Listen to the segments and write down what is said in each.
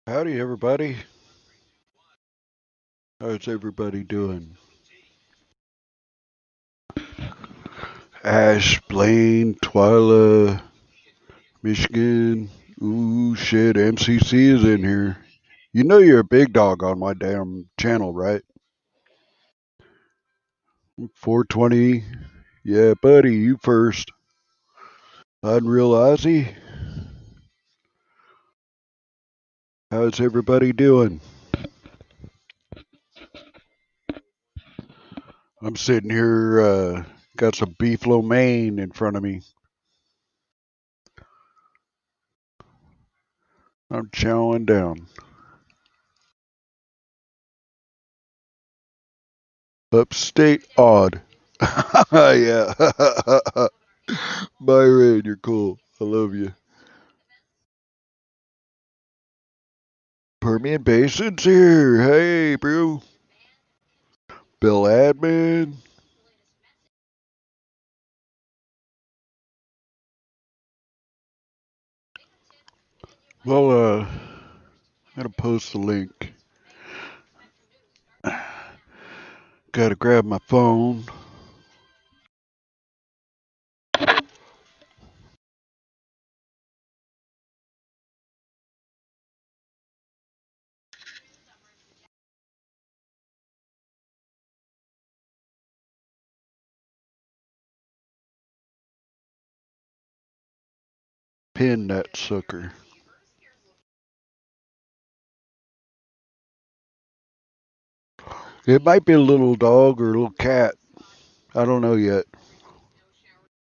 Howdy, everybody. How's everybody doing? Ash, Blaine, Twyla, Michigan. Ooh, shit, MCC is in here. You know you're a big dog on my damn channel, right? 420. Yeah, buddy, you first. Unreal Ozzy. How's everybody doing? I'm sitting here, got some beef lo mein in front of me. I'm chowing down. Upstate odd. Yeah. Byron, you're cool. I love you. Permian Basin's here. Hey, bro. Bill Admin. Well, I'm gonna post the link. Gotta grab my phone. Pin that sucker. It might be a little dog or a little cat. I don't know yet.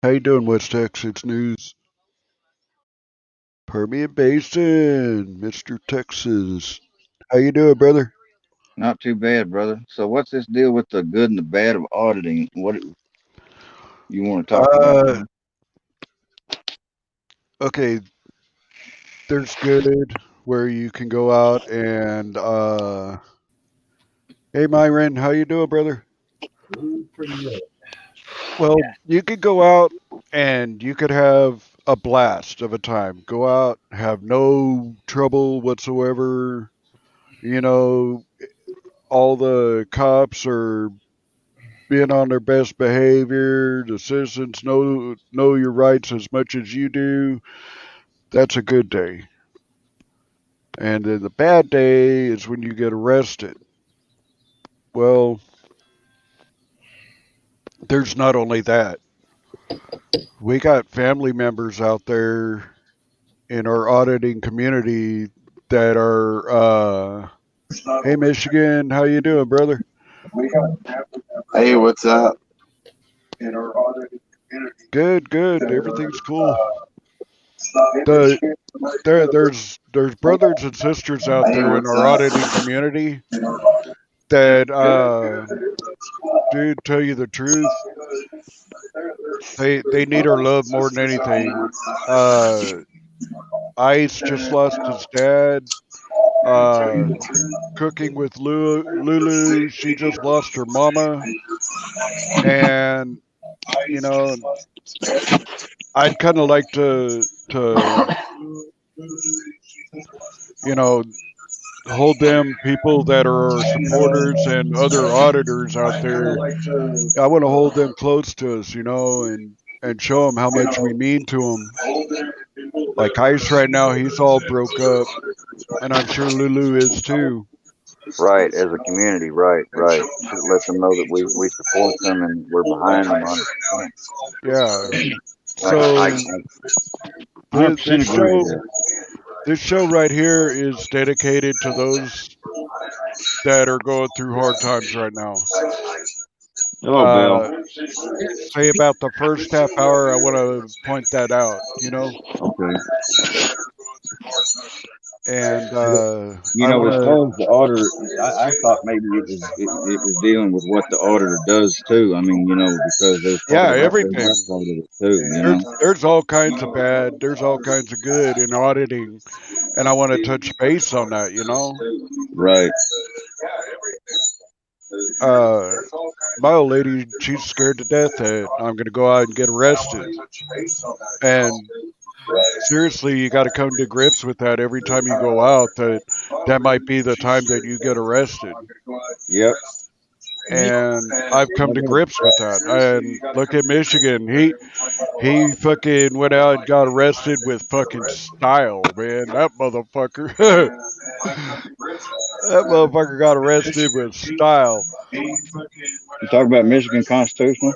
How you doing, West Texas News? Permian Basin, Mr. Texas. How you doing, brother? Not too bad, brother. So what's this deal with the good and the bad of auditing? What you want to talk about? Uh, okay. There's good where you can go out and hey, Myron, how you doing, brother? Pretty good. Well, you could go out and you could have a blast of a time. Go out, have no trouble whatsoever. You know, all the cops are being on their best behavior. The citizens know your rights as much as you do. That's a good day. And then the bad day is when you get arrested. Well, there's not only that. We got family members out there in our auditing community that are hey Michigan, how you doing, brother? Hey, what's up? Good, good. Everything's cool. The there's brothers and sisters out Hey, there in what's our up? auditing community that dude, tell you the truth, they need our love more than anything. Uh Ice just lost his dad. Uh Cooking with Lulu, she just lost her mama, and you know, I'd kind of like to you know hold them people that are our supporters and other auditors out there. I want to hold them close to us, and show them how much we mean to them. Like Ice right now, he's all broke up, and I'm sure Lulu is too. Right, as a community, right, right. To let them know that we support them and we're behind them 100%. Yeah. I So 100% this agree with show that. this show right here is dedicated to those that are going through hard times right now. Hello, Bill. Uh, Say about the first half hour, I want to point that out, Okay. and You I know, want as to, far as the auditor, I thought maybe it was dealing with what the auditor does too. I mean, because there's part yeah, of that, there's that everything. part of it too. There's all kinds of bad, there's all kinds of good in auditing, and I want to touch base on that. Right. Uh, my old lady, she's scared to death that I'm going to go out and get arrested, and seriously, you got to come to grips with that every time you go out. That might be the time that you get arrested. Yep. And I've come to grips with that. And look at Michigan. He fucking went out and got arrested with fucking style, man. That motherfucker. That motherfucker got arrested with style. You talk about Michigan constitutional?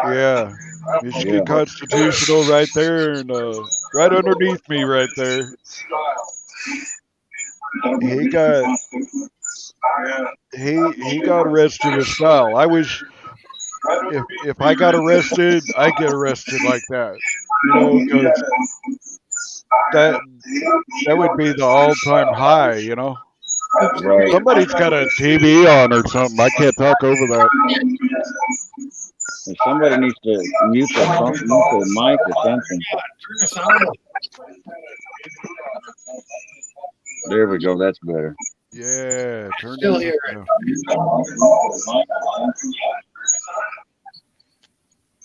Yeah. Yeah. Michigan Constitutional right there and right underneath me right there. He got he got arrested with style. I wish if I got arrested, I get arrested like that. You know, because that that would be the all-time high. You know, Right. somebody's got a TV on or something. I can't talk over that. And somebody needs to mute their mic or something. Turn the sound off. There we go. That's better. Yeah, turn Still your hear mic it. down.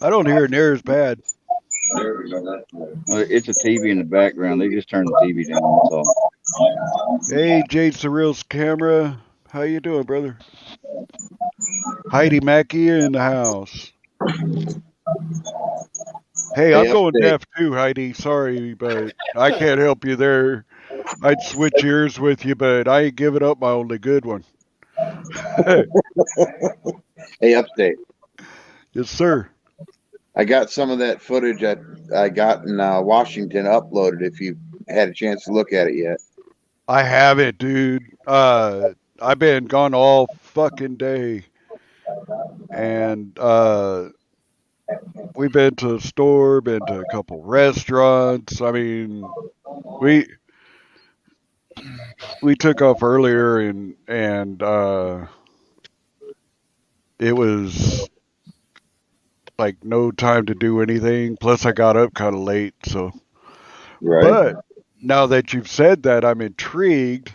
I don't hear it near as bad. It's a TV in the background. They just turned the TV down. That's all. Hey, Jade Surreal's camera. How you doing, brother? Heidi Mackey in the house. Hey, I'm Hey, going update. deaf too, Heidi. Sorry, but I can't help you there. I'd switch ears with you, but I ain't giving up my only good one. Hey, update. Yes, sir. I got some of that footage I got in Washington uploaded. If you had a chance to look at it yet. I haven't, dude. I've been gone all fucking day, and we've been to the store, been to a couple restaurants. I mean, we we took off earlier, and it was like no time to do anything. Plus, I got up kind of late, so. Right. But now that you've said that, I'm intrigued.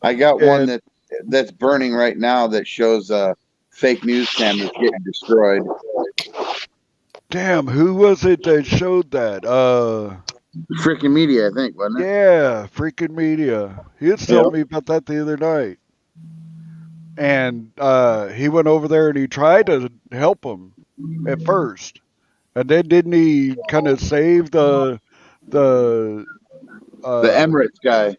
I got one And that's burning right now that shows fake news cameras getting destroyed. damn, who was it that showed that? Freaking media, I think, wasn't it? Yeah, freaking media. He was Yeah. telling me about that the other night. And he went over there and he tried to help him at first. And then didn't he kind of save the The uh Emirates guy.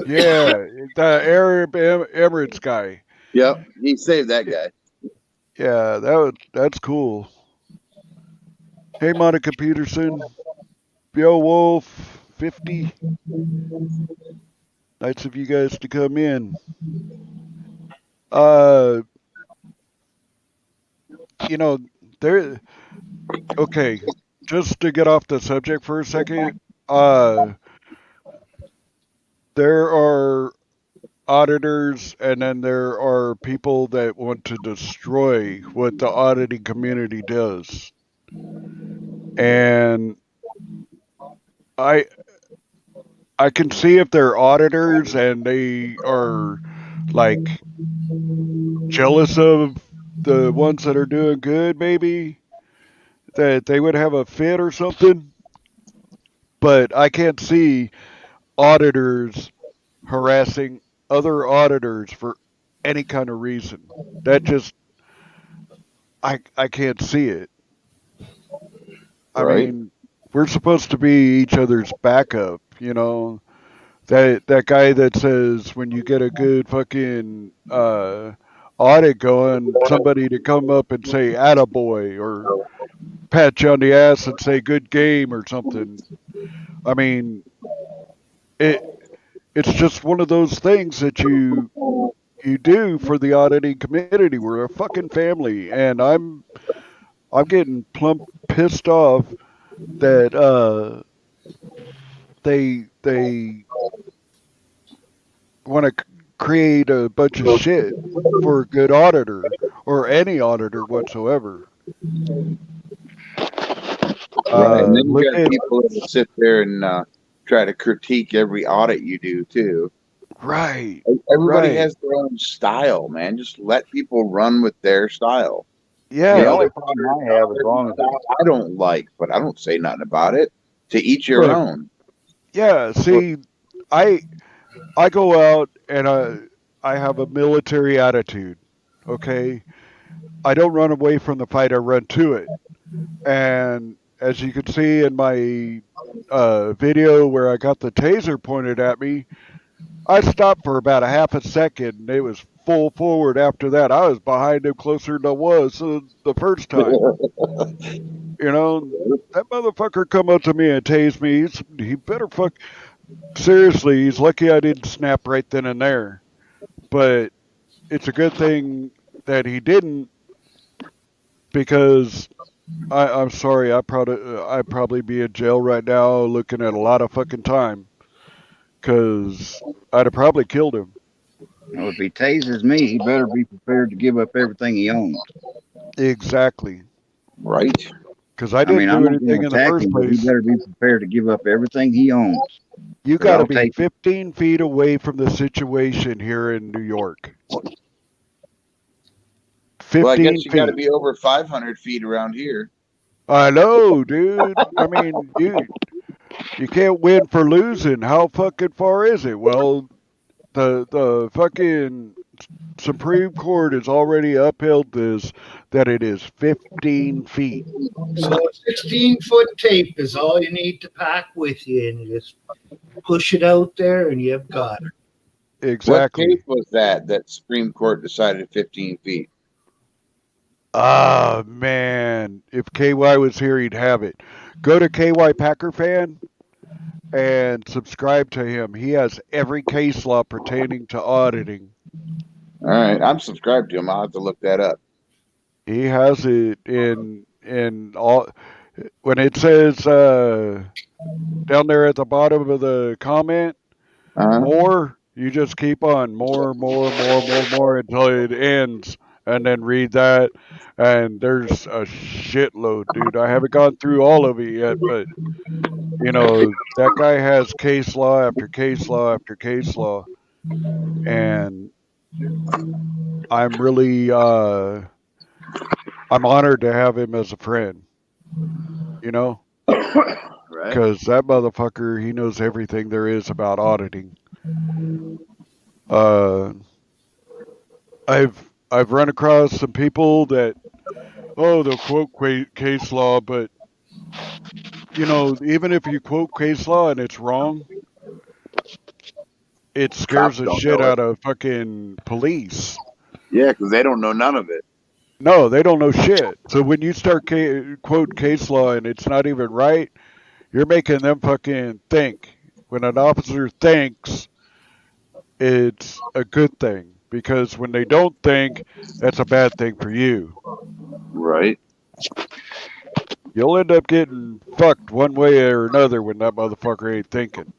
yeah, the Arab Emirates guy. Yep, he saved that guy. Yeah, that's cool. Hey, Monica Peterson, Yo Wolf, 50. Nice of you guys to come in. Uh, you know, there. Okay, just to get off the subject for a second. Uh, there are auditors, and then there are people that want to destroy what the auditing community does. And I I can see if they're auditors and they are like jealous of the ones that are doing good, maybe that they would have a fit or something. But I can't see auditors harassing other auditors for any kind of reason. That just I can't see it. I Right. mean, we're supposed to be each other's backup, you know. That guy that says when you get a good fucking audit going, somebody to come up and say "attaboy" or pat you on the ass and say "good game" or something. I mean, it it's just one of those things that you do for the auditing community. We're a fucking family, and I'm getting plumb pissed off that they want to create a bunch of shit for a good auditor or any auditor whatsoever. Right. And then you Look got at people that will sit there and try to critique every audit you do too. right, Everybody right. has their own style, man. Just let people run with their style. The Yeah, only problem I have, as long as it's I don't like, but I don't say nothing about it. To each your look, own. yeah. See, I I go out and I have a military attitude. Okay, I don't run away from the fight. I run to it. And as you can see in my video where I got the taser pointed at me, I stopped for about a half a second. And it was full forward after that. I was behind him closer than I was the first time. You know, that motherfucker come up to me and tase me. He better fuck. Seriously, he's lucky I didn't snap right then and there. But it's a good thing that he didn't because I'm sorry. I'd probably be in jail right now, looking at a lot of fucking time, because I'd have probably killed him. if he tases me, he better be prepared to give up everything he owns. Exactly, Right? because I I mean, didn't I'm do not going anything to in the attack first him, but he place. better be prepared to give up everything he owns. You Because got to I'll be take it. 15 feet away from the situation here in New York. Well, I 15 guess you got to feet. be over 500 feet around here. I know, dude. I mean, you can't win for losing. How fucking far is it? Well, the fucking Supreme Court has already upheld this that it is 15 feet. So 16-foot tape is all you need to pack with you, and you just push it out there, and you've got it. What case Exactly. was that Supreme Court decided 15 feet? Ah, man. If KY was here, he'd have it. Go to KY Packer Fan and subscribe to him. He has every case law pertaining to auditing. All right, I'm subscribed to him. I'll have to look that up. He has it in all. When it says down there at the bottom of the comment, Uh-huh. more, you just keep on more until it ends, and then read that. And there's a shitload, dude. I haven't gone through all of it yet, but that guy has case law after case law after case law, and I'm really I'm honored to have him as a friend. You know, Right. because that motherfucker, he knows everything there is about auditing. Uh, I've run across some people that, oh, they'll quote case law, but even if you quote case law and it's wrong, it scares Cops the don't shit know it. out of fucking police. Yeah, because they don't know none of it. No, they don't know shit. So when you start quote case law and it's not even right, you're making them fucking think. When an officer thinks, it's a good thing because when they don't think, that's a bad thing for you. Right. You'll end up getting fucked one way or another when that motherfucker ain't thinking.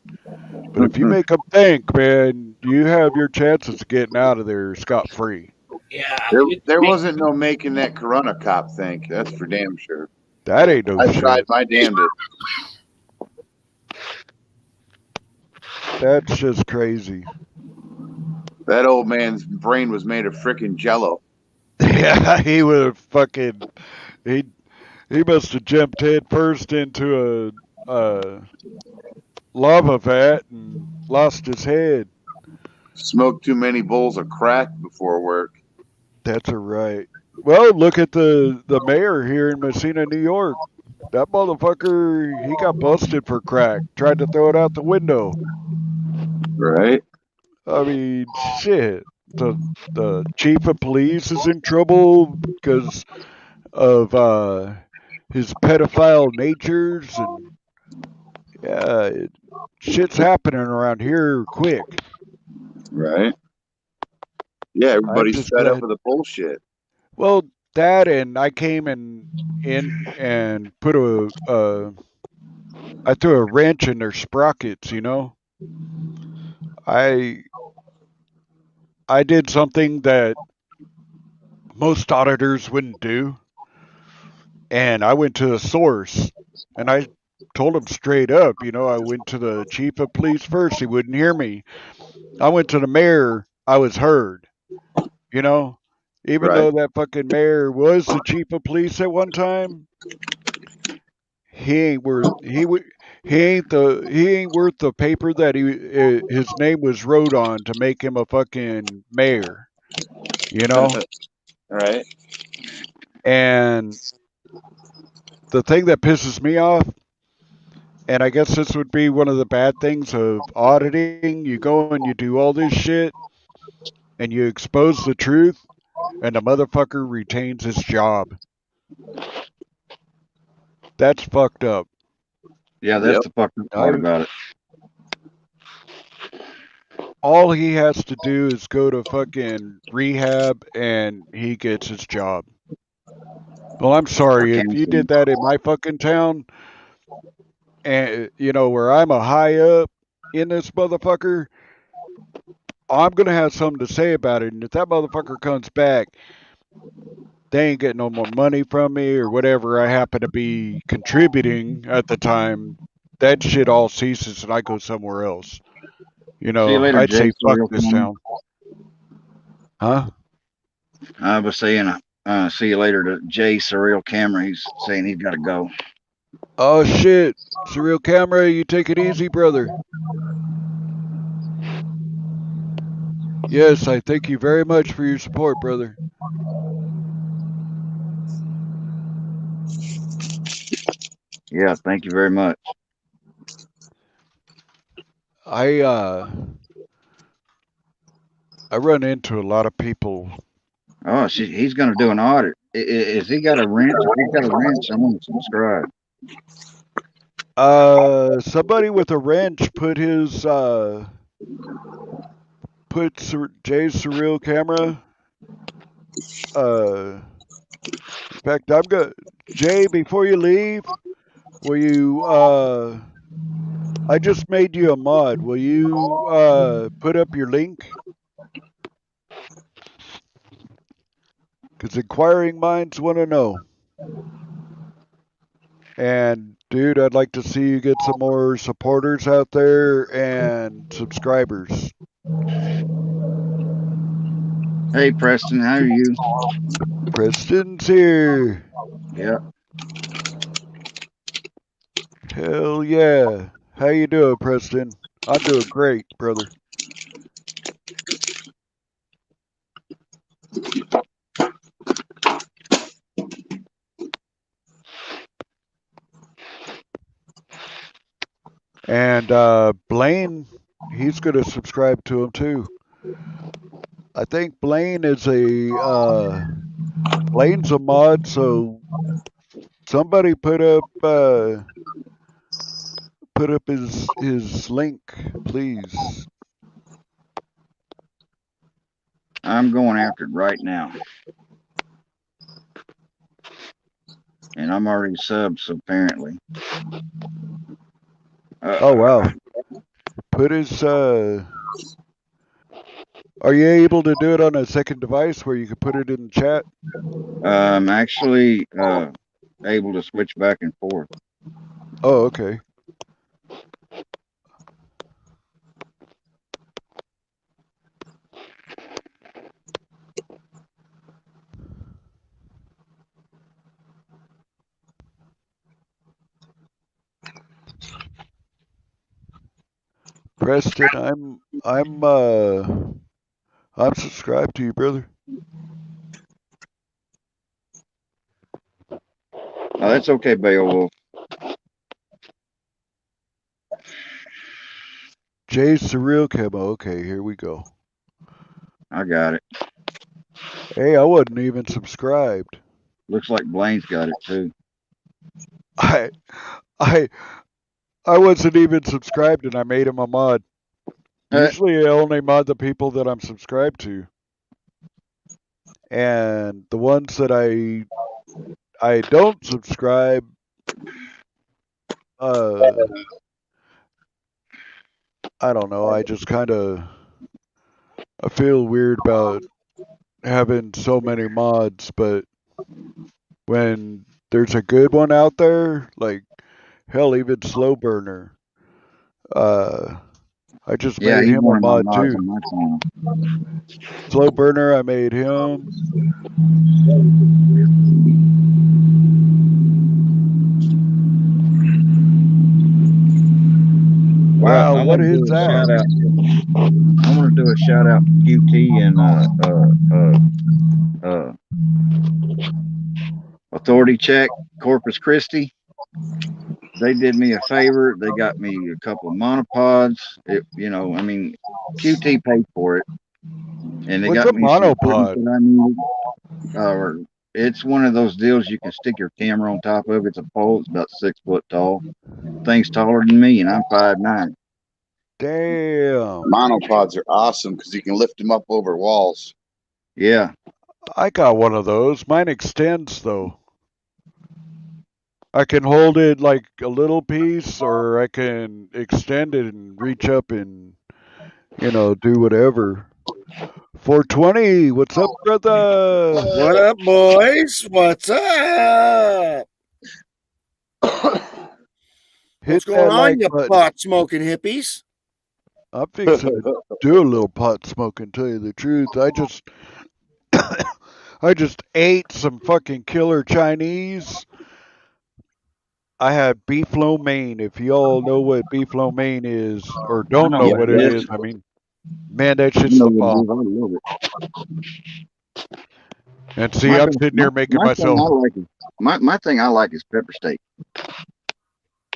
But if you make them think, man, you have your chances of getting out of there scot free. Yeah, There wasn't no making that Corona cop think. That's for damn sure. That ain't no I tried shit. my damnedest. That's just crazy. That old man's brain was made of frickin' jello. Yeah, he would have fucking he he must have jumped head first into a lava vat and lost his head. Smoked too many bowls of crack before work. That's a right. Well, look at the mayor here in Massena, New York. That motherfucker, he got busted for crack. Tried to throw it out the window. Right. I mean, shit. The chief of police is in trouble because of his pedophile natures, and yeah, shit's happening around here quick. Right. Yeah, I'm everybody's just fed up glad. with the bullshit. Well, that and I came in and put I threw a wrench in their sprockets. I I did something that most auditors wouldn't do, and I went to the source, and I told him straight up. I went to the chief of police first. He wouldn't hear me. I went to the mayor. I was heard. You know, Even Right. though that fucking mayor was the chief of police at one time, he ain't worth he ain't worth the paper that his name was wrote on to make him a fucking mayor, you know? Right. And the thing that pisses me off, and I guess this would be one of the bad things of auditing, you go and you do all this shit and you expose the truth and the motherfucker retains his job. That's fucked up. Yeah, that's Yep. the fucked up part I about it. all he has to do is go to fucking rehab and he gets his job. Well, I'm Or sorry if you counseling. did that in my fucking town and where I'm a high up in this motherfucker, I'm going to have something to say about it. And if that motherfucker comes back, they ain't getting no more money from me or whatever I happen to be contributing at the time. That shit all ceases and I go somewhere else. See you later, I'd Jay, say fuck serial this camera. town. Huh? I was saying, see you later to Jay, surreal camera. He's saying he's got to go. Oh shit. Surreal camera, you take it easy, brother. Yes, I thank you very much for your support, brother. Yeah, thank you very much. I uh I run into a lot of people. Oh, he's going to do an audit. Is he got a wrench? If he's got a wrench, I'm going to subscribe. Somebody with a wrench put his Jay's surreal camera. In fact, I'm gonna Jay, before you leave, will you I just made you a mod. Will you put up your link? Because inquiring minds want to know. And dude, I'd like to see you get some more supporters out there and subscribers. Hey, Preston, how are you? Preston's here. Yeah, Hell yeah. How you doing, Preston? I'm doing great, brother. And Blaine, he's gonna subscribe to him too. I think Blaine's a mod, so somebody put up his link, please. I'm going after it right now. And I'm already subbed, so apparently. Oh Uh, wow. Put his Are you able to do it on a second device where you can put it in the chat? I'm actually able to switch back and forth. Oh, okay. Preston, I'm subscribed to you, brother. Oh, that's okay, Beowulf. Jay's surreal camo. Okay, here we go. I got it. Hey, I wasn't even subscribed. Looks like Blaine's got it too. I I I wasn't even subscribed and I made him a mod. Usually I only mod the people that I'm subscribed to. And the ones that I don't subscribe, uh I don't know, I just kinda I feel weird about having so many mods, but when there's a good one out there, like hell, even Slow Burner, uh, I just Yeah, made he's him a one of my mod mods too. on my channel. Slow burner, I made him. Well, Wow, I what want to is do a that? shout out. I want to do a shout out to QT and uh, Authority Check, Corpus Christi. They did me a favor. They got me a couple of monopods. I mean, QT paid for it, and they What's got a me some equipment monopod? that I needed. It's one of those deals you can stick your camera on top of. It's a pole. It's about 6 foot tall. Thing's taller than me, and I'm 5'9". Damn. Monopods are awesome because you can lift them up over walls. Yeah. I got one of those. Mine extends though. I can hold it like a little piece or I can extend it and reach up and, do whatever. 420, what's up, brother? What up, boys? What's up? Hit What's going that on, like you button. pot smoking hippies? I'm fixing to do a little pot smoking, tell you the truth. I just ate some fucking killer Chinese. I had beef lo mein. If y'all know what beef lo mein is or I don't know know Yep, what what it it yep. is. is, I mean, man, that I shit's know the what it bomb. is. I love it. And see, My I'm best, sitting my, here making my thing I myself. like is my thing I like is pepper steak.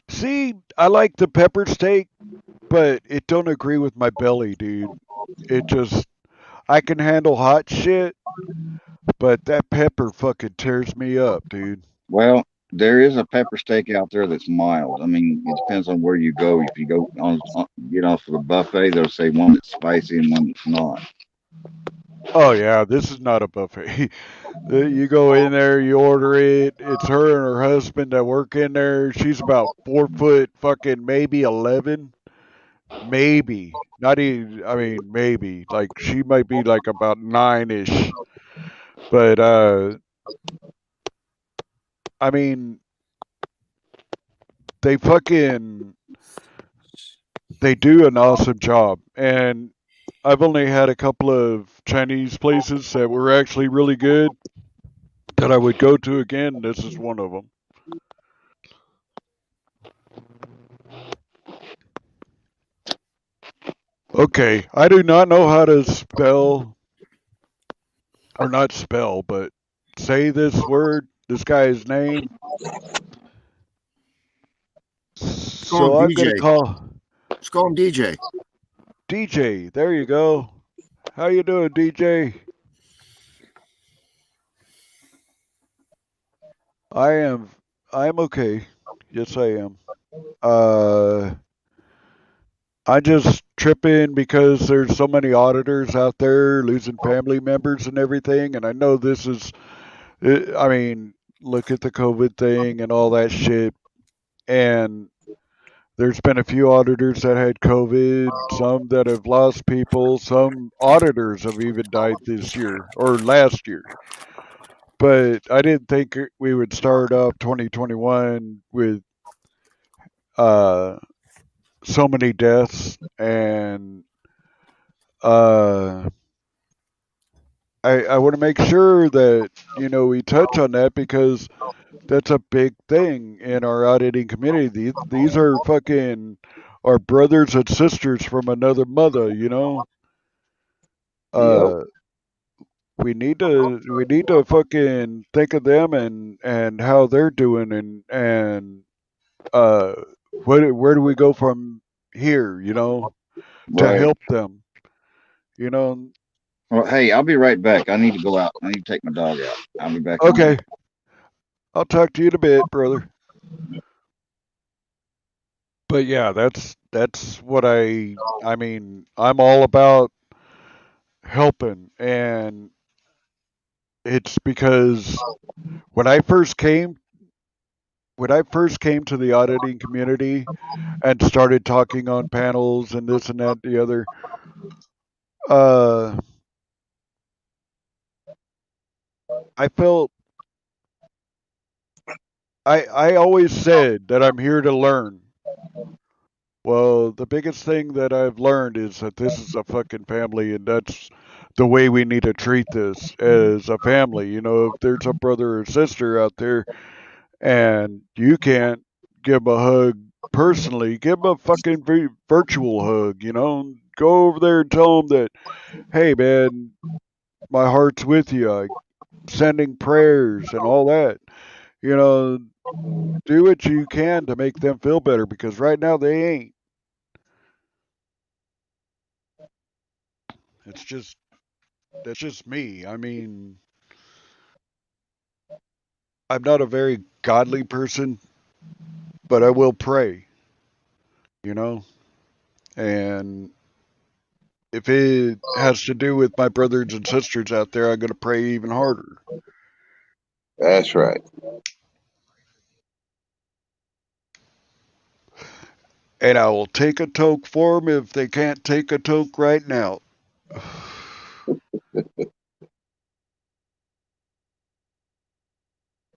See, I like the pepper steak, but it don't agree with my belly, dude. It just, I can handle hot shit, but that pepper fucking tears me up, dude. Well, there is a pepper steak out there that's mild. I mean, it depends on where you go. If you go get off of the buffet, they'll say one that's spicy and one that's not. Oh yeah, this is not a buffet. You go in there, you order it. It's her and her husband that work in there. She's about 4 foot, fucking maybe 11, maybe not even. I mean, maybe like she might be like about 9ish. But I mean, they fucking they do an awesome job, and I've only had a couple of Chinese places that were actually really good that I would go to again. This is one of them. Okay, I do not know how to spell, or not spell, but say this word, this guy's name. Let's call him So I'm going to DJ. call Let's call him DJ. DJ. There you go. How you doing, DJ? I am I'm okay. Yes, I am. Uh I just tripping because there's so many auditors out there losing family members and everything, and I know this is I mean, look at the COVID thing and all that shit, and there's been a few auditors that had COVID, some that have lost people, some auditors have even died this year or last year. But I didn't think we would start off 2021 with uh, so many deaths, and uh, I want to make sure that we touch on that because that's a big thing in our auditing community. These are fucking our brothers and sisters from another mother. Yep. Uh, we need to fucking think of them and how they're doing and uh, where do we go from here? To Right. help them. You know. Well, hey, I'll be right back. I need to go out. I need to take my dog out. I'll be back in a minute. Okay, I'll talk to you in a bit, brother. But yeah, that's what I mean, I'm all about helping, and it's because when I first came when I first came to the auditing community and started talking on panels and this and that and the other, uh I felt I always said that I'm here to learn. Well, the biggest thing that I've learned is that this is a fucking family, and that's the way we need to treat this as a family. You know, if there's a brother or sister out there and you can't give 'em a hug personally, give 'em a fucking virtual hug, you know? Go over there and tell them that, hey, man, my heart's with you. I'm sending prayers and all that. You know, do what you can to make them feel better because right now they ain't. It's just That's just me. I mean, I'm not a very godly person, but I will pray, you know? And if it has to do with my brothers and sisters out there, I'm going to pray even harder. That's right. And I will take a toke for them if they can't take a toke right now.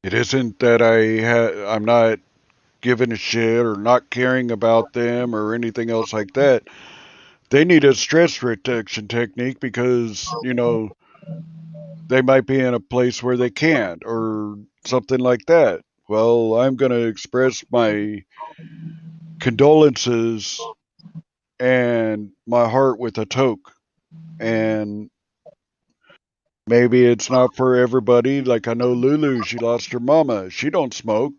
It isn't that I'm not giving a shit or not caring about them or anything else like that. They need a stress reduction technique because, you know, they might be in a place where they can't or something like that. Well, I'm going to express my condolences and my heart with a toke. And maybe it's not for everybody. Like I know Lulu, she lost her mama. She don't smoke.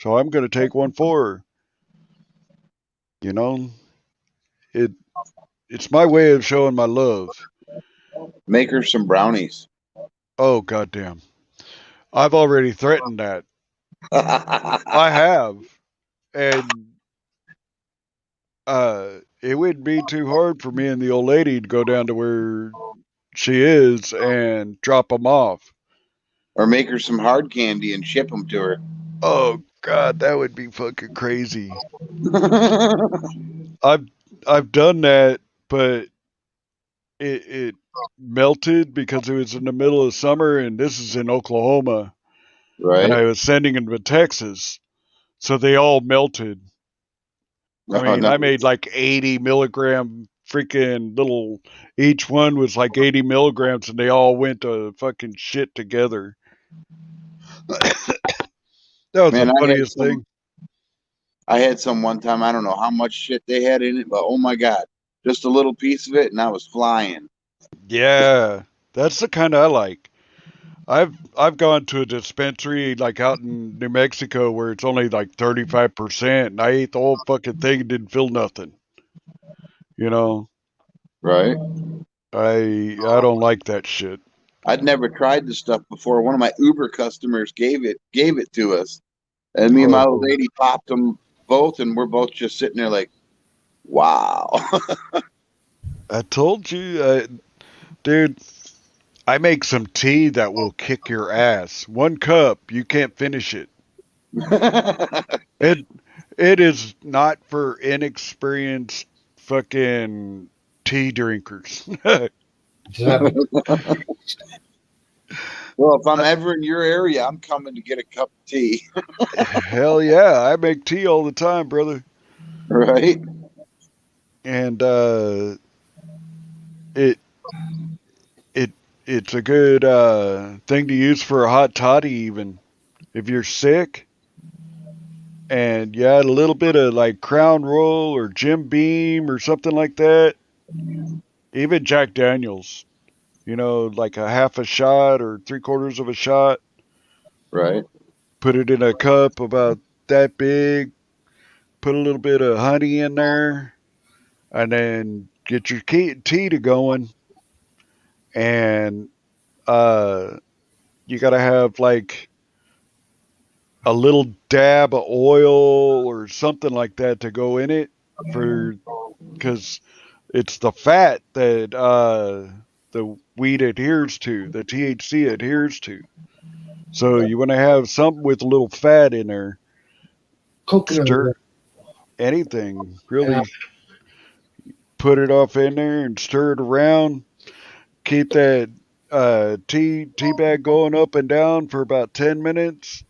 So I'm going to take one for her. You know, it it's my way of showing my love. Make her some brownies. Oh goddamn. I've already threatened that. I have. And it wouldn't be too hard for me and the old lady to go down to where she is and drop them off. Or make her some hard candy and ship them to her. Oh God, that would be fucking crazy. I've I've done that, but it melted because it was in the middle of summer, and this is in Oklahoma, and Right? I was sending them to Texas, so they all melted. I Oh, mean, no. I made like 80 milligram freaking little. Each one was like 80 milligrams, and they all went to fucking shit together. That was the Man, funniest thing. I had some one time. I don't know how much shit they had in it, but oh my god, just a little piece of it, and I was flying. Yeah, that's the kind I like. I've gone to a dispensary like out in New Mexico where it's only like 35%, and I ate the whole fucking thing and didn't feel nothing. You know, Right? I don't like that shit. I'd never tried the stuff before. One of my Uber customers gave it to us, and me and my old Oh, lady popped them both, and we're both just sitting there like, wow. I told you, dude. I make some tea that will kick your ass. One cup, you can't finish it. It it is not for inexperienced fucking tea drinkers. Does that make Well, if I'm ever in your area, I'm coming to get a cup of tea. Hell yeah, I make tea all the time, brother. Right? And it it it's a good thing to use for a hot toddy even. If you're sick and you add a little bit of like Crown Royal or Jim Beam or something like that, even Jack Daniels, you know, like a half a shot or three quarters of a shot, Right? put it in a cup about that big, put a little bit of honey in there, and then get your tea to going. And uh, you got to have like a little dab of oil or something like that to go in it for because it's the fat that the weed adheres to, the THC adheres to. So you want to have something with a little fat in there. coconut Stir oil? anything Yeah. really. Put it off in there and stir it around. Keep that tea bag going up and down for about 10 minutes,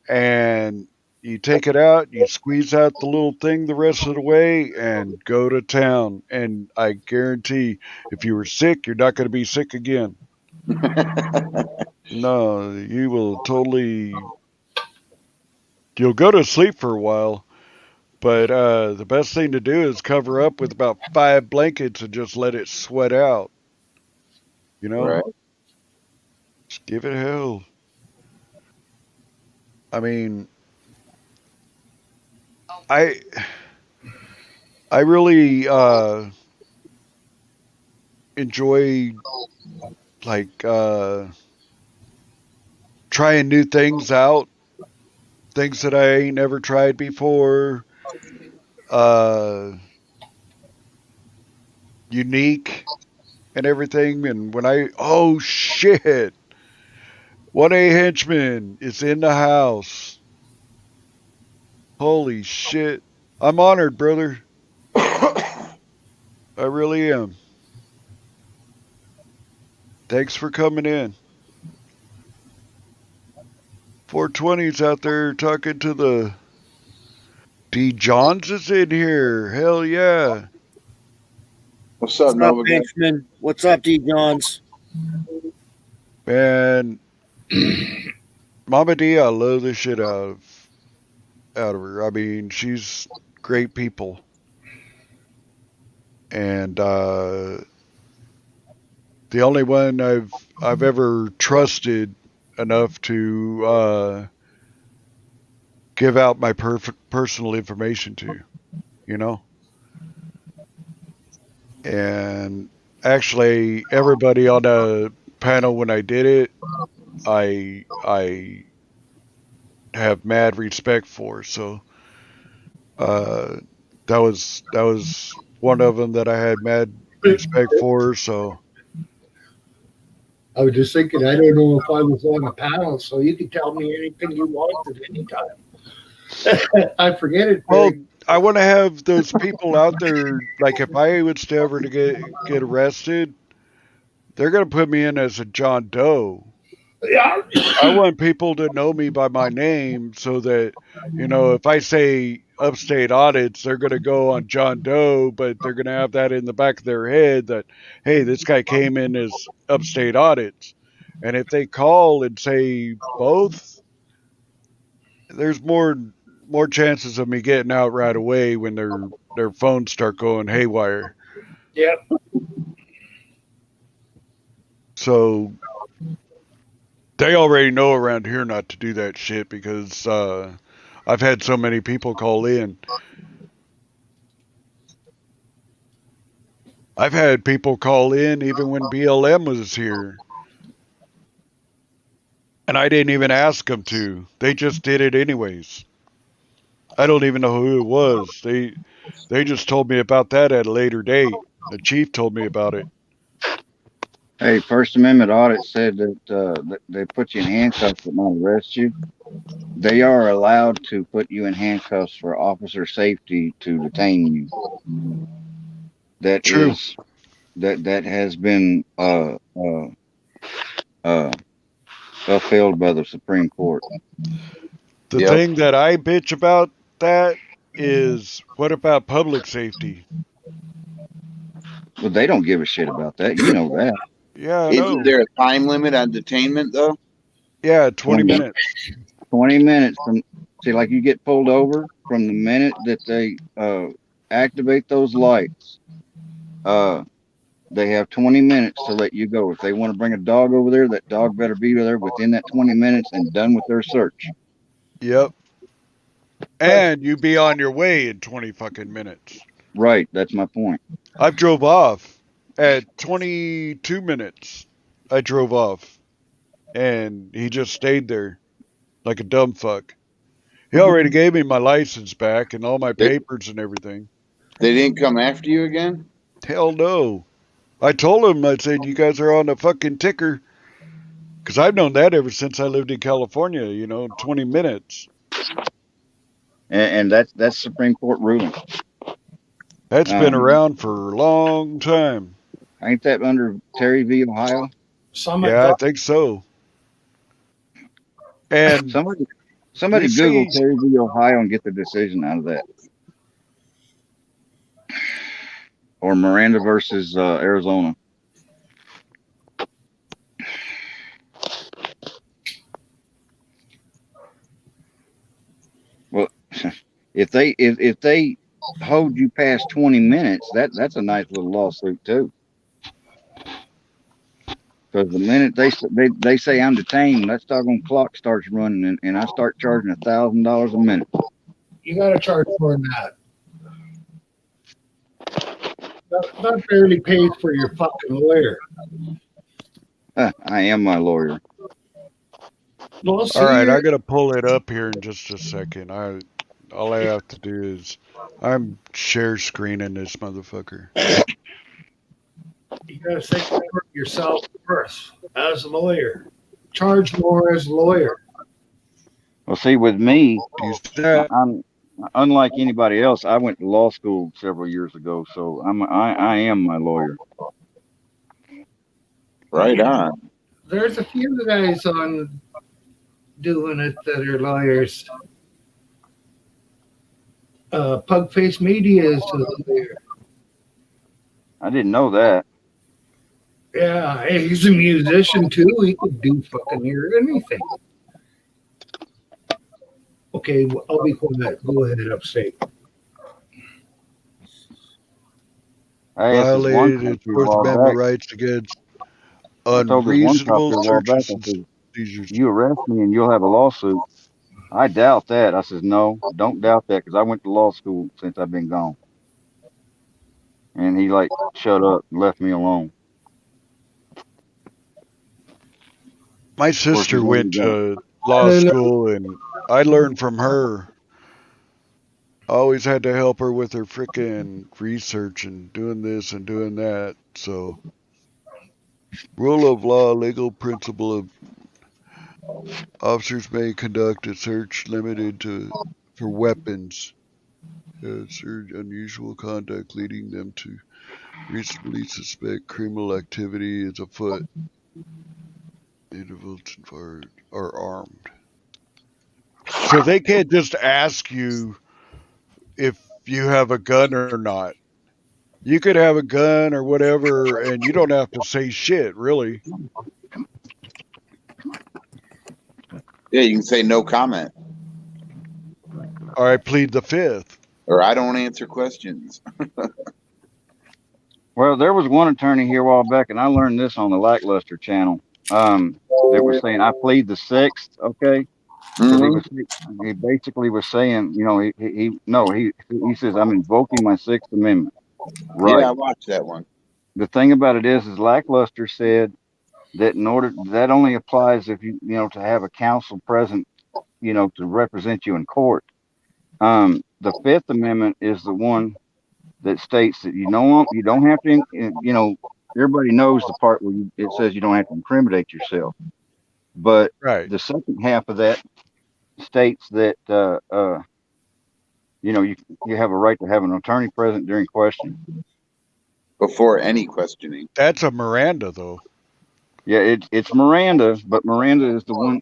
and You take it out, you squeeze out the little thing the rest of the way, and go to town. And I guarantee, if you were sick, you're not going to be sick again. No, you will totally. You'll go to sleep for a while, but the best thing to do is cover up with about 5 blankets and just let it sweat out. You know, Right. just give it hell. I mean, I I really enjoy like trying new things out, things that I ain't never tried before, uh, unique and everything. And when oh shit, 1A henchman is in the house. Holy shit. I'm honored, brother. I really am. Thanks for coming in. 420's out there talking to the D. Johns is in here. Hell yeah. What's What's up, up, Nova guy? henchman? What's up, D. Johns? Man, Mama D, I love the shit out of her. I mean, she's great people. And the only one I've ever trusted enough to give out my personal information to, you know. And actually, everybody on the panel when I did it, I have mad respect for. So uh, that was one of them that I had mad respect for. So I was just thinking, I don't know if I was on a panel, so you can tell me anything you want at any time. I forget it well, very. I want to have those people out there. Like if I was to ever to get arrested, they're gonna put me in as a John Doe. Yeah. I want people to know me by my name so that, if I say upstate audits, they're going to go on John Doe, but they're going to have that in the back of their head that, hey, this guy came in as upstate audits. And if they call and say both, there's more chances of me getting out right away when their phones start going haywire. Yeah. So they already know around here not to do that shit because I've had so many people call in. I've had people call in even when BLM was here, and I didn't even ask them to. They just did it anyways. I don't even know who it was. They just told me about that at a later date. The chief told me about it. Hey, First Amendment audit said that they put you in handcuffs but not arrest you. They are allowed to put you in handcuffs for officer safety to detain you. That True. is that has been uh, upheld by the Supreme Court. The Yep. thing that I bitch about that is what about public safety? But they don't give a shit about that. You know that. Yeah, I Isn't know. there a time limit on detainment though? Yeah, 20 20, minutes. 20 minutes from, see, like you get pulled over from the minute that they activate those lights. They have 20 minutes to let you go. If they want to bring a dog over there, that dog better be there within that 20 minutes and done with their search. Yep. And you be on your way in 20 fucking minutes. Right, that's my point. I've drove off at 22 minutes. I drove off and he just stayed there like a dumb fuck. He already gave me my license back and all my They, papers and everything. they didn't come after you again? Hell no. I told him, I said, you guys are on a fucking ticker. Because I've known that ever since I lived in California, 20 minutes. And that's Supreme Court ruling. That's been Um, around for a long time. ain't that under Terry v. Ohio? Some Yeah, I think so. And Somebody. Somebody They Google say Terry v. Ohio and get the decision out of that. Or Miranda versus Arizona. Well, if they hold you past 20 minutes, that's a nice little lawsuit too. Because the minute they say I'm detained, that doggone clock starts running, and I start charging $1,000 a minute. You got to charge more than that. That barely pays for your fucking lawyer. I am my lawyer. Well, all see, right, I gotta pull it up here in just a second. All I have to do is I'm share screening this motherfucker. you got to think about yourself first as a lawyer. Charge more as a lawyer. Well, see, with me, Do you see that? I'm unlike anybody else. I went to law school several years ago, so I am my lawyer. Right on. There's a few guys on doing it that are lawyers. Pugface Media is a lawyer. I didn't know that. Yeah, he's a musician too. He could do fucking near anything. Okay, I'll be quiet. Go ahead, upstate. I asked this one Violated his country a Fourth while Amendment back. rights against I told this one unreasonable country a while back. searches I and said, seizures. "You arrest me and you'll have a lawsuit." I doubt that. I says, "No, don't doubt that, because I went to law school since I've been gone." And he like shut up and left me alone. My Of course, he's sister already went got. to law school, and I learned from her. I always had to help her with her frickin' research and doing this and doing that. So, rule of law, legal principle of officers may conduct a search limited to for weapons. Search unusual conduct leading them to reasonably suspect criminal activity is afoot. Individuals involved are armed. So they can't just ask you if you have a gun or not. You could have a gun or whatever, and you don't have to say shit, really. Yeah, you can say no comment, Or I plead the fifth. or I don't answer questions. Well, there was one attorney here a while back, and I learned this on the Lackluster channel. That was saying I plead the sixth, okay? Because Hmm. he basically was saying, you know, he says I'm invoking my Sixth Amendment Yeah, I right. watched that one. The thing about it is Lackluster said that in order that only applies if you know to have a counsel present, you know, to represent you in court. The Fifth Amendment is the one that states that you don't have to, you know, everybody knows the part where it says you don't have to incriminate yourself, but Right. the second half of that states that you know you have a right to have an attorney present during questioning. Before any questioning. That's a Miranda, though. Yeah, it's Miranda, but Miranda is the one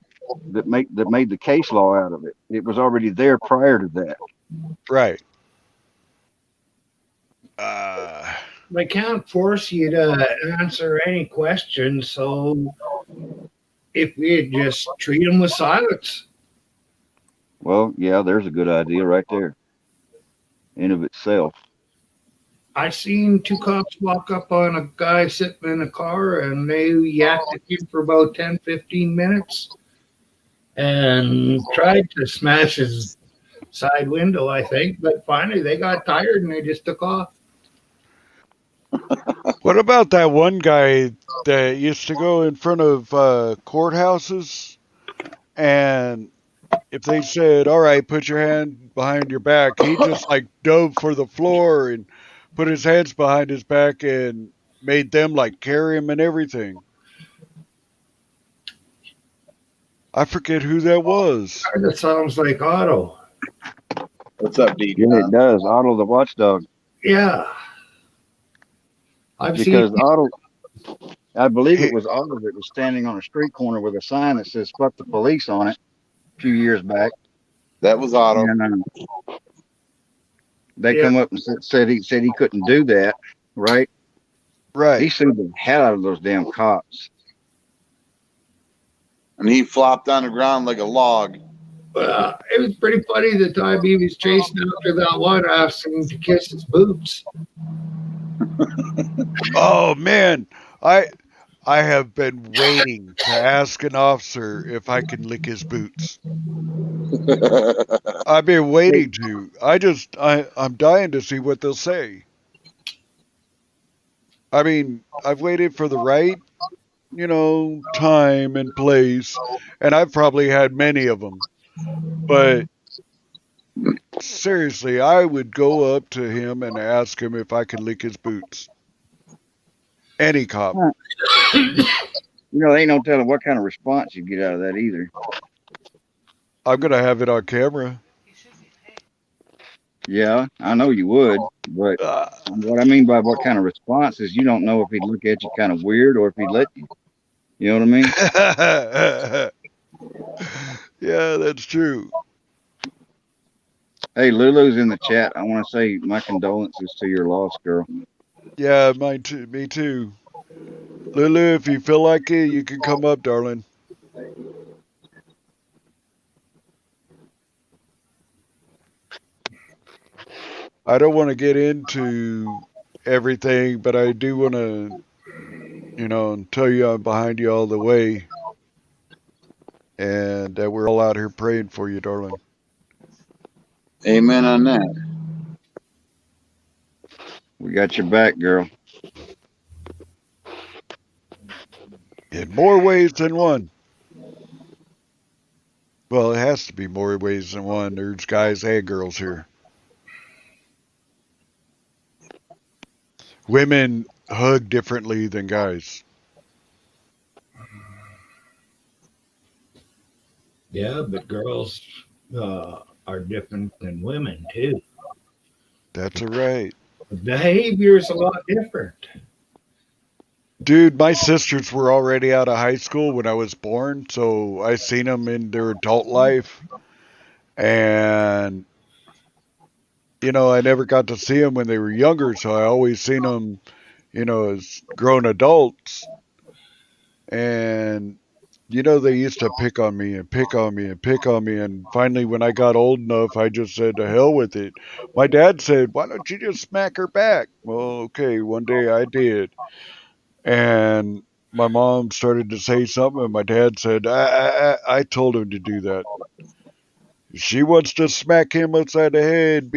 that made the case law out of it. It was already there prior to that. Right. Uh, They can't force you to answer any questions, so if we just treat them with silence. Well, yeah, there's a good idea right there in of itself. I seen two cops walk up on a guy sitting in a car and they yacked at him for about 10, 15 minutes and tried to smash his side window, I think. But finally they got tired and they just took off. what about that one guy that used to go in front of courthouses, and if they said, "All right, put your hand behind your back," he just like dove for the floor and put his hands behind his back and made them like carry him and everything. I forget who that was. That sounds like Otto. What's up, D? Yeah, it does. Otto the watchdog, Yeah. I've seen because Otto, I believe it He, was Otto that was standing on a street corner with a sign that says "fuck the police" on it a few years back. That was auto. And they Yeah. come up and said he couldn't do that, right? He Right. sued the hell out of those damn cops. And he flopped on the ground like a log. It was pretty funny the time he was chasing after that one, asking to kiss his boots. Oh man, I I have been waiting to ask an officer if I can lick his boots. I've been Hey, waiting to. I'm dying to see what they'll say. I mean, I've waited for the right, time and place, and I've probably had many of them. But seriously, I would go up to him and ask him if I could lick his boots. Any cop. there ain't no telling what kind of response you get out of that either. I'm gonna have it on camera. Yeah, I know you would, but Uh, what I mean by what kind of response is you don't know if he'd look at you kind of weird or if he'd let you. You know what I mean? yeah, that's true. Hey, Lulu's in the chat. I want to say my condolences to your loss, girl. Yeah, mine too. Me too. Lulu, if you feel like it, you can come up, darling. I don't want to get into everything, but I do want to, tell you I'm behind you all the way and that we're all out here praying for you, darling. Amen on that. We got your back, girl. In more ways than one. Well, it has to be more ways than one. There's guys and girls here. Women hug differently than guys. Yeah, but girls are different than women too. That's all right. The behavior is a lot different. Dude, my sisters were already out of high school when I was born, so I seen them in their adult life. And, I never got to see them when they were younger, so I always seen them, as grown adults. And, they used to pick on me and pick on me and pick on me. And finally, when I got old enough, I just said, to hell with it. My dad said, why don't you just smack her back? Well, okay, one day I did. And my mom started to say something, and my dad said, I told him to do that. If she wants to smack him upside the head,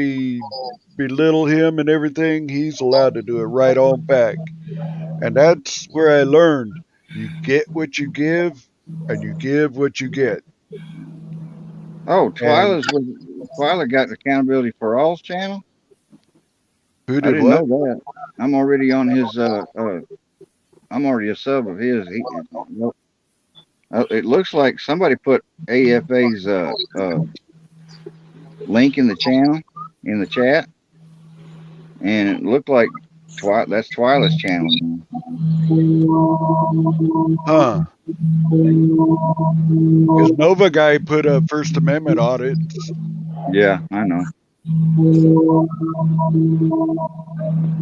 belittle him and everything, he's allowed to do it right on back. And that's where I learned you get what you give, and you give what you get. Oh, And Twyla got Accountability for All's channel. who I did didn't know what? that. I'm already on his. I'm already a sub of his. Well, it looks like somebody put AFA's link in the channel in the chat, and it looked like that's Twyla's channel. Huh. Because Nova Guy put a First Amendment audits. Yeah, I know.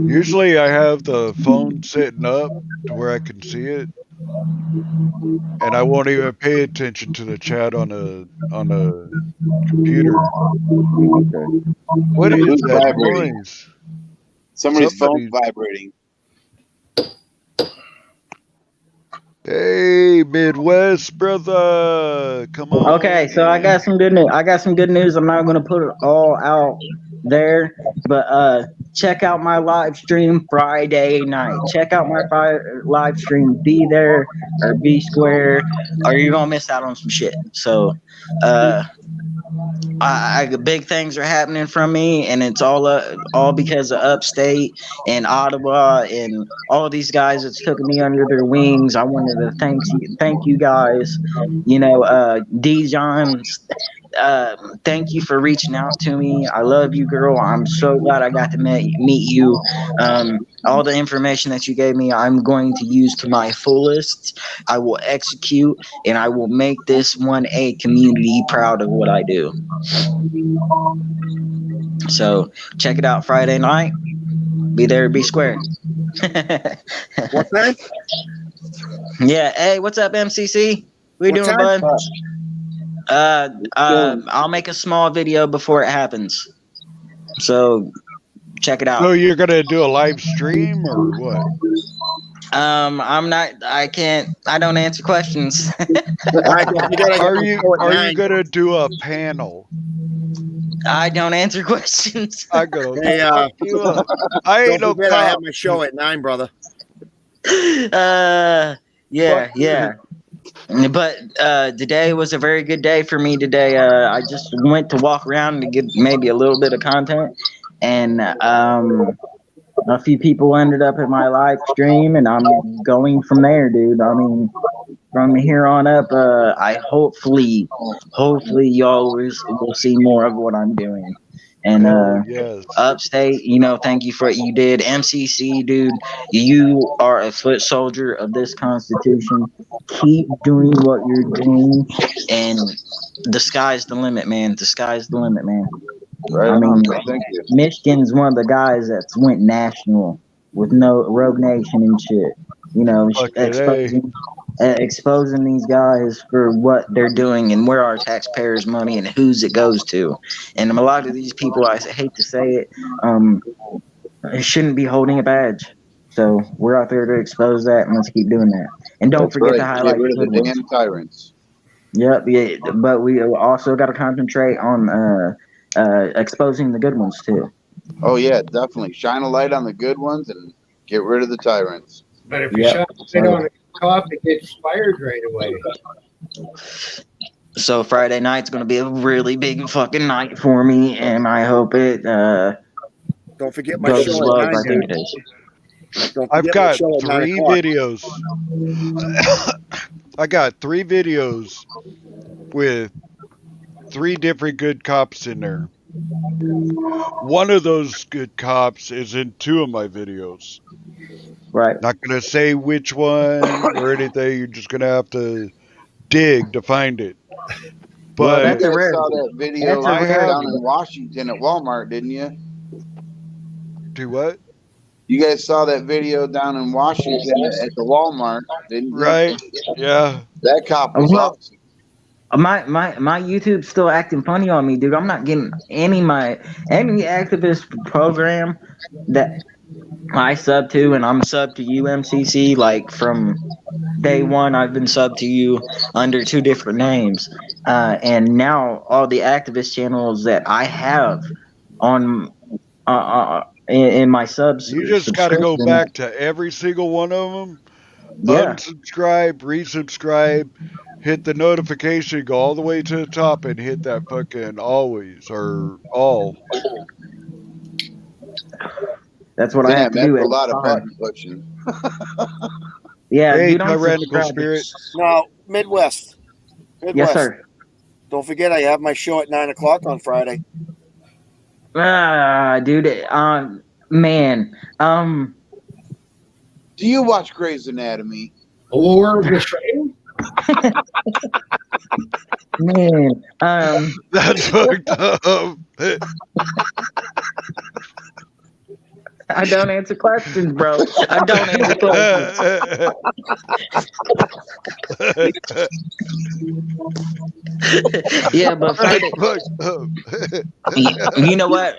Usually I have the phone sitting up to where I can see it, and I won't even pay attention to the chat on a computer. Okay. What is Who's that vibrating? noise? Somebody's phone's Somebody. vibrating. Hey, Midwest brother, come Okay, on so I got in. some good news. I got some good news. I'm not going to put it all out there, but check out my live stream Friday night. Check out my live stream. Be there or be square, or you're gonna miss out on some shit. So, big things are happening from me, and it's all because of Upstate and Ottawa and all these guys that's taken me under their wings. I wanted to thank you guys. Dijon, thank you for reaching out to me. I love you, girl. I'm so glad I got to meet you. All the information that you gave me, I'm going to use to my fullest. I will execute, and I will make this 1A community proud of what I do. So check it out Friday night. Be there, be square. What time? Yeah. Hey, what's up, MCC? We What doing, time? bud? I'll make a small video before it happens. So check it So out. you're gonna do a live stream or what? I'm not. I can't. I don't answer questions. All right, don't forget I got Are my you show at are you 9. gonna do a panel? I don't answer questions. I'm gonna Hey, fuck you up. I ain't don't no forget I have cop. my show at 9, brother. Yeah, Fuck yeah. you. But today was a very good day for me today. I just went to walk around to get maybe a little bit of content, and a few people ended up at my live stream, and I'm going from there, dude. I mean, from here on up, I hopefully y'all will see more of what I'm doing. And Oh yes. Upstate, thank you for what you did. MCC, dude, you are a foot soldier of this Constitution. Keep doing what you're doing, and the sky's the limit, man. The sky's the limit, man. Right I on, mean, bro. Thank you. Michigan's one of the guys that's went national with no Rogue Nation and shit. Fucking A. Exposing these guys for what they're doing and where our taxpayers' money and whose it goes to. And a lot of these people, I hate to say it, shouldn't be holding a badge. So we're out there to expose that, and let's keep doing that. And don't That's forget right. to Get highlight rid the of good the ones. damn tyrants. Yep, yeah, but we also got to concentrate on exposing the good ones too. Oh yeah, definitely. Shine a light on the good ones and get rid of the tyrants. But if you Yep. shine light on a cop, it gets fired right away. So Friday night's gonna be a really big fucking night for me, and I hope it Don't forget my goes as show at well as 9 I there. think it is. Don't I've forget my got show at 9 3 o'clock. videos. I got 3 videos with 3 different good cops in there. One of those good cops is in 2 of my videos. Right. Not gonna say which one or anything. You're just gonna have to dig to find it. Well, You that's But a guys rare. saw that That's video a I rare. have down in Washington at Walmart, didn't you? do what? You guys saw that video down in Washington at the Walmart, didn't you? Right? Yeah. That cop was Well, awesome. my YouTube's still acting funny on me, dude. I'm not getting any activist program that I sub to, and I'm sub to UMCC. Like from day one, I've been sub to you under 2 different names, and now all the activist channels that I have on in my You just got to go subscription. back to every single one of them, Yeah, unsubscribe, resubscribe, hit the notification, go all the way to the top, and hit that fucking always or all. that's what I have Damn, to that's do a every lot of time. button pushing. Yeah, Hey, dude, I'm tyrannical subscribed. spirit. Now, Midwest. Yes, sir. Don't forget I have my show at 9 o'clock on Friday. Dude, man, Do you watch Grey's Anatomy? Or betrayal? man, That's fucked up. I don't answer questions, bro. I don't answer questions. Yeah, but Friday, That's fucked up. you know what?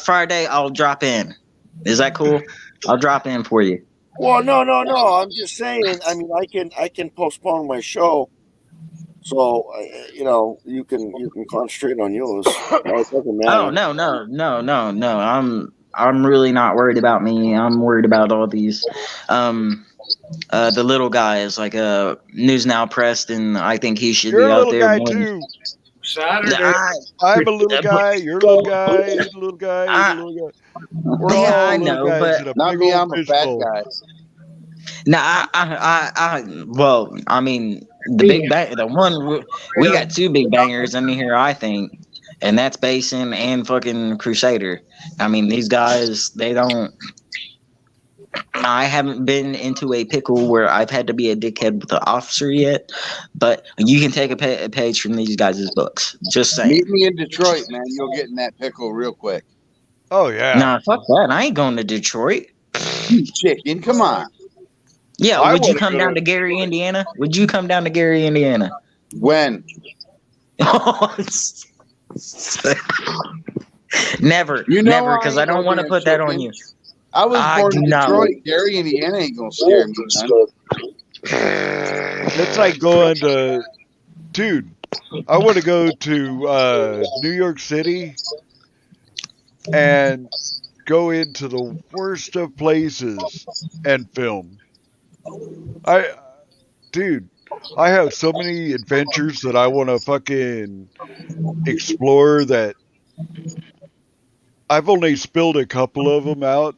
Friday, I'll drop in. Is that cool? I'll drop in for you. Well, no. I'm just saying. I mean, I can postpone my show, so you can concentrate on yours. It doesn't matter. Oh no. I'm really not worried about me. I'm worried about all these the little guys like News Now Preston. I think he should You're be a out little there guy more. too. Saturday. I'm a little guy. You're a little guy. He's a little guy. He's a little guy. We're Yeah, all I little know, guys but in a Not big me, old I'm a fat fishbowl. guy. no, well, I mean, The big bang, the one we got two big bangers in here, I think, and that's Basin and fucking Crusader. I mean, these guys, they don't. I haven't been into a pickle where I've had to be a dickhead with the officer yet, but you can take a page from these guys' books. Just saying. Meet me in Detroit, man. You'll get in that pickle real quick. Oh yeah. Nah, fuck that. I ain't going to Detroit. You chicken, come on. Yeah, I would you wanna come go down to- to Gary, Indiana? Would you come down to Gary, Indiana? When? Never, You know never, I because I ain't don't no want to damn put that on chicken. you. I was I born do in not Detroit. want- Gary, Indiana ain't gonna scare me, son. It's like going to, dude. I want to go to New York City and go into the worst of places and film. I, dude, I have so many adventures that I want to fucking explore that I've only spilled a couple of them out.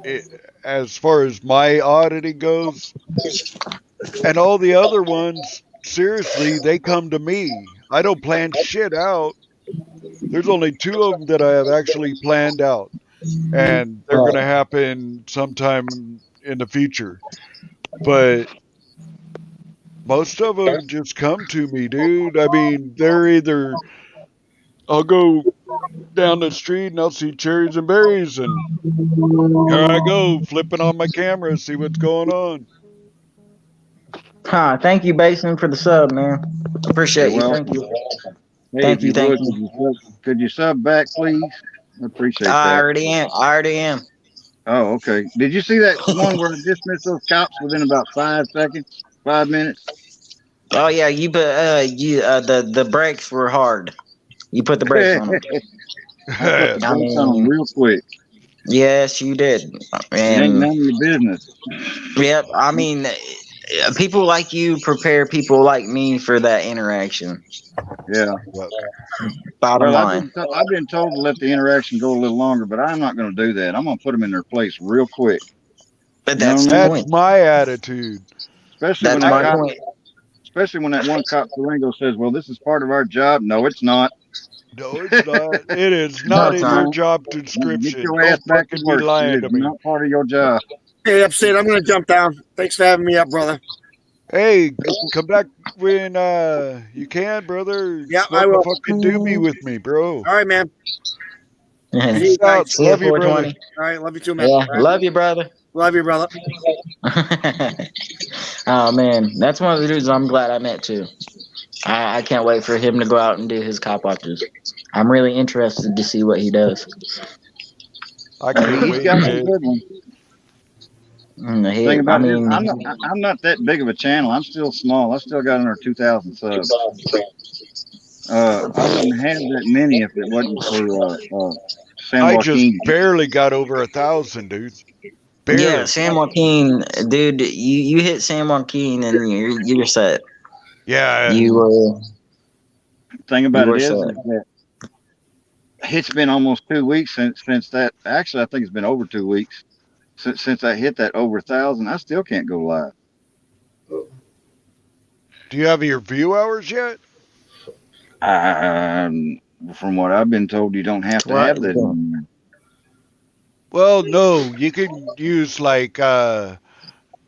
It, as far as my auditing goes, and all the other ones, seriously, they come to me. I don't plan shit out. There's only two of them that I have actually planned out, and they're going to happen sometime in the future. But most of them just come to me, dude. I mean, they're either I'll go down the street and I'll see cherries and berries, and here I go flipping on my camera, see what's going on. Huh, thank you, Basin, for the sub, man. You're Appreciate you. Thank welcome. you. Hey, Thank if you. you Thank would, you. could you sub back, please? I appreciate I that. already am. I already am. Oh, okay. Did you see that one where I dismissed those cops within about 5 seconds, 5 minutes? Oh yeah, you put the brakes were hard. You put the brakes on them. I put the I brakes on them mean, real quick. yes, you did. It ain't And none of your business. yep, I mean, people like you prepare people like me for that interaction. Yeah. Well, Bottom Well, line, I've been told to let the interaction go a little longer, but I'm not going to do that. I'm going to put them in their place real quick. but You know that's what the I mean? that's point. my attitude. That's my point. Especially when that one cop Durango says, "Well, this is part of our job." No, it's not. No, it's not. It is No, not it's in not. your job Get description. your ass Don't back to fucking be work. It lying is to me. not part of your job. Hey, Upstate, I'm going to jump down. Thanks for having me up, brother. Hey, come back when you can, brother. Yeah, I Smoke a will. fucking doobie with me, bro. All right, man. See Peace you out. guys. See you, Love you, brother. 420. All right, love you too, man. Yeah, All right. love you, brother. Love you, brother. Oh man, that's one of the dudes I'm glad I met too. I can't wait for him to go out and do his cop watches. I'm really interested to see what he does. I can't He's wait, got some man. good ones. Thing I about it is, mean, I'm not that big of a channel. I'm still small. I still got under 2,000 subs. I wouldn't have that many if it wasn't for San I just Joaquin. barely got over 1,000, dude. yeah, Barely. San Joaquin, dude, you hit San Joaquin and you're set. Yeah. Thing You about it were is set. that it's been almost 2 weeks since that. Actually, I think it's been over 2 weeks since I hit that over 1,000. I still can't go live. Do you have your view hours yet? From what I've been told, you don't have to What? have that anymore. Well, no. You can use like what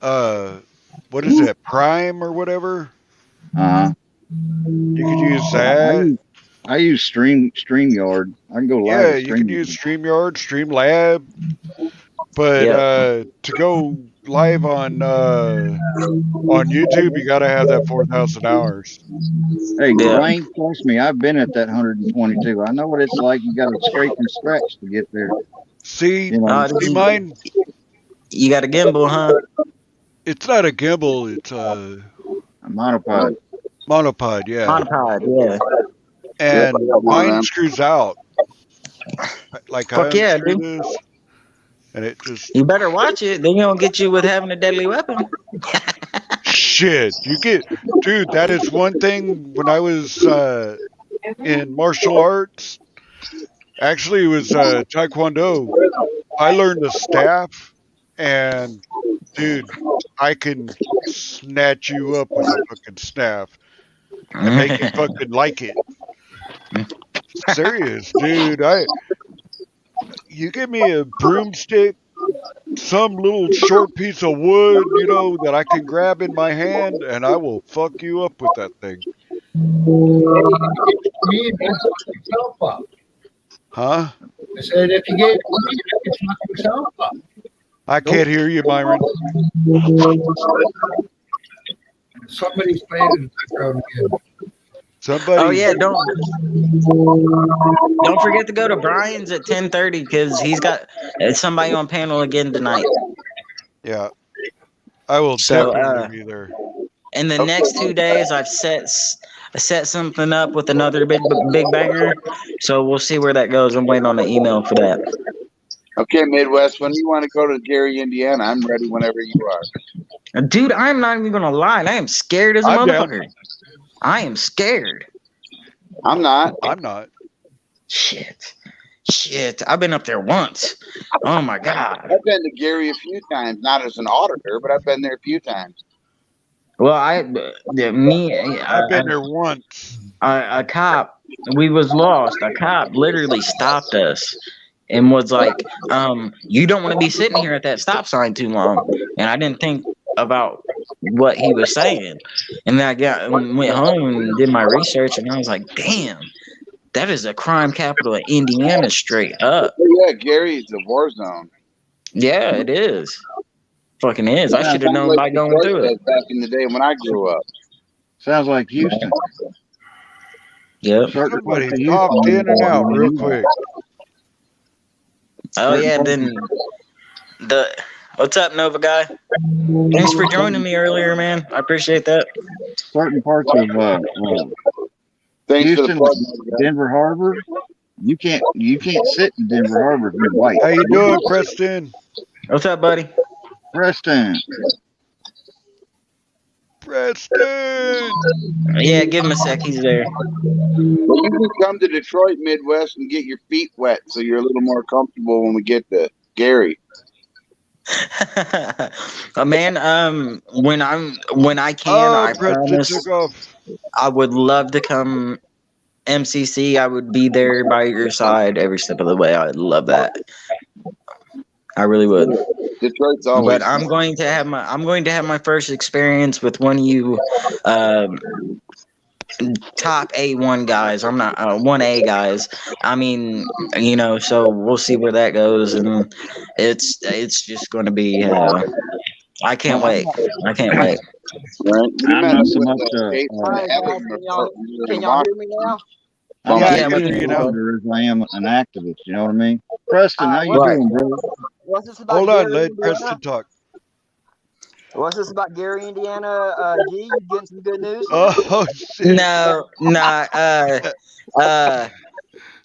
is it, Prime or whatever? Uh-huh. You could use I that. use StreamYard. I can go live Yeah, with you can use StreamYard. StreamYard, Streamlab, but Yep. to go live on YouTube, you got to have that 4,000 hours. Hey, Yep. Dwayne, trust me, I've been at that 122. I know what it's like. You got to scrape and scratch to get there. See, You know, see mine. You got a gimbal, huh? It's not a gimbal. It's a monopod. monopod. Yeah, Monopod, yeah. and Yep, I got one of mine them. screws out. Like I Fuck yeah, unscrew dude. this, and it just You better watch it. Then you don't get you with having a deadly weapon. shit. You get, dude. That is one thing. When I was in martial arts, actually, it was Taekwondo. I learned the staff, and dude, I can snatch you up with a fucking staff and make you fucking like it. Serious, dude. You give me a broomstick, some little short piece of wood, that I can grab in my hand, and I will fuck you up with that thing. Me, you can fuck yourself up. Huh? I said, if you gave it to me, you can fuck yourself up. I can't hear you, Myron. Somebody's playing in the background again. Somebody. Oh yeah, don't forget to go to Brian's at 10:30 because he's got somebody on panel again tonight. Yeah. I will So definitely be there. in the next 2 days, I've set something up with another big banger. So we'll see where that goes. I'm waiting on an email for that. Okay, Midwest, when you want to go to Gary, Indiana, I'm ready whenever you are. Dude, I'm not even gonna lie. I am scared as a I'm down. motherfucker. I am scared. I'm not. I'm not. Shit. I've been up there once. Oh my god. I've been to Gary a few times, not as an auditor, but I've been there a few times. Well, I've been there once. A cop. We was lost. A cop literally stopped us and was like, you don't want to be sitting here at that stop sign too long. And I didn't think about what he was saying. And then I went home and did my research, and I was like, damn, that is a crime capital of Indiana straight up. Oh, yeah, Gary is a war zone. Yeah, it is. Fucking is. I should have known by going through it. Back in the day when I grew up. Sounds like Houston. Yep. Somebody popped in and out real quick. Oh yeah, then what's up, Nova guy? Thanks for joining me earlier, man. I appreciate that. Certain parts of Thanks Houston, for the Denver Harbor, you can't sit in Denver Harbor if you're white. How you doing, Preston? What's up, buddy? Preston. Yeah, give him a sec. He's there. Well, you can come to Detroit, Midwest, and get your feet wet, so you're a little more comfortable when we get to Gary. Man, when I can, I promise, I would love to come MCC. I would be there by your side every step of the way. I would love that. I really would. Detroit's always. But I'm going to have my first experience with one of you top A1 guys. I'm not 1A guys. I mean, so we'll see where that goes, and it's just going to be. I can't wait. Right. I'm not so much. Can y'all hear me now? I'm Yeah, not you know. as I am an activist. You know what I mean? Preston, how you doing, bro? What's this about? Hold on, Gary, let Indiana? Preston talk. What's this about Gary, Indiana? G, you getting some good news? Oh shit! No, He's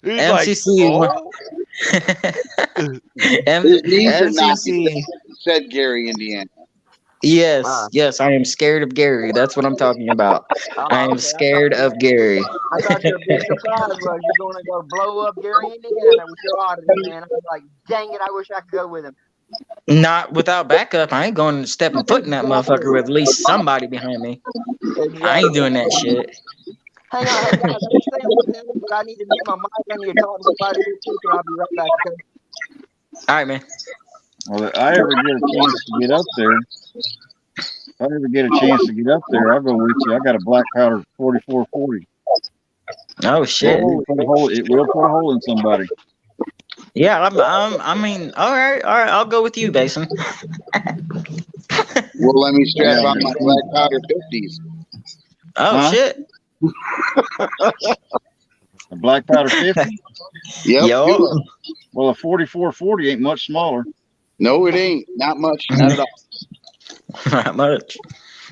MCC. like, oh? MCC Said Gary, Indiana. Yes, I am scared of Gary. That's what I'm talking about. I am scared of Gary. I thought your big surprise was you're going to go blow up Gary, Indiana with your auditing, man. I was like, dang it, I wish I could go with him. Not without backup. I ain't going to step and foot in that motherfucker with at least somebody behind me. Exactly. I ain't doing that shit. Hang on, hey guys, I'm staying with him, but I need to mute my mic. I need to talk to somebody real quick, and I'll be right back. Okay? All right, man. Well, if I ever get a chance to get up there, I'll go with you. I got a black powder 4440. Oh shit! It will put a hole in somebody. Yeah, I mean, all right, I'll go with you, Basin. Well, let me strap on my black powder 50s. Oh shit! A black powder 50? Yep. Yo. Well, a 4440 ain't much smaller. No, it ain't. Not much. Not at all. Not much.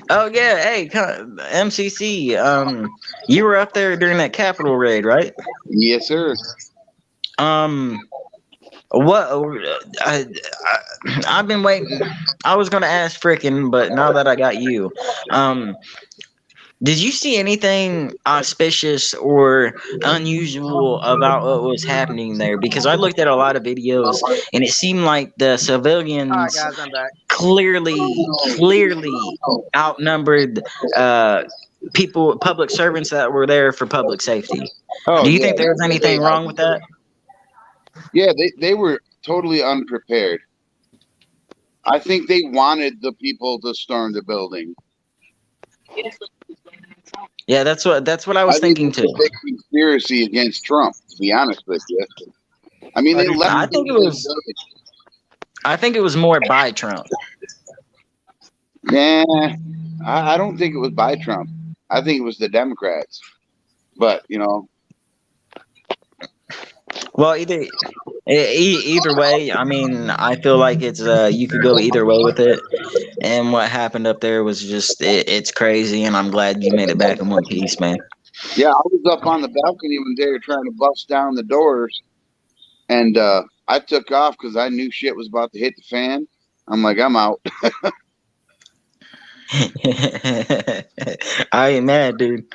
Oh yeah, hey, MCC. You were up there during that Capitol raid, right? Yes, sir. What? I've been waiting. I was gonna ask Frickin', but now that I got you, did you see anything auspicious or unusual about what was happening there? Because I looked at a lot of videos, and it seemed like the civilians All right, guys, I'm back. clearly outnumbered public servants that were there for public safety. Oh Do you yeah, think there was anything wrong with that? yeah. They were totally unprepared. I think they wanted the people to storm the building. Yeah, that's what I I was think thinking it's too. a big conspiracy against Trump. To be honest with you, I mean I they do left. I too. think it was more by Trump. Nah, I don't think it was by Trump. I think it was the Democrats. But Well, either way, I mean, I feel like it's you could go either way with it. And what happened up there was just it's crazy, and I'm glad you made it back in one piece, man. yeah, I was up on the balcony when they were trying to bust down the doors, and I took off because I knew shit was about to hit the fan. I'm like, I'm out. I ain't mad, dude.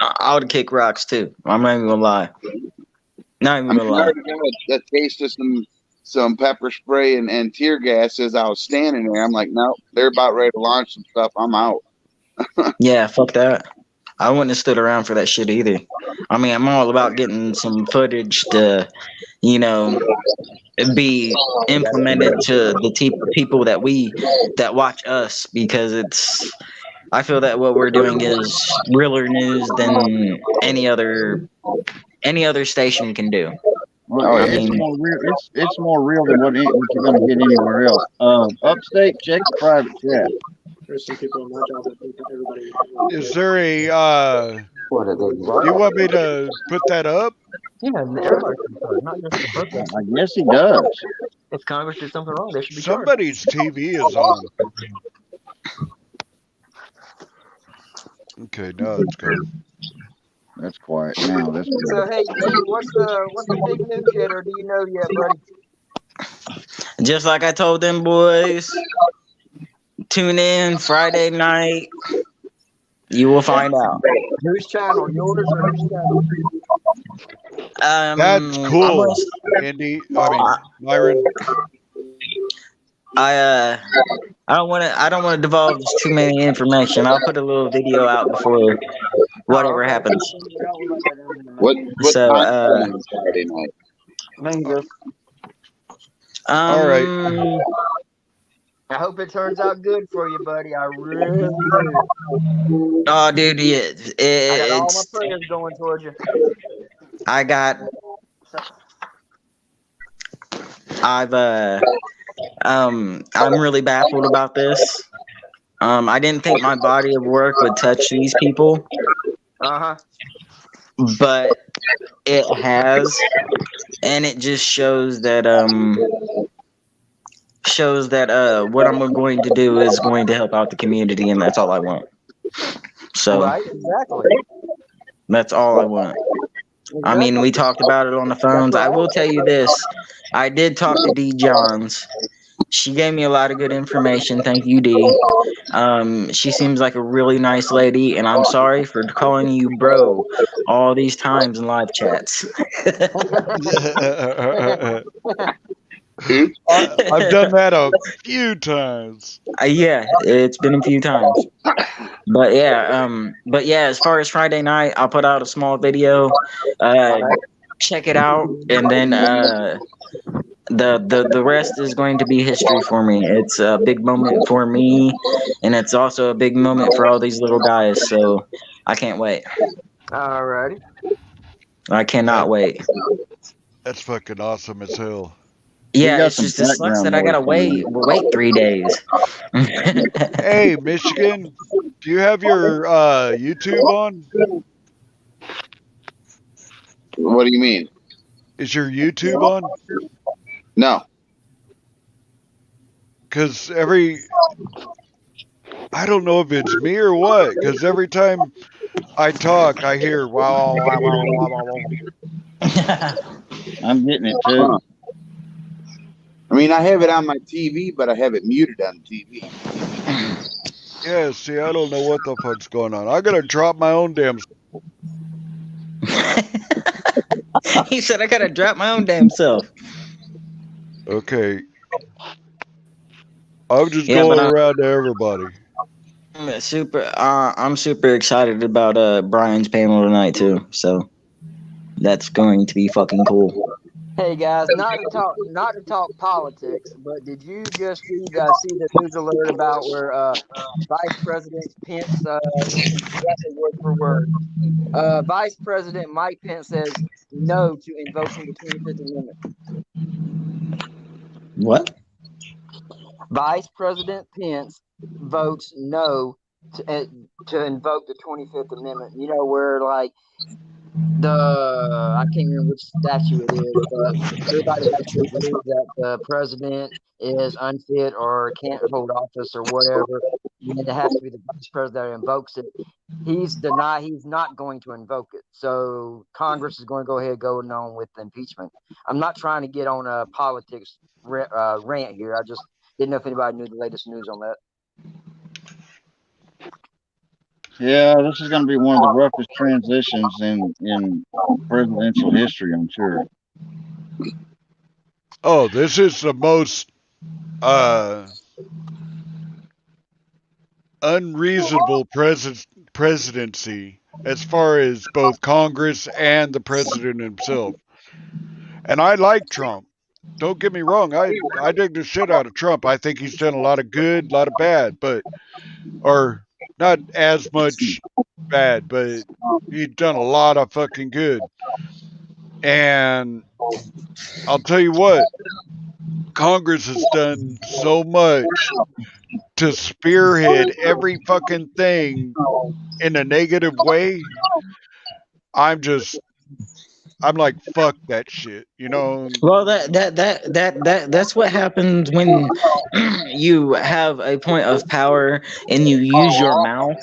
I would kick rocks too. I'm not even gonna lie. Not even I mean, gonna I lie. already got a taste of some pepper spray and tear gas as I was standing there. I'm like, no, they're about ready to launch some stuff. I'm out. Yeah, fuck that. I wouldn't have stood around for that shit either. I mean, I'm all about getting some footage to, you know, be implemented to the people that watch us because it's. I feel that what we're doing is realer news than any other station can do. Well, Oh I yeah, it's mean, more real. It's more real than what you're going to get anywhere else. Upstate, check the private chat. There's some people in my job that think that everybody. Is there a? What are they? Do you want me to put that up? Yeah, everybody should be charged, not just the person. I guess he does. If Congress did something wrong, they should be charged. Somebody's TV is on. Okay, now it's gone. That's quiet now. That's good. So hey, D, what's the big news yet, or do you know yet, buddy? just like I told them boys, tune in Friday night. You will find out. Whose channel, yours or whose channel? That's I'm cool, gonna, Andy. I mean, Myron. I don't want to divulge too many information. I'll put a little video out before whatever okay. happens. what So time on Friday night? Thank you. All right. I hope it turns out good for you, buddy. I really do. Oh, dude, yeah, I got all my it's prayers going towards you. I got I've I'm really baffled about this. I didn't think my body of work would touch these people, but it has, and it just shows that what I'm going to do is going to help out the community, and that's all I want. So Right, exactly. that's all I want. I mean, we talked about it on the phones. I will tell you this. I did talk to D. Johns. She gave me a lot of good information. Thank you, D. She seems like a really nice lady, and I'm sorry for calling you bro all these times in live chats. I've done that a few times. Yeah, it's been a few times. But yeah, as far as Friday night, I'll put out a small video. Check it out, and then the rest is going to be history for me. It's a big moment for me, and it's also a big moment for all these little guys. So I can't wait. Alrighty. I cannot wait. That's fucking awesome as hell. Yeah, got it's some just it sucks background that I gotta noise coming wait 3 days. Hey, Michigan, do you have your YouTube on? What do you mean? Is your YouTube on? No. Because I don't know if it's me or what, because every time I talk, I hear wow, wow, wow, wow, wow, wow. I'm getting it too. I mean, I have it on my TV, but I have it muted on the TV. Yeah, see, I don't know what the fuck's going on. I gotta drop my own damn. He said I gotta drop my own damn self. Okay. I'm just Yeah, but going around to everybody. I'm super excited about Brian's panel tonight too. So that's going to be fucking cool. Hey guys, not to talk politics, but did you just see the news alert about where Vice President Pence exactly word for word. Vice President Mike Pence says no to invoking the 25th Amendment. What? Vice President Pence votes no to invoke the 25th Amendment. You know, where like I can't remember which statute it is, but everybody has to agree that the president is unfit or can't hold office or whatever. And then it has to be the vice president that invokes it. He's not going to invoke it. So Congress is going to go ahead and go on with impeachment. I'm not trying to get on a politics rant here. I just didn't know if anybody knew the latest news on that. Yeah, this is going to be one of the roughest transitions in presidential history, I'm sure. Oh, this is the most uh, unreasonable presidency as far as both Congress and the president himself. And I like Trump. Don't get me wrong. I dig the shit out of Trump. I think he's done a lot of good, a lot of bad, but or not as much bad, but he's done a lot of fucking good. And I'll tell you what, Congress has done so much to spearhead every fucking thing in a negative way. I'm just I'm like fuck that shit, you know. Well, that's what happens when you have a point of power and you use your mouth.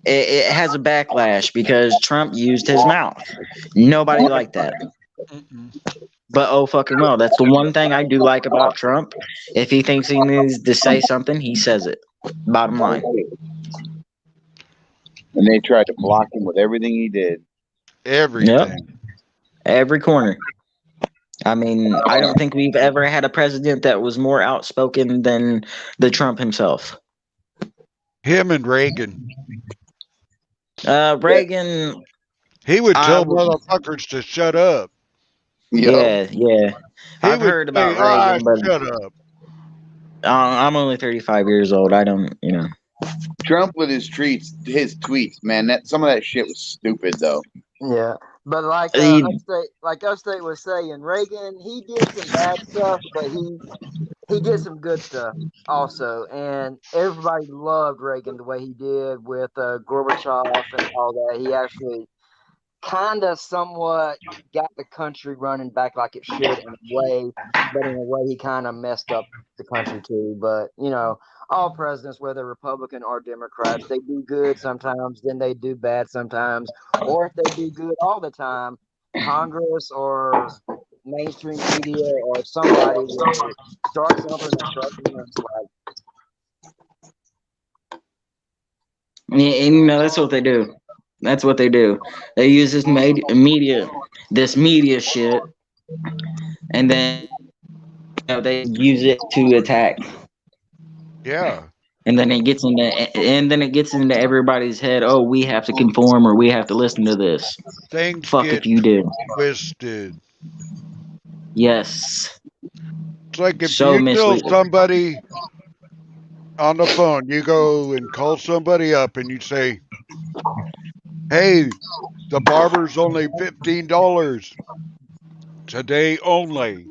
It has a backlash because Trump used his mouth. Nobody liked that. Mm-mm. But oh fucking well, that's the one thing I do like about Trump. If he thinks he needs to say something, he says it. Bottom line. And they tried to block him with everything he did. Yep. Everything. Every corner. I mean, I don't think we've ever had a president that was more outspoken than the Trump himself. Him and Reagan. Reagan, He would I tell would, motherfuckers to shut up. Yup. yeah. He I've would heard say, about "Ah, Reagan, but shut up." I'm only 35 years old. I don't, Trump with his tweets, man. That some of that shit was stupid though. Yeah, but like He- Upstate was saying, Reagan he did some bad stuff, but he did some good stuff also, and everybody loved Reagan the way he did with Gorbachev and all that. He actually kind of somewhat got the country running back like it should in a way, but in a way he kind of messed up the country too. But all presidents, whether Republican or Democrats, they do good sometimes, then they do bad sometimes, or if they do good all the time, Congress or mainstream media or somebody will start something and start the mudslide. and, that's what they do. That's what they do. They use this media shit, and then they use it to attack. Yeah. And then it gets into everybody's head. Oh, we have to conform or we have to listen to this. Things Fuck get if you do. twisted. Yes, It's like if so you tell misleading. somebody on the phone, you go and call somebody up and you say, "Hey, the barber's only $15 today only."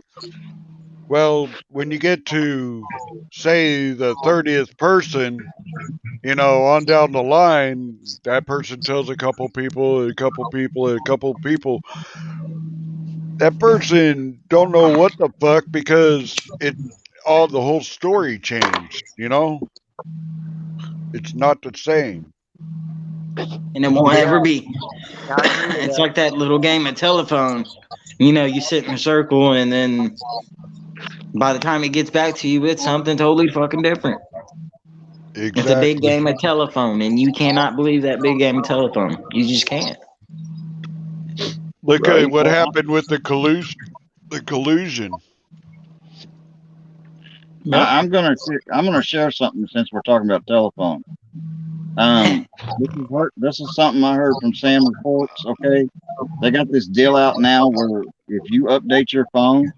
Well, when you get to say the 30th person, on down the line, that person tells a couple people, and a couple people, and a couple people. That person don't know what the fuck because the whole story changed. It's not the same. And it won't Yeah, ever be. I agree with It's that. like that little game of telephone. You sit in a circle and then by the time it gets back to you, it's something totally fucking different. It's a big Exactly. game of telephone, and you cannot believe that big game of telephone. You just can't. Look at Right. what happened with the collusion. Yep. I'm gonna share something since we're talking about telephone. This is something I heard from Sam Reports. Okay, they got this deal out now where if you update your phone,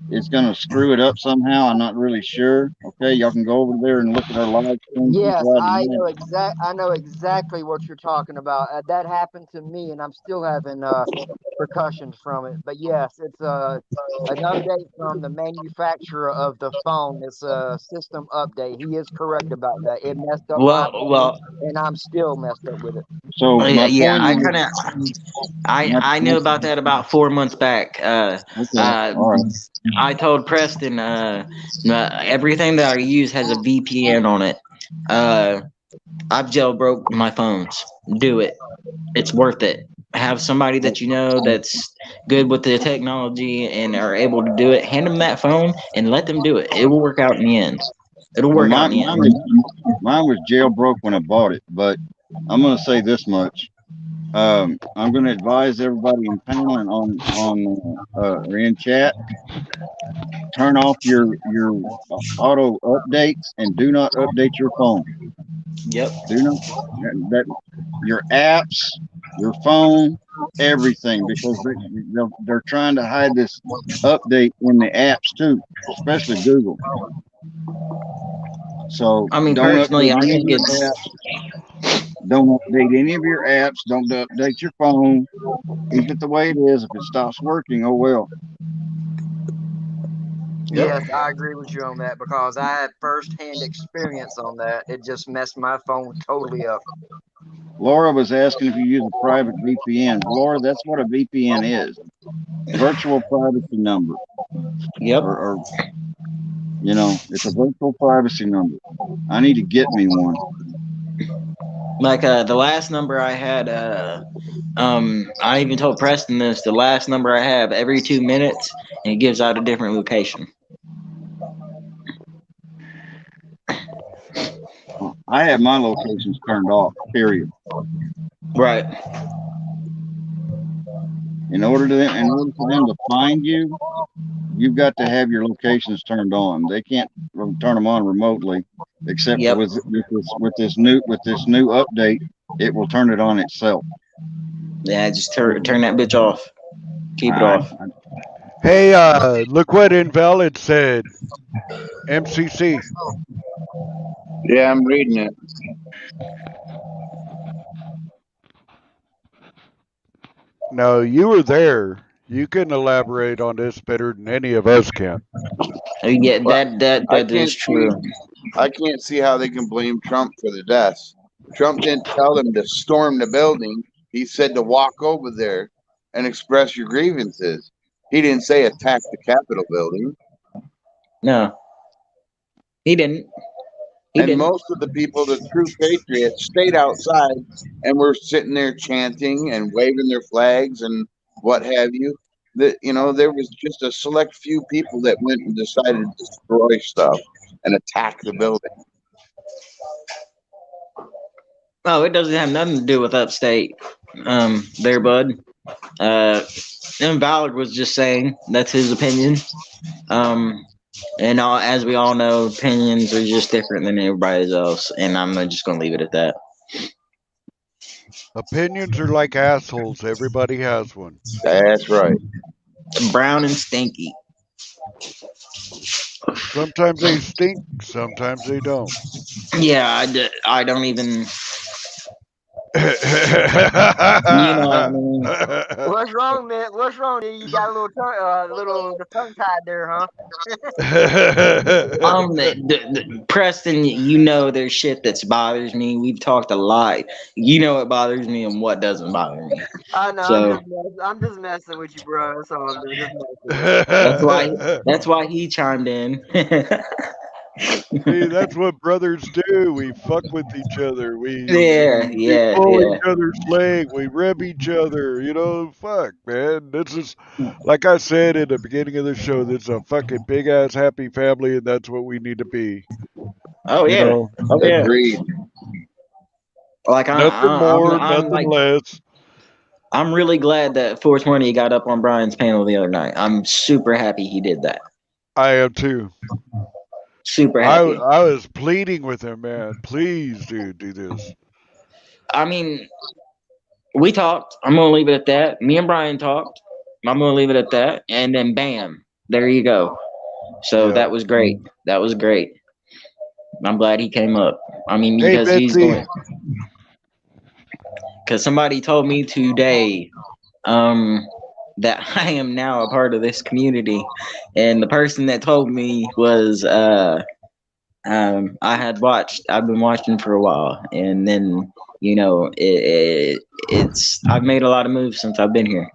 it's gonna screw it up somehow. I'm not really sure. Okay, y'all can go over there and look at our live stream from Yes, Friday I night. know I know exactly what you're talking about. That happened to me, and I'm still having percussions from it. But yes, it's an update from the manufacturer of the phone. It's a system update. He is correct about that. It messed up my phone, Well, and I'm still messed up with it. So yeah, my yeah. point I is, kind of, my, I my knew about that about 4 months back. okay, all right. I told Preston, everything that I use has a VPN on it. I've jailbroke my phones. Do it. It's worth it. Have somebody that you know that's good with the technology and are able to do it. Hand them that phone and let them do it. It will work out in the end. It'll Well, work out in the end. mine was jailbroke when I bought it, but I'm gonna say this much. I'm gonna advise everybody in panel and or in chat, turn off your auto updates and do not update your phone. Yep. Do not that your apps, your phone, everything, because they're trying to hide this update in the apps too, especially Google. So I mean, don't personally, update I any of think your it's apps. Don't update any of your apps. Don't update your phone. Keep it the way it is. If it stops working, oh well. yep. Yes, I agree with you on that because I had first-hand experience on that. It just messed my phone totally up. Laura was asking if you use a private VPN. Laura, that's what a VPN is. Virtual privacy number. Yep. Or it's a virtual privacy number. I need to get me one. Like the last number I had, I even told Preston this. The last number I have every 2 minutes, and it gives out a different location. I have my locations turned off, period. Right. In order for them to find you, you've got to have your locations turned on. They can't turn them on remotely, except for Yep. with this new update, it will turn it on itself. Yeah, just turn that bitch off. Keep it I, off. Hey, look what Invalid said. MCC. Yeah, I'm reading it. No, you were there. You can elaborate on this better than any of us can. Yeah, Well, I that is can't see. true. I can't see how they can blame Trump for the deaths. Trump didn't tell them to storm the building. He said to walk over there and express your grievances. He didn't say attack the Capitol building. No, he didn't. He And didn't. most of the people, the true patriots, stayed outside and were sitting there chanting and waving their flags and what have you. That there was just a select few people that went and decided to destroy stuff and attack the building. Oh, it doesn't have nothing to do with upstate. There, bud. Uh, Ballard was just saying that's his opinion. Um, and as we all know, opinions are just different than everybody else, and I'm just gonna leave it at that. Opinions are like assholes. Everybody has one. That's right. Brown and stinky. Sometimes they stink, sometimes they don't. Yeah, I don't even. you You know what I mean? What's wrong, man? What's wrong? You got a little tongue tied there, huh? Preston, you know there's shit that bothers me. We've talked a lot. You know what bothers me and what doesn't bother me. I know. So I'm just messing with you, bro. That's all I'm doing. Just messing with you. that's why he chimed in. See, that's what brothers do. We fuck with each other. Yeah, We yeah, pull yeah. each other's leg. We rib each other. Fuck, man. This is, like I said in the beginning of the show, this is a fucking big ass happy family, and that's what we need to be. Oh You yeah. know, Oh yeah. Agreed. Like nothing more, nothing less. I'm really glad that 420 got up on Brian's panel the other night. I'm super happy he did that. I am too. Super I happy. I was pleading with him, man. Please, dude, do this. I mean, we talked. I'm gonna leave it at that. Me and Brian talked. I'm gonna leave it at that. And then bam, there you go. So Yeah. that was great. That was great. I'm glad he came up. I mean, Hey, because he's Betsy. going. Because somebody told me today, that I am now a part of this community, and the person that told me was I've been watching for a while, and then it's I've made a lot of moves since I've been here.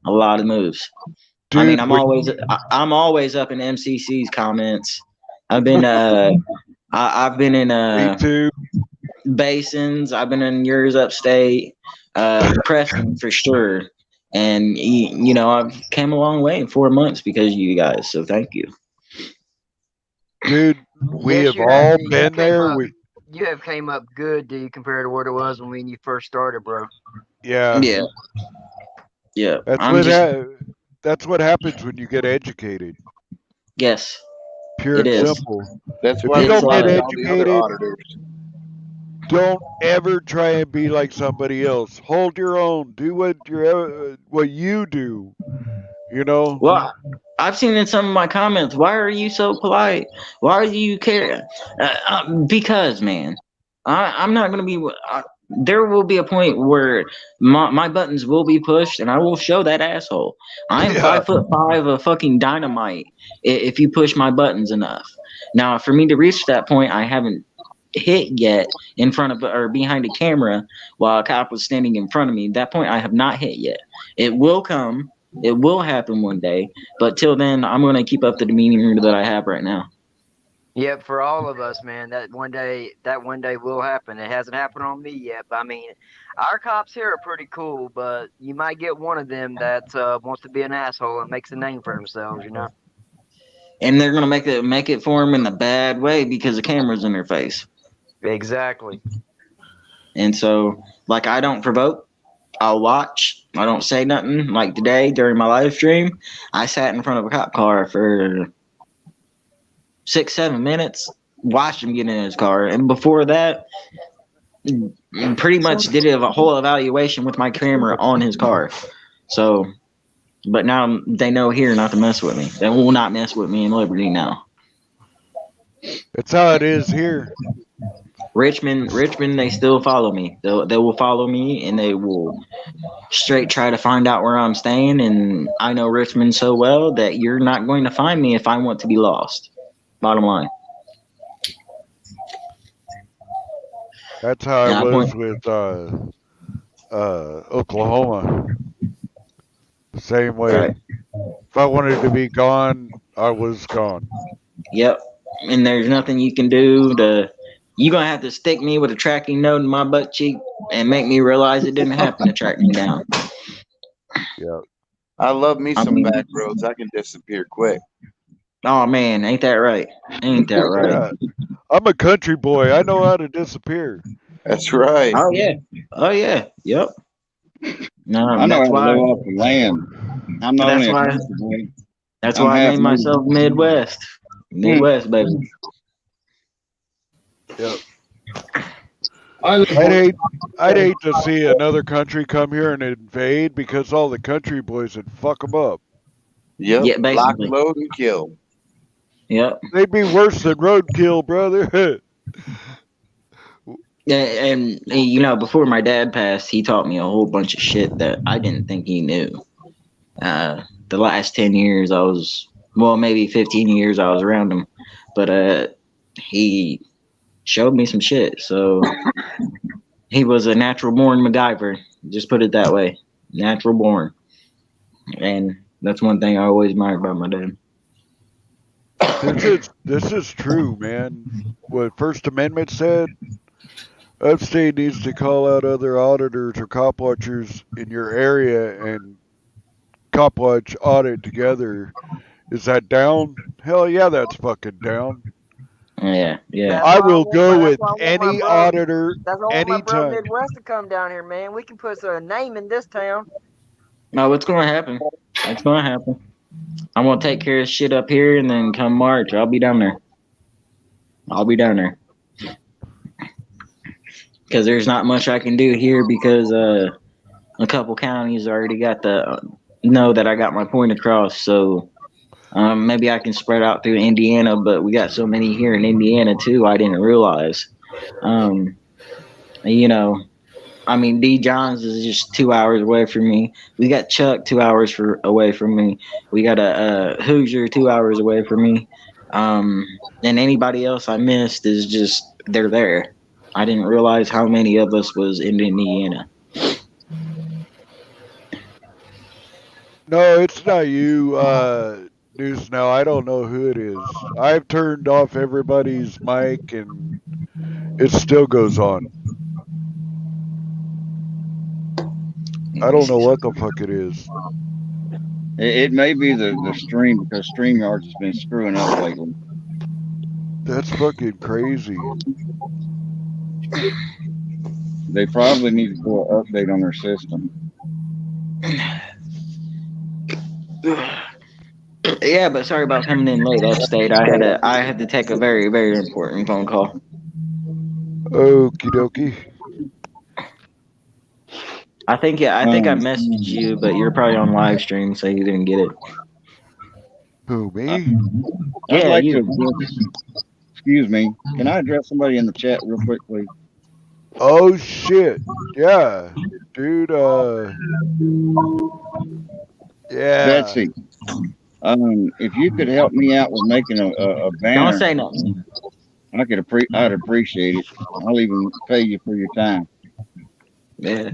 A lot of moves. I mean, Dude, when I'm always up in MCC's comments. I've been I've been in me too. Basins. I've been in yours upstate, Preston for sure. And I've came a long way in 4 months because of you guys. So thank you. Dude, we Yes, have you have. all You been came there. up. You have came up good, do you, compared to what it was when you first started, bro? Yeah, Yeah, yeah. that's I'm what just that's what happens when you get educated. yes, Pure it and is. simple. That's If why you we It's don't get watch all the other educated, auditors. don't ever try and be like somebody else. Hold your own. Do what you do. You know. Well, I've seen in some of my comments. Why are you so polite? Why do you care? Because, man, I'm not gonna be. There will be a point where my buttons will be pushed, and I will show that asshole. I am Yeah. 5'5" of fucking dynamite. If you push my buttons enough. Now, for me to reach that point, I haven't hit yet in front of or behind a camera while a cop was standing in front of me. That point, I have not hit yet. It will come. It will happen one day, but till then, I'm gonna keep up the demeanor that I have right now. Yep, for all of us, man. That one day will happen. It hasn't happened on me yet, but I mean, our cops here are pretty cool. But you might get one of them that wants to be an asshole and makes a name for themselves. You know. And they're gonna make it for them in the bad way because the camera's in their face. Exactly. And so, like, I don't provoke. I'll watch. I don't say nothing. Like today during my live stream, I sat in front of a cop car for 6-7 minutes, watched him get in his car, and before that, pretty much did a whole evaluation with my camera on his car. So, but now they know here not to mess with me. They will not mess with me in Liberty now. That's how it is here. Richmond, they still follow me. They will follow me, and they will straight try to find out where I'm staying. And I know Richmond so well that you're not going to find me if I want to be lost. Bottom line. That's how I And I point. was with Oklahoma. Same way. Right. If I wanted to be gone, I was gone. Yep. And there's nothing you can do to. You're gonna have to stick me with a tracking note in my butt cheek and make me realize it didn't happen to track me down. Yeah. I love me I some mean, back roads. I can disappear quick. oh man, ain't that right? Ain't that right? Yeah. I'm a country boy. I know how to disappear. That's right. Oh yeah. Oh yeah. Yep. I No, know how that's to why. live off the land. I'm not That's only a why. country boy. That's I'm why I half named native. myself Midwest. Midwest, baby. Yep. I live I'd on hate I'd hate to see another country come here and invade because all the country boys would fuck them up. Yep. Yeah, Lock, basically. load, and kill. Yep. They'd be worse than roadkill, brother. And before my dad passed, he taught me a whole bunch of shit that I didn't think he knew. The last 10 years, well, maybe 15 years, I was around him, but he showed me some shit. So he was a natural born MacGyver. Just put it that way, natural born. And that's one thing I always admired about my dad. This is true, man. What First Amendment said, upstate needs to call out other auditors or cop watchers in your area and cop watch audit together. Is that down? Hell yeah, that's fucking down. Yeah, yeah. That's I why I will want. go That's with why I want my any bro. auditor That's why I want my bro anytime. Midwest to come down here, man. We can put a name in this town. No, what's going to happen? It's going to happen. I'm going to take care of shit up here, and then come March, I'll be down there. I'll be down there because there's not much I can do here because a couple counties already got the know that I got my point across. So maybe I can spread out through Indiana, but we got so many here in Indiana too. I didn't realize. Um, you know, I mean, D Johns is just 2 hours away from me. We got Chuck 2 hours away from me. We got a Hoosier 2 hours away from me. Um, and anybody else I missed is just they're there. I didn't realize how many of us was in Indiana. No, it's not you, News Now. I don't know who it is. I've turned off everybody's mic and it still goes on. I Let me don't know see what the something. fuck it is. It may be the stream because StreamYards has been screwing up lately. That's fucking crazy. They probably need to do an update on their system. Yeah, but sorry about coming in late, Upstate. I had to take a very very important phone call. Okie dokie. I think I Um, messaged you, but you're probably on live stream, so you didn't get it. Who, I, me? I'd Yeah, like to you. address. Excuse me. Can I address somebody in the chat real quick, please? Oh shit. Yeah. Dude, yeah. Betsy, if you could help me out with making a Don't banner, say nothing. I'd appreciate it. I'll even pay you for your time. Yeah.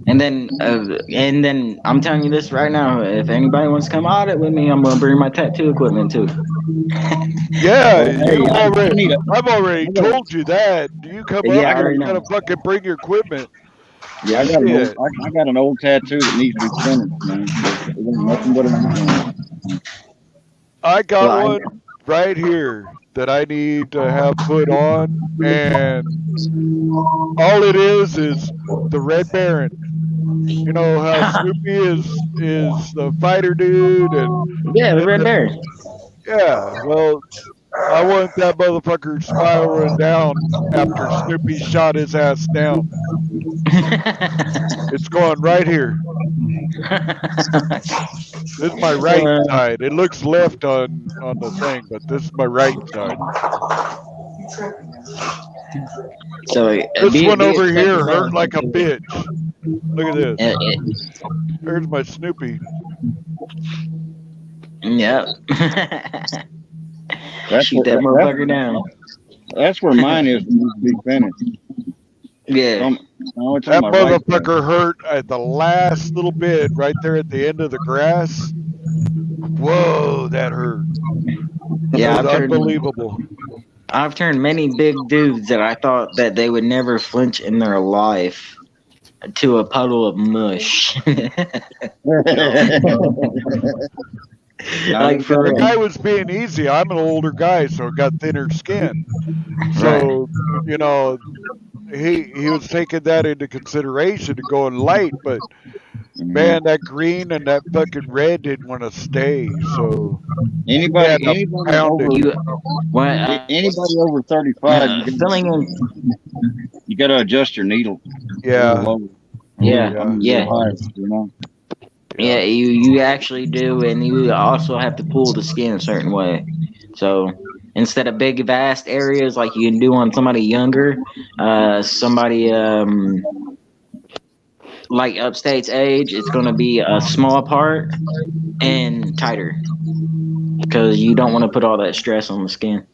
And then I'm telling you this right now. If anybody wants to come audit with me, I'm gonna bring my tattoo equipment too. Yeah, Well, hey, you've I already need a. I've already I got a. told you that. You come Yeah, up I I got here, a. already you gotta know. fucking bring your equipment. I Yep. got an old. Shit. I got an old tattoo that needs to be finished, man. It ain't nothing but an outline. I got Well, I one right here that I need to have put on, and all it is the Red Baron. You know how Snoopy is the fighter dude, yeah, the and red bear. yeah, well, I want that motherfucker spiraling down after Snoopy shot his ass down. It's going right here. This is my right Uh, side. It looks left on the thing, but this is my right side. so This one be over expecting here hurt like a that. bitch. Look at this. Uh, There's my Snoopy. yep. That's Shoot what. that motherfucker down. That's where mine is needs to be finished. Yeah. No, it's on That my right side. motherfucker hurt at the last little bit right there at the end of the grass. Whoa, that hurt. That Yeah, was unbelievable. I've turned many big dudes that I thought that they would never flinch in their life to a puddle of mush. Yep. Not Like even for The real. guy was being easy. I'm an older guy, so I got thinner skin. Right. So, you know, he was taking that into consideration and going light, but Mhm. man, that green and that fucking red didn't want to stay. So he had Anybody, to anybody pound it. over, You when anybody over 35, filling in. you got to adjust your needle a little Yeah, lower, Yeah, yeah, a yeah, little higher, you know. yeah. yeah. You actually do, and you also have to pull the skin a certain way. So instead of big vast areas like you can do on somebody younger, somebody like upstate's age, it's going to be a small part and tighter because you don't want to put all that stress on the skin.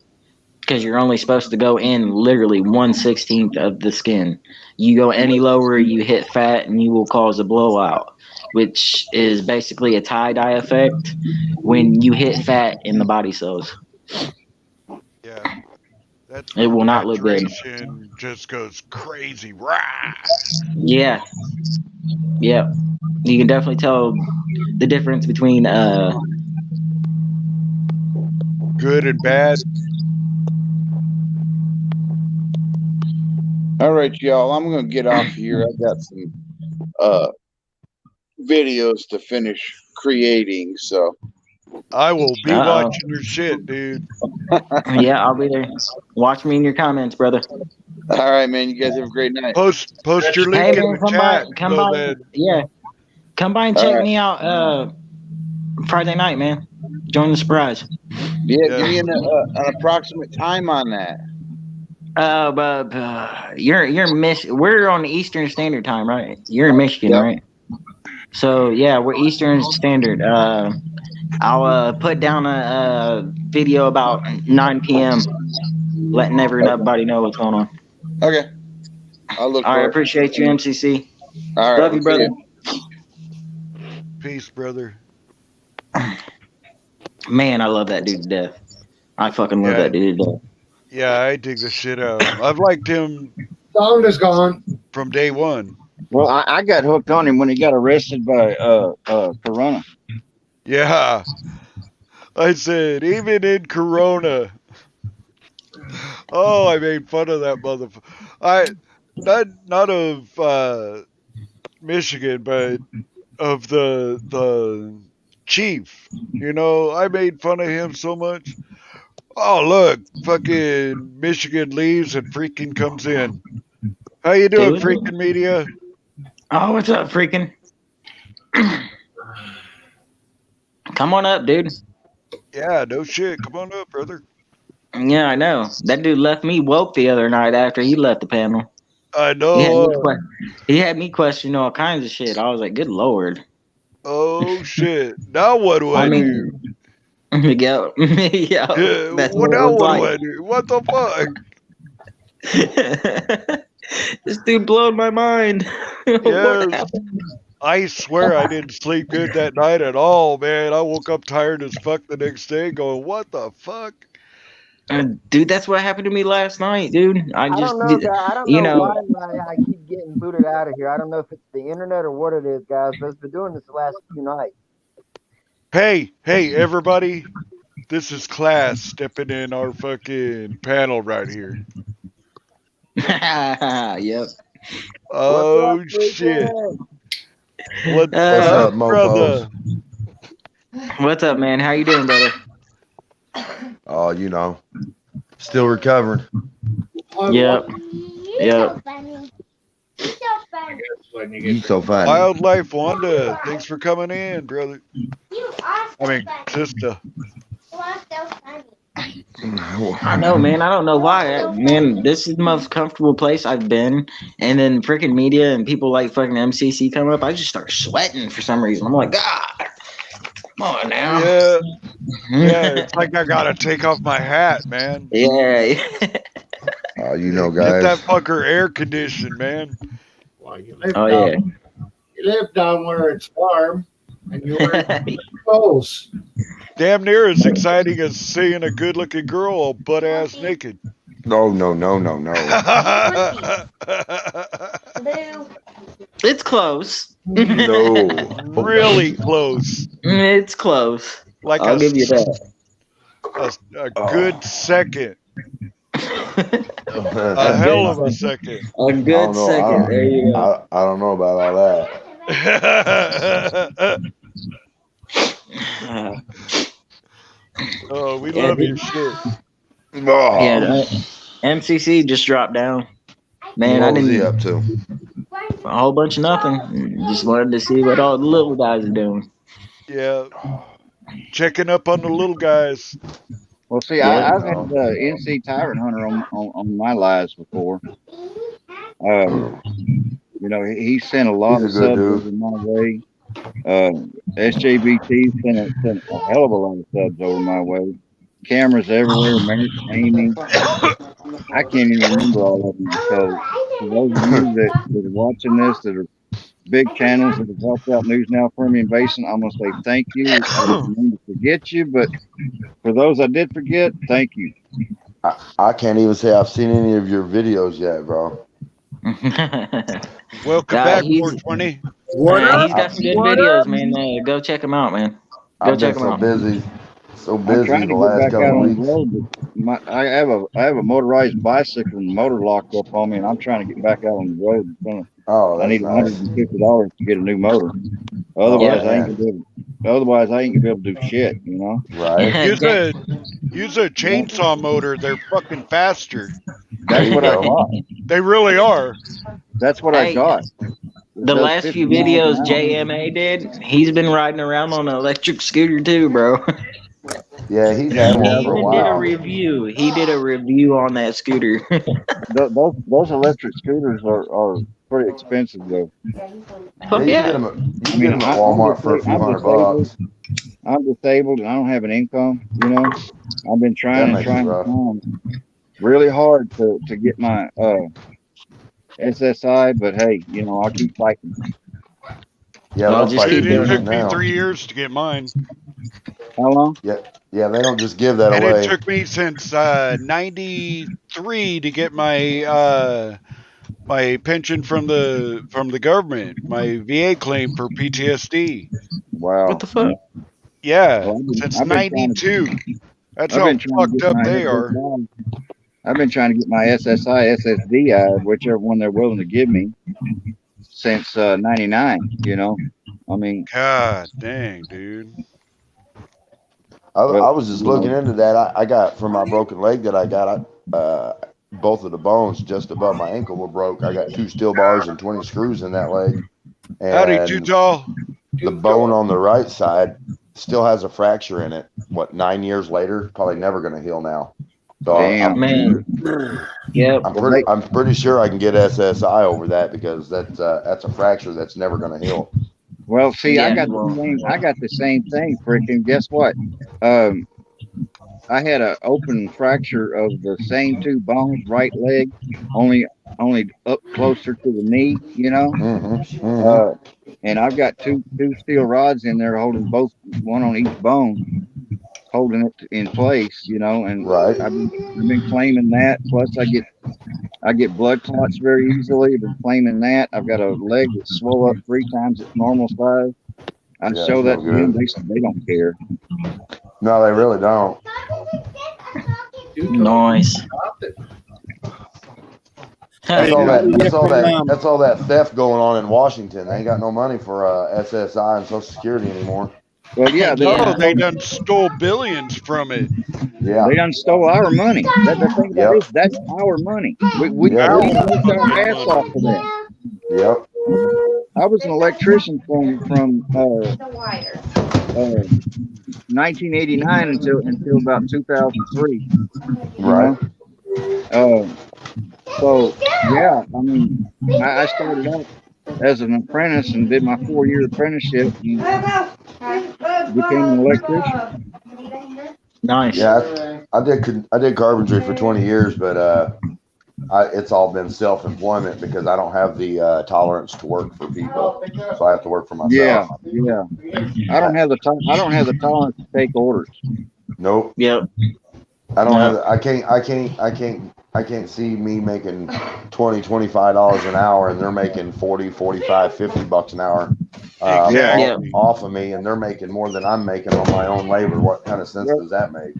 Because you're only supposed to go in literally 1/16 of the skin. You go any lower, you hit fat, and you will cause a blowout, which is basically a tie dye effect when you hit fat in the body cells. Yeah. That's It when will not look good. saturation just goes crazy. Rah! Yeah, yeah. You can definitely tell the difference between Good and bad. All right, y'all. I'm gonna get off here. I got some uh videos to finish creating. So I will be Uh watching your shit, dude. oh. Yeah, I'll be there. Watch me in your comments, brother. All right, man. You guys have a great night. Post your Hey link in man, the chat come so by. that Yeah, come by and All check right. me out. Friday night, man. Join the surprise. Yeah, give yeah. me an approximate time on that. But we're on Eastern Standard Time, right? You're in Michigan, Yep. right? So yeah, we're Eastern Standard. I'll put down a video about 9 p.m. letting everybody know what's going on. Okay. I'll look All right, for it. appreciate you, MCC. All right. Love We'll you, see brother. you. Peace, brother. Man, I love that dude to death. I fucking love Yeah, that dude to death. yeah, I dig the shit out of him. I've liked him Sound is gone. from day one. Well, I got hooked on him when he got arrested by Corona. Yeah, I said even in Corona. Oh, I made fun of that motherfucker. I not of Michigan, but of the chief. You know, I made fun of him so much. Oh, look, fucking Michigan leaves and freaking comes in. How you doing, Dude. freaking media? Oh, what's up, freaking? Come on up, dude. Yeah, no shit. Come on up, brother. Yeah, I know. That dude left me woke the other night after he left the panel. I He had know. me, he had me question all kinds of shit. I was like, good lord. Oh shit. Now what do I I mean, do? yo, that's Well, what it now was what do like. I do? What the fuck? This dude blowed my mind. What Yes. happened? I swear I didn't sleep good that night at all, man. I woke up tired as fuck the next day going, what the fuck? Dude, that's what happened to me last night, dude. I I just, don't know, guy. I don't you know know, why I keep getting booted out of here. I don't know if it's the internet or what it is, guys. But it's been doing this the last few nights. Hey, everybody. This is class stepping in our fucking panel right here. yep. What's up, Oh, shit. freaking? What's What's up, up, Uh, mofos? brother? what's up, man? How you doing, brother? Oh, you know, still recovering. Yep. Yep. I guess when you You get so funny. Wildlife Wanda, thanks for coming in, brother. I mean, sister. I know, man. I don't know why. Man, this is the most comfortable place I've been. And then freaking media and people like fucking MCC come up. I just start sweating for some reason. I'm like, God, come on now. Yeah, yeah. It's like I gotta take off my hat, man. Yeah. You know, Get that guys. fucker air conditioned, man. well, you Oh, yeah. live down where it's warm, and you wear clothes. Damn near as exciting as seeing a good-looking girl all butt ass naked. No, no, no, no, no. It's close. No. Really close. It's close. Like I'll give you that. a good second. A A hell good of a second. A I good don't know. second. There you go. I don't know about all that. Oh, we Yeah, love your shit. yeah. Oh, MCC just dropped down. Man, I what was he didn't up to? a whole bunch of nothing. Just wanted to see what all the little guys are doing. Yeah, checking up on the little guys. Well, see, Yeah. I've had NC Tyrant Hunter on my lives before. You know, he sent a lot He's a of good subs dude. over my way. SJBT sent a hell of a lot of subs over my way. Cameras everywhere, maintaining. I can't even remember all of them. So, for those of you that are watching this, that are big channels that have helped out News Now Permian Basin, I'm going to say thank you. I didn't mean to forget you, but for those I did forget, thank you. I can't even say I've seen any of your videos yet, bro. Welcome Nah, back, he's 420. What up? he's got some good What videos, up? man. Go check him out, man. Go I've check been him so out. I'm busy trying the to get last back out couple of on the weeks. road, but I have a motorized bicycle and motor locked up on me, and I'm trying to get back out on the road. Oh, I that's need nice. $150 to get a new motor. Oh, Otherwise, I ain't Yeah. gonna do it. Otherwise, I ain't gonna be able to do shit. Right. Use a chainsaw motor. They're fucking faster. There That's you what I go. got. They really are. That's what I Hey, got. It the does last 50 few miles an videos hour. JMA did, he's been riding around on an electric scooter too, bro. Yeah, he's Yeah. had He one for a even did a while. review. He did a review on that scooter. Those electric scooters are pretty expensive though. Yeah, Fuck you can get yeah. them. You I can get mean, them at Walmart for a few I'm disabled. $100. I'm disabled and I don't have an income. I've been That trying and makes it trying and rough. trying really hard to get my SSI, but hey, I'll keep fighting. Yeah, Well, they'll just fight Dude, keep you it doing even took it. me now. 3 years to get mine. How long? Yeah, yeah, they don't just give that And it away. took me since 93 to get my pension from the government, my VA claim for PTSD. What Wow. the fuck? Yeah, Well, since I've been trying to 92. That's I've how been trying to fucked get up my they are. SSI. I've been trying to get my SSI, SSDI, whichever one they're willing to give me, since '99. I mean, God dang, dude. but I was just looking into that. I got from my broken leg that I got. Both of the bones just above my ankle were broke. I got 2 steel bars and 20 screws in that leg, Howdy, too and tall. the bone on the right side still has a fracture in it. What, 9 years later? Probably never going to heal now. So damn. Man, yep. Well, they I'm pretty sure I can get SSI over that because that's a fracture that's never going to heal. well see, Yeah, well, I got the same thing. Freaking guess what? Um, I had an open fracture of the same two bones, right leg, only only up closer to the knee. Mm-hmm. Mm-hmm. Uh, and I've got two steel rods in there holding both, one on each bone, holding it in place. And Right. I've been claiming that. Plus, I get blood clots very easily. I've been claiming that. I've got a leg that's swell up 3 times its normal size. I Yeah, show that's that no to them. good. They don't care. No, they really don't. nice. Stop it. That's Hey, all how that. do you That's get all from that. That's all that theft going on in Washington. They ain't got no money for SSI and Social Security anymore. Well, yeah, Oh, Yeah. they done stole billions from it. Yeah. they done stole our money. The thing about it Yep. is that's our money. Yep. Our We worked our fucking ass off money. for that. Yep. I was an electrician from 1989 until about 2003. You Right. know, uh, so yeah, I mean, I started out as an apprentice and did my 4 year apprenticeship and became an electrician. Nice. Yeah. I did carpentry for 20 years, but it's all been self-employment because I don't have the tolerance to work for people, so I have to work for Yeah, myself. yeah. I don't have the tolerance to take orders. Nope. Yep. I don't have. No. I can't see me making $20-$25 an hour, and they're making 40, 45, $50 an hour Yeah. Yep. off of me, and they're making more than I'm making on my own labor. What kind of sense Well, does that make?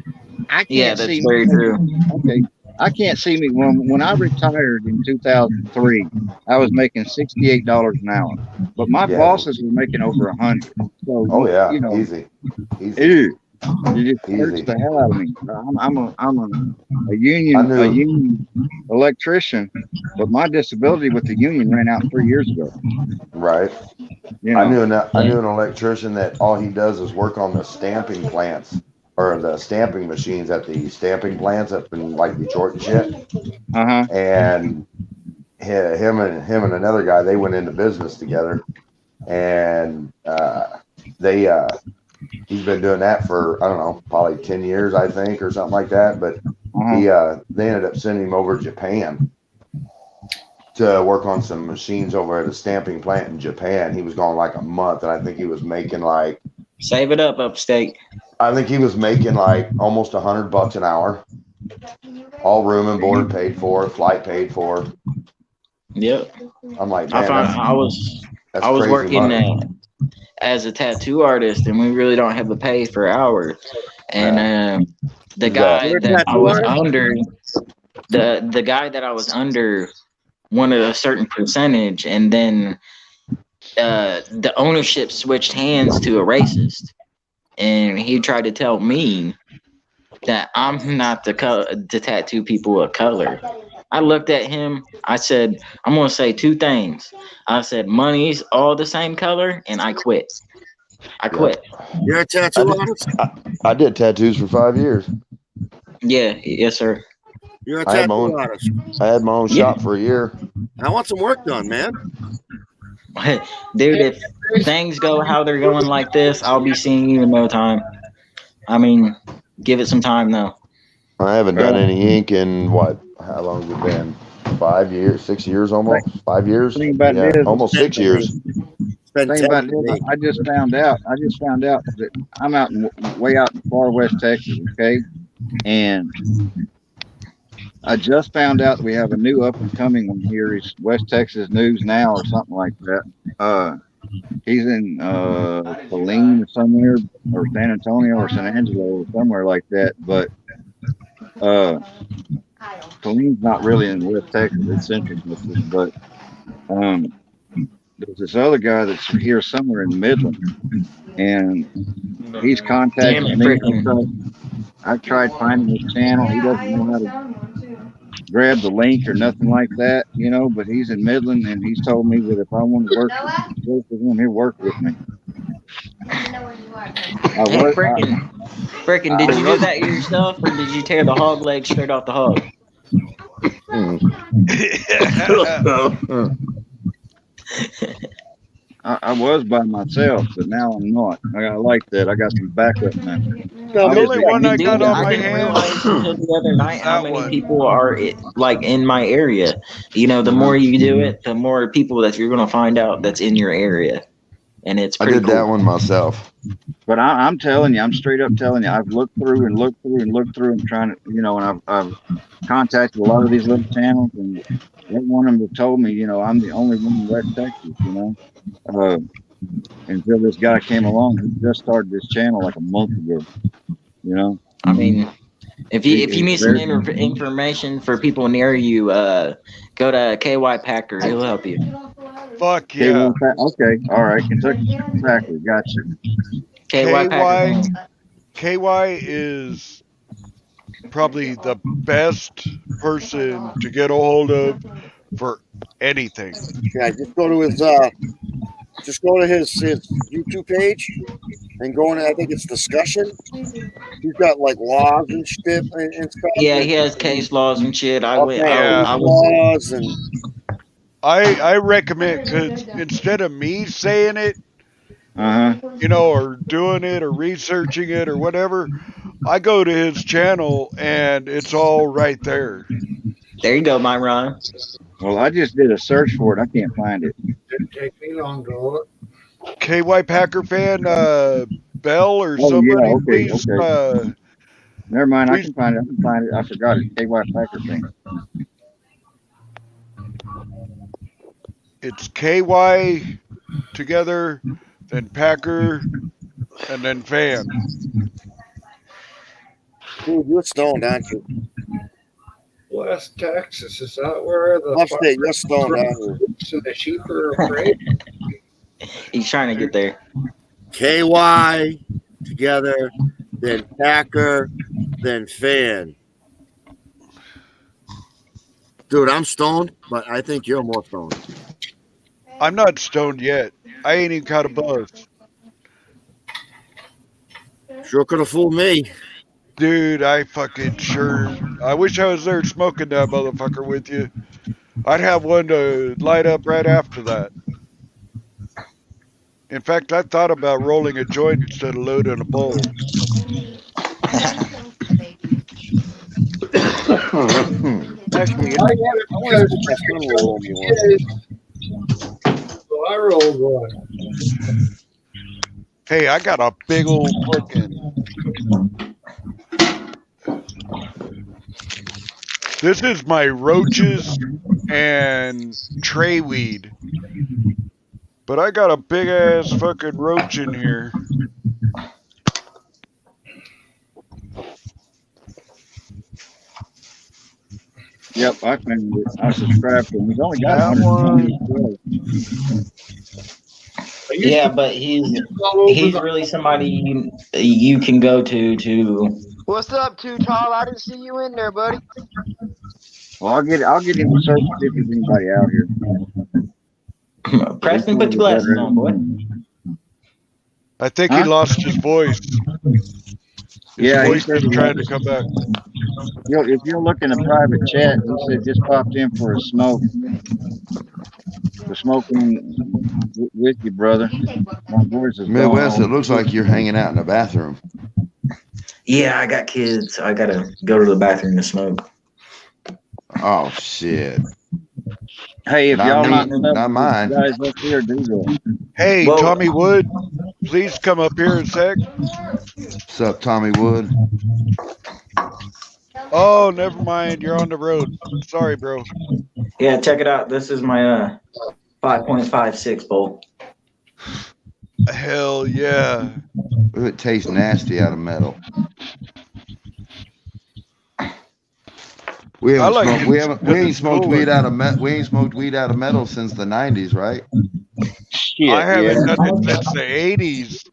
I Yeah, can't that's see me very true. okay. I can't see me when I retired in 2003. I was making $68 an hour, but my Yeah. bosses were making over 100. So Oh yeah. you know, Easy. Easy. ew, it just hurts Easy. the hell out of me. I'm a I union electrician, but my disability with the union ran out 3 years ago. Right. You know, I knew an electrician that all he does is work on the stamping plants or the stamping machines at the stamping plants up in like Detroit and shit. uh-huh. And him and another guy, they went into business together, and they he's been doing that for I don't know, probably 10 years I think or something like that. But they ended up sending him over to Japan to work on some machines over at a stamping plant in Japan. He was gone like a month, and I think he was making like Save it up, upstate. almost $100 an hour, all room and board paid for, flight paid for. Yep. I'm like, I man, found that's I was crazy working money. as a tattoo artist, and we really don't have the pay for hours. And the guy You're a that I tattoo was artist? under, the guy that I was under wanted a certain percentage, and then the ownership switched hands to a racist, and he tried to tell me that I'm not the tattoo people of color. I looked at him. I said, I'm gonna say two things. I said, money's all the same color, and I quit. I quit. You're a I tattoo did, artist? I did tattoos for 5 years. Yeah, yes, sir. You're a I had my tattoo own artist. I had my own Yeah, shop for a year. I want some work done, man. dude. If things go how they're going like this, I'll be seeing you in no time. I mean, give it some time though. I haven't done Well, any ink in what? How long has it been? 5 years, 6 years thing, almost. 5 years? thing about it Yeah, is, almost Ten six to me. years. It's been thing 10 about to it is, me. I just found out. I just found out that I'm out in, way out in far west Texas. Okay, and I just found out that we have a new up and coming one here. He's West Texas News Now or something like that. He's in Saline or somewhere, or San Antonio or San Angelo or somewhere like that. But uh, Saline's not really in West Texas; it's Central Texas. But um, there's this other guy that's here somewhere in Midland, and he's Damn contacted it, me. freaking. I've tried finding his channel. He doesn't know how to grab the link or nothing like that, you know. But he's in Midland, and he's told me that if I want to work with him, he'll work with me. I Hey, was, freaking. I Did you do was, that yourself, or did you tear the hog leg straight off the hog? I was by myself, but now I'm not. I like that. I got some backup now. No, I The me was, only too. one I got Dude, on I my didn't realize hands until the other is night how that many one. people are like in my area. You know, the uh-huh. more you do it, the more people that you're gonna find out that's in your area, and it's I pretty did that cool. one myself. But I'm telling you, I'm straight up telling you, I've looked through and looked through and looked through and trying to, you know, and I've contacted a lot of these little channels, and every one of them have told me, you know, I'm the only one in West Texas, you know. Uh, until this guy came along, he just started this channel like a month ago, you know. I mean, if you He's need some very, information for people near you, go to KY Packer. He'll help you. Fuck okay, yeah. okay, all right, Kentucky Packer, gotcha. KY Packer KY fan. KY is probably the best person to get a hold of for anything. Yeah, just go to his YouTube page and go in. I think it's discussion. He's got like laws and shit and stuff, Yeah, and, he has and case laws and shit. I all went. kinds of Yeah. case I was. laws and I recommend, because instead of me saying it, Uh huh. you know, or doing it or researching it or whatever, I go to his channel and it's all right there. There you go, my Ron. Well, I just did a search for it. I can't find it. Didn't take me long to look. KY Packer fan, Bell or Oh yeah, somebody, okay, please, okay. Never mind. I please. can find it. I can find it. I forgot it. KY Packer thing. It's KY together, then Packer, and then fan. dude, you're stoned, aren't you? West Texas, is that where the Upstate, you're stoned, aren't you? and the sheep are afraid? He's trying to get there. KY together, then Packer, then Fan. Dude, I'm stoned, but I think you're more stoned. I'm not stoned yet. I ain't even caught a buzz. Sure could have fooled me. Dude, I fucking sure. I wish I was there smoking that motherfucker with you. I'd have one to light up right after that. In fact, I thought about rolling a joint instead of loading a bowl. Actually, I I get it want to because see my son roll me one. so I rolled one. Hey, I got a big old fucking. This is my roaches and tray weed. But I got a big ass fucking roach in here. Yep, I found it. I subscribed to him. He's only got That 120 one. subscribers. Yeah, but he's really somebody you can go to. What's up, Too Tall? I didn't see you in there, buddy. Well, I'll get him to search see if there's anybody out here. Preston, put your glasses on, boy. I think he lost his voice. His Yeah, voice is trying to come back. If you'll look in a private chat, he said just popped in for a smoke. We're smoking with you, brother. My voice is Midwest, gone. it looks like you're hanging out in the bathroom. Yeah, I got kids. I gotta go to the bathroom to smoke. Oh shit! Hey, if y'all Not not me, not mine. guys up here, do that. Hey, Well- Tommy Wood, please come up here a sec. What's up, Tommy Wood? Oh, never mind. You're on the road. Sorry, bro. Yeah, check it out. This is my 5.56 bowl. Hell yeah. It tastes nasty out of metal. We I haven't like smoked. it We haven't. We because ain't it's smoked rolling. weed out of metal. We ain't smoked weed out of metal since the '90s, right? Shit, I haven't yeah. done it since the 80s.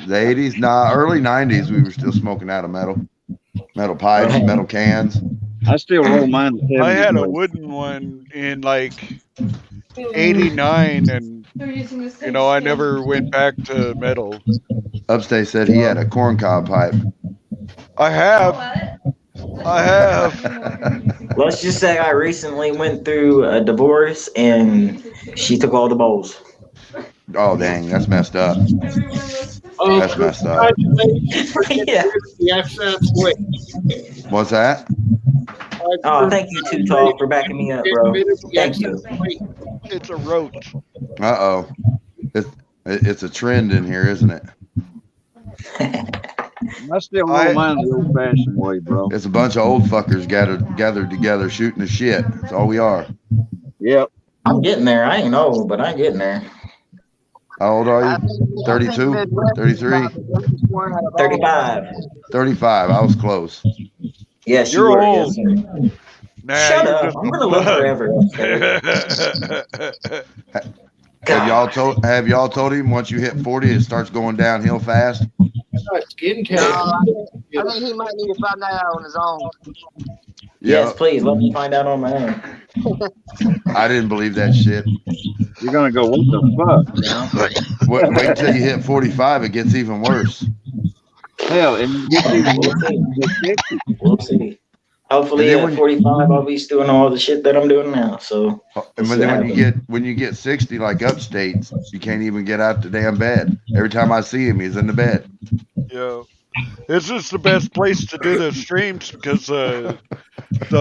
The '80s, nah, early '90s. We were still smoking out of metal pipes, metal cans. I still roll mine the 70s. I had a way. wooden one in like 89, and I never went back to metal. Upstate said he had a corncob pipe. I have. Let's just say I recently went through a divorce and she took all the bowls. Oh dang, that's messed up. That's messed up. Congratulations for getting Yeah. rid of the excess weight. What's that? Oh, thank you, Too Tall, for backing me up, bro. Thank you. It's a roach. Uh-oh. It's a trend in here, isn't it? I still roll mine the old-fashioned way, bro. It's a bunch of old fuckers gathered together shooting the shit. That's all we are. Yep. I'm getting there. I ain't old, but I'm getting there. How old are you? 32? 33? 35. 35. I was close. Yes, you You're were. old. Yes, sir. Nah, Shut you're up. just I'm going to live forever. Have y'all told him once you hit 40 it starts going downhill fast? Skin No, cancer. I think he might need to find that out on his own. Yes, Yep. please. Let me find out on my own. I didn't believe that shit. You're gonna go, what the fuck? Wait until you hit 45, it gets even worse. Hell, and it gets even We'll worse. see. We'll see. Hopefully And then at 45 I'll be doing all the shit that I'm doing now. So And then when you get 60 like upstate, you can't even get out the damn bed. Every time I see him, he's in the bed. Yeah. This is the best place to do the streams because the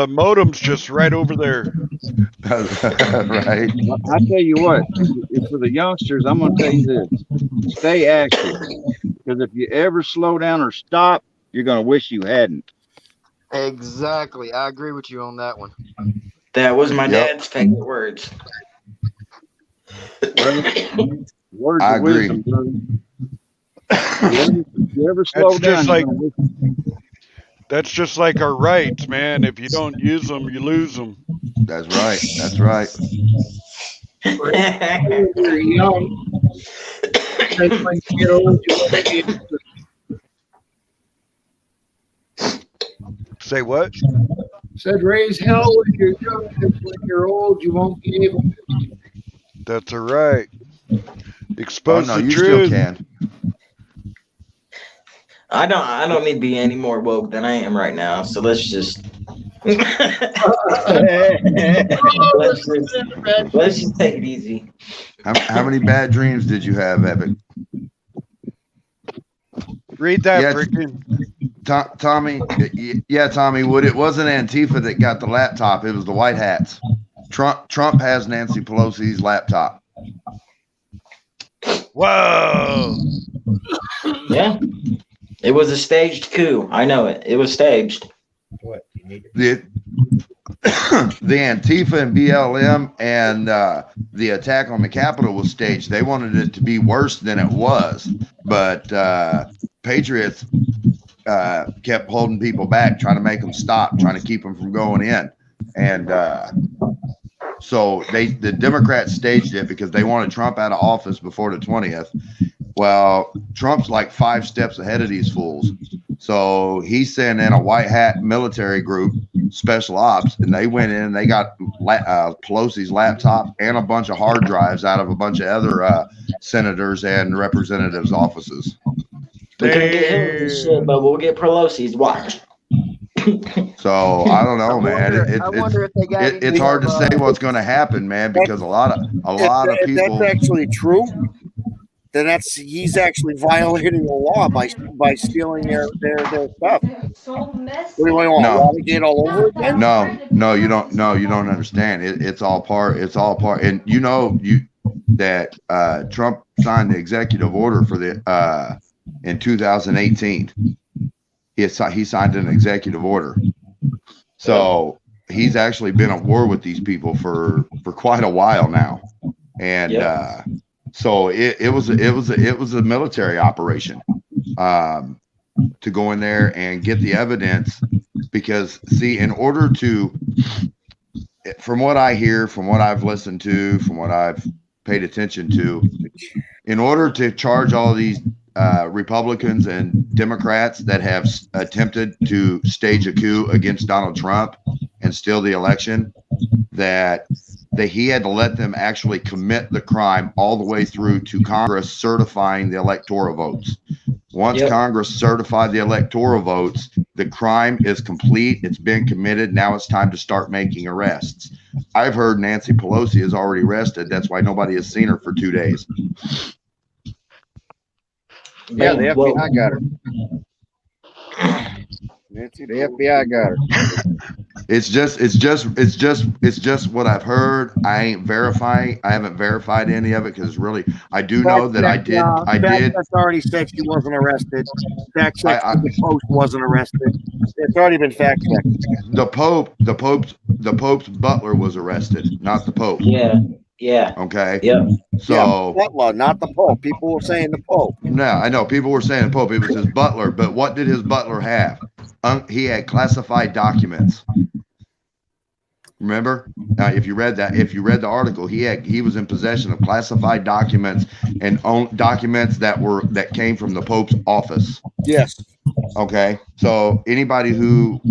modem's just right over there. Right. I tell you what, if for the youngsters, I'm gonna tell you this: stay active, because if you ever slow down or stop, you're gonna wish you hadn't. Exactly. I agree with you on that one. that was my Yep. dad's favorite words. Words I of agree. wisdom, brother. You ever slow That's down, just you're like gonna wish that's just like our rights, man. If you don't use them, you lose them. That's right. That's right. When you're young, and when you get old, you won't be able to. Say what? Said raise hell when you're young, and when you're old, you won't be able to. That's all right. Oh Expose no, the you still truth. can. I don't need to be any more woke than I am right now. So let's just let's just take it easy. How many bad dreams did you have, Epic? Read that, Yeah. freaking. Tommy, yeah, Tommy Wood. It wasn't Antifa that got the laptop. It was the white hats. Trump has Nancy Pelosi's laptop. Whoa. Yeah. It was a staged coup. I know it. It was staged. The Antifa and BLM and the attack on the Capitol was staged. They wanted it to be worse than it was, but Patriots kept holding people back, trying to make them stop, trying to keep them from going in. And So the Democrats staged it because they wanted Trump out of office before the 20th. Well, Trump's like 5 steps ahead of these fools. So he sent in a white hat military group, special ops, and they went in and they got Pelosi's laptop and a bunch of hard drives out of a bunch of other senators and representatives' offices. We couldn't get Hillary's shit, but we'll get Pelosi's. Watch. So I don't know, man. I wonder if they got It's hard to say what's going to happen, man, because a lot of If people. that's actually true, then he's actually violating the law by stealing their stuff. What do you want? No. Watergate all over again? No, you don't. No, you don't understand. It's all part. And you know that Trump signed the executive order for the in 2018. He signed an executive order. So he's actually been at war with these people for quite a while now, and so it was a military operation to go in there and get the evidence, because see, in order to, from what I hear, from what I've listened to, from what I've paid attention to, in order to charge all these Republicans and Democrats that have attempted to stage a coup against Donald Trump and steal the election, that he had to let them actually commit the crime all the way through to Congress certifying the electoral votes. Once Congress certified the electoral votes, the crime is complete. It's been committed. Now it's time to start making arrests. I've heard Nancy Pelosi is already arrested. That's why nobody has seen her for 2 days. Yeah, the FBI got her. The FBI got her. It's just what I've heard. I ain't verifying. I haven't verified any of it because really, I do know that I did. That's already said she wasn't arrested. Fact check. The Pope wasn't arrested. It's already been fact checked. The Pope's butler was arrested, not the Pope. Yeah. Okay. Yeah. So butler, not the Pope. People were saying the Pope. No, I know people were saying the Pope. It was his butler, but what did his butler have? He had classified documents. Remember? Now, if you read the article, he was in possession of classified documents and documents that came from the Pope's office. Yes. Okay. So anybody who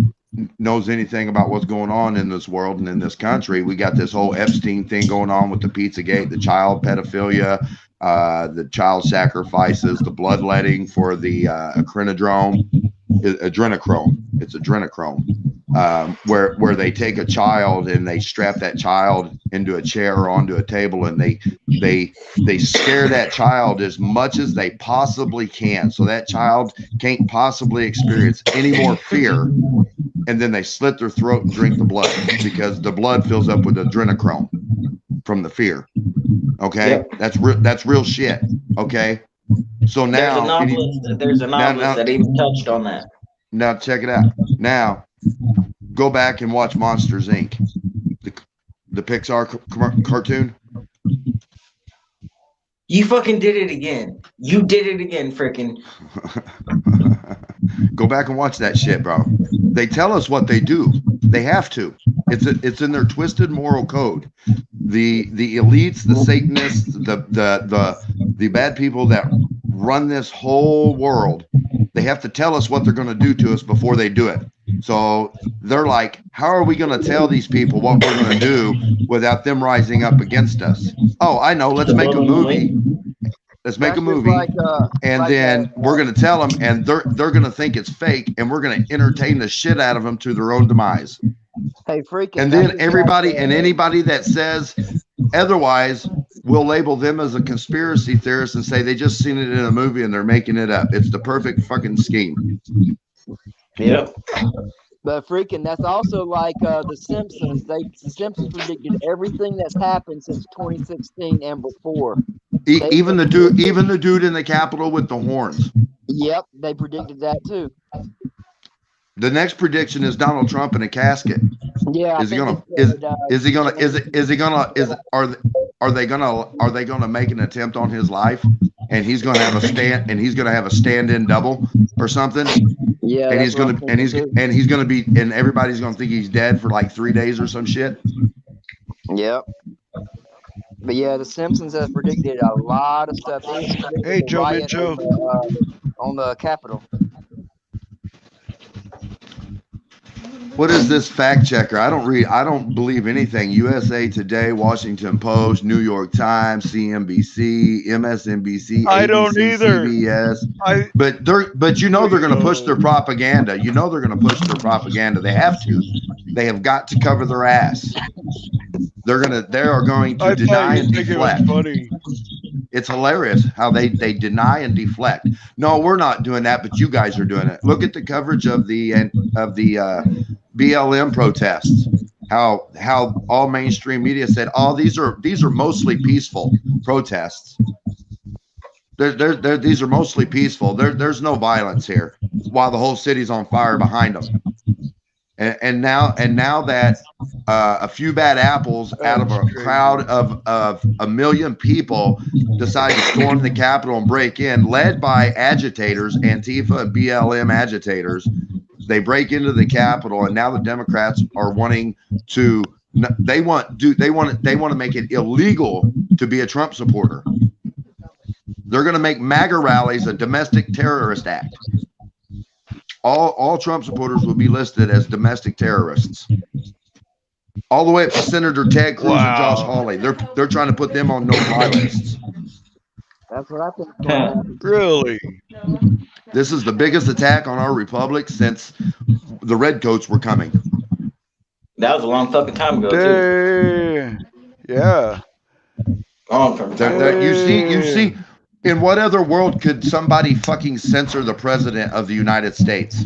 knows anything about what's going on in this world and in this country, we got this whole Epstein thing going on with the Pizzagate, the child pedophilia, the child sacrifices, the bloodletting for the adrenochrome. It's adrenochrome, where they take a child and they strap that child into a chair or onto a table, and they scare that child as much as they possibly can, so that child can't possibly experience any more fear. And then they slit their throat and drink the blood because the blood fills up with adrenochrome from the fear. Okay, that's real shit. Okay, so now there's a novelist that even touched on that. Now check it out. Now go back and watch Monsters Inc., the Pixar cartoon. You fucking did it again. You did it again, freaking. Go back and watch that shit, bro. They tell us what they do. They have to. It's in their twisted moral code. The elites, the Satanists, the bad people that run this whole world, they have to tell us what they're going to do to us before they do it. So they're like, how are we going to tell these people what we're going to do without them rising up against us? Oh, I know. Let's make a movie. Let's make a movie, then we're going to tell them, and they're going to think it's fake, and we're going to entertain the shit out of them to their own demise. Hey, freaking! And then everybody and anybody that says otherwise, we'll label them as a conspiracy theorist and say they just seen it in a movie and they're making it up. It's the perfect fucking scheme. Yep. But freaking, that's also like the Simpsons. The Simpsons predicted everything that's happened since 2016 and before. Even the dude in the Capitol with the horns. Yep, they predicted that too. The next prediction is Donald Trump in a casket. Yeah. Are they gonna make an attempt on his life, and he's gonna have a stand-in double or something? Yeah. And he's gonna be, and everybody's gonna think he's dead for like 3 days or some shit. Yep. But yeah, The Simpsons has predicted a lot of stuff. They even predicted Hey, the Joe riot Mincho. on the Capitol. What is this fact checker? I don't believe anything. USA Today, Washington Post, New York Times, CNBC, MSNBC, I don't ABC, either. CBS. I But you know they're going to push their propaganda. You know they're going to push their propaganda. They have to. They have got to cover their ass. They are going to I thought deny you and think it was deflect. funny. It's hilarious how they deny and deflect. No, we're not doing that, but you guys are doing it. Look at the coverage of the BLM protests. How all mainstream media said, "Oh, these are mostly peaceful protests. These are mostly peaceful. There's no violence here." While the whole city's on fire behind them. And now that a few bad apples out of That's a crowd crazy. of a million people decide to storm the Capitol and break in, led by agitators, Antifa and BLM agitators. They break into the Capitol, and now the Democrats are wanting to. They want to make it illegal to be a Trump supporter. They're going to make MAGA rallies a domestic terrorist act. All Trump supporters will be listed as domestic terrorists. All the way up to Senator Ted Cruz and Josh Hawley. They're trying to put them on no-fly lists. That's what I think is going to happen. Really? This is the biggest attack on our republic since the redcoats were coming. That was a long fucking time ago too. Yeah. Long fucking time ago. You see, in what other world could somebody fucking censor the president of the United States?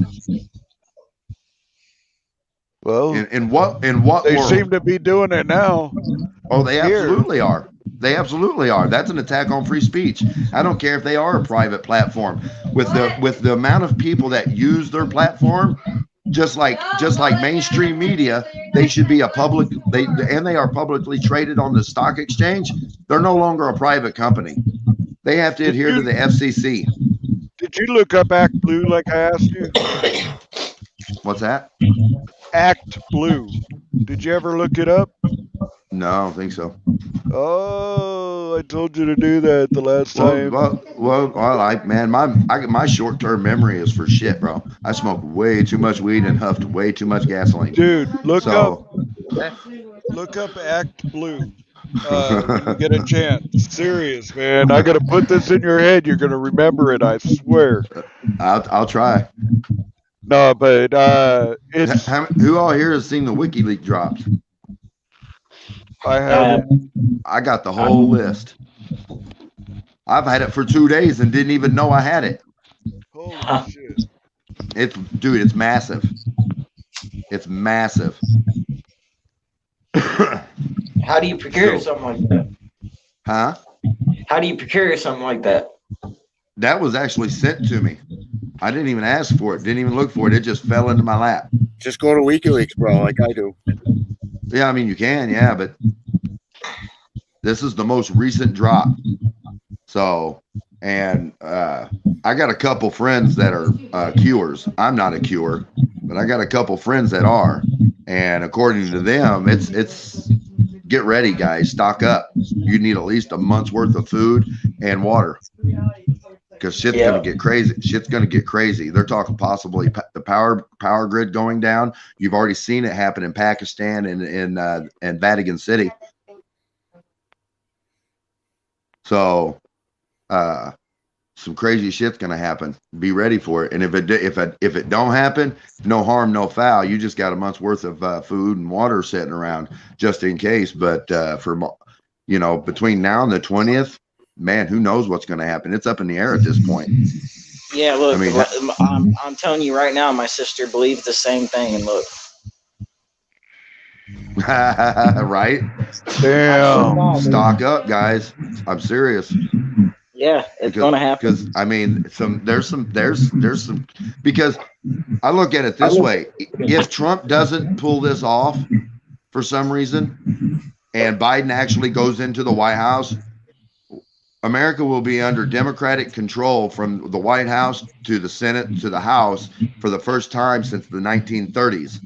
Well, in what they world? seem to be doing it now. Oh, they absolutely are. They absolutely are. That's an attack on free speech. I don't care if they are a private platform. With the amount of people that use their platform, just like mainstream media, they should be a public. They are publicly traded on the stock exchange. They're no longer a private company. They have to adhere to the FCC. Did you look up Act Blue like I asked you? What's that? Act Blue. Did you ever look it up? No, I don't think so. Oh, I told you to do that the last time. My short-term memory is for shit, bro. I smoked way too much weed and huffed way too much gasoline. Dude, look up Act Blue. When you get a chance. Serious, man. I gotta put this in your head. You're gonna remember it, I swear. I'll try. No, but it's who all here has seen the WikiLeaks drops? I haven't. I got the whole list. I've had it for 2 days and didn't even know I had it. Holy shit. It's massive. It's massive. How do you procure something like that? Huh? How do you procure something like that? That was actually sent to me. I didn't even ask for it. Didn't even look for it. It just fell into my lap. Just go to WikiLeaks, bro, like I do. Yeah, I mean, you can, yeah, but this is the most recent drop. So, and I got a couple friends that are cures. I'm not a cure, but I got a couple friends that are. And according to them, it's get ready, guys. Stock up. You need at least a month's worth of food and water. Because shit's gonna get crazy. Shit's gonna get crazy. They're talking possibly the power grid going down. You've already seen it happen in Pakistan and Vatican City. So, some crazy shit's gonna happen. Be ready for it. And if it don't happen, no harm, no foul. You just got a month's worth of food and water sitting around just in case. But between now and the 20th. Man, who knows what's going to happen? It's up in the air at this point. Yeah, look, I'm telling you right now, my sister believes the same thing, and look. Right? Damn. Stock up, guys. I'm serious. Yeah, it's going to happen. Because I mean, there's some. Because I look at it this way: if Trump doesn't pull this off for some reason, and Biden actually goes into the White House, America will be under Democratic control from the White House to the Senate to the House for the first time since the 1930s.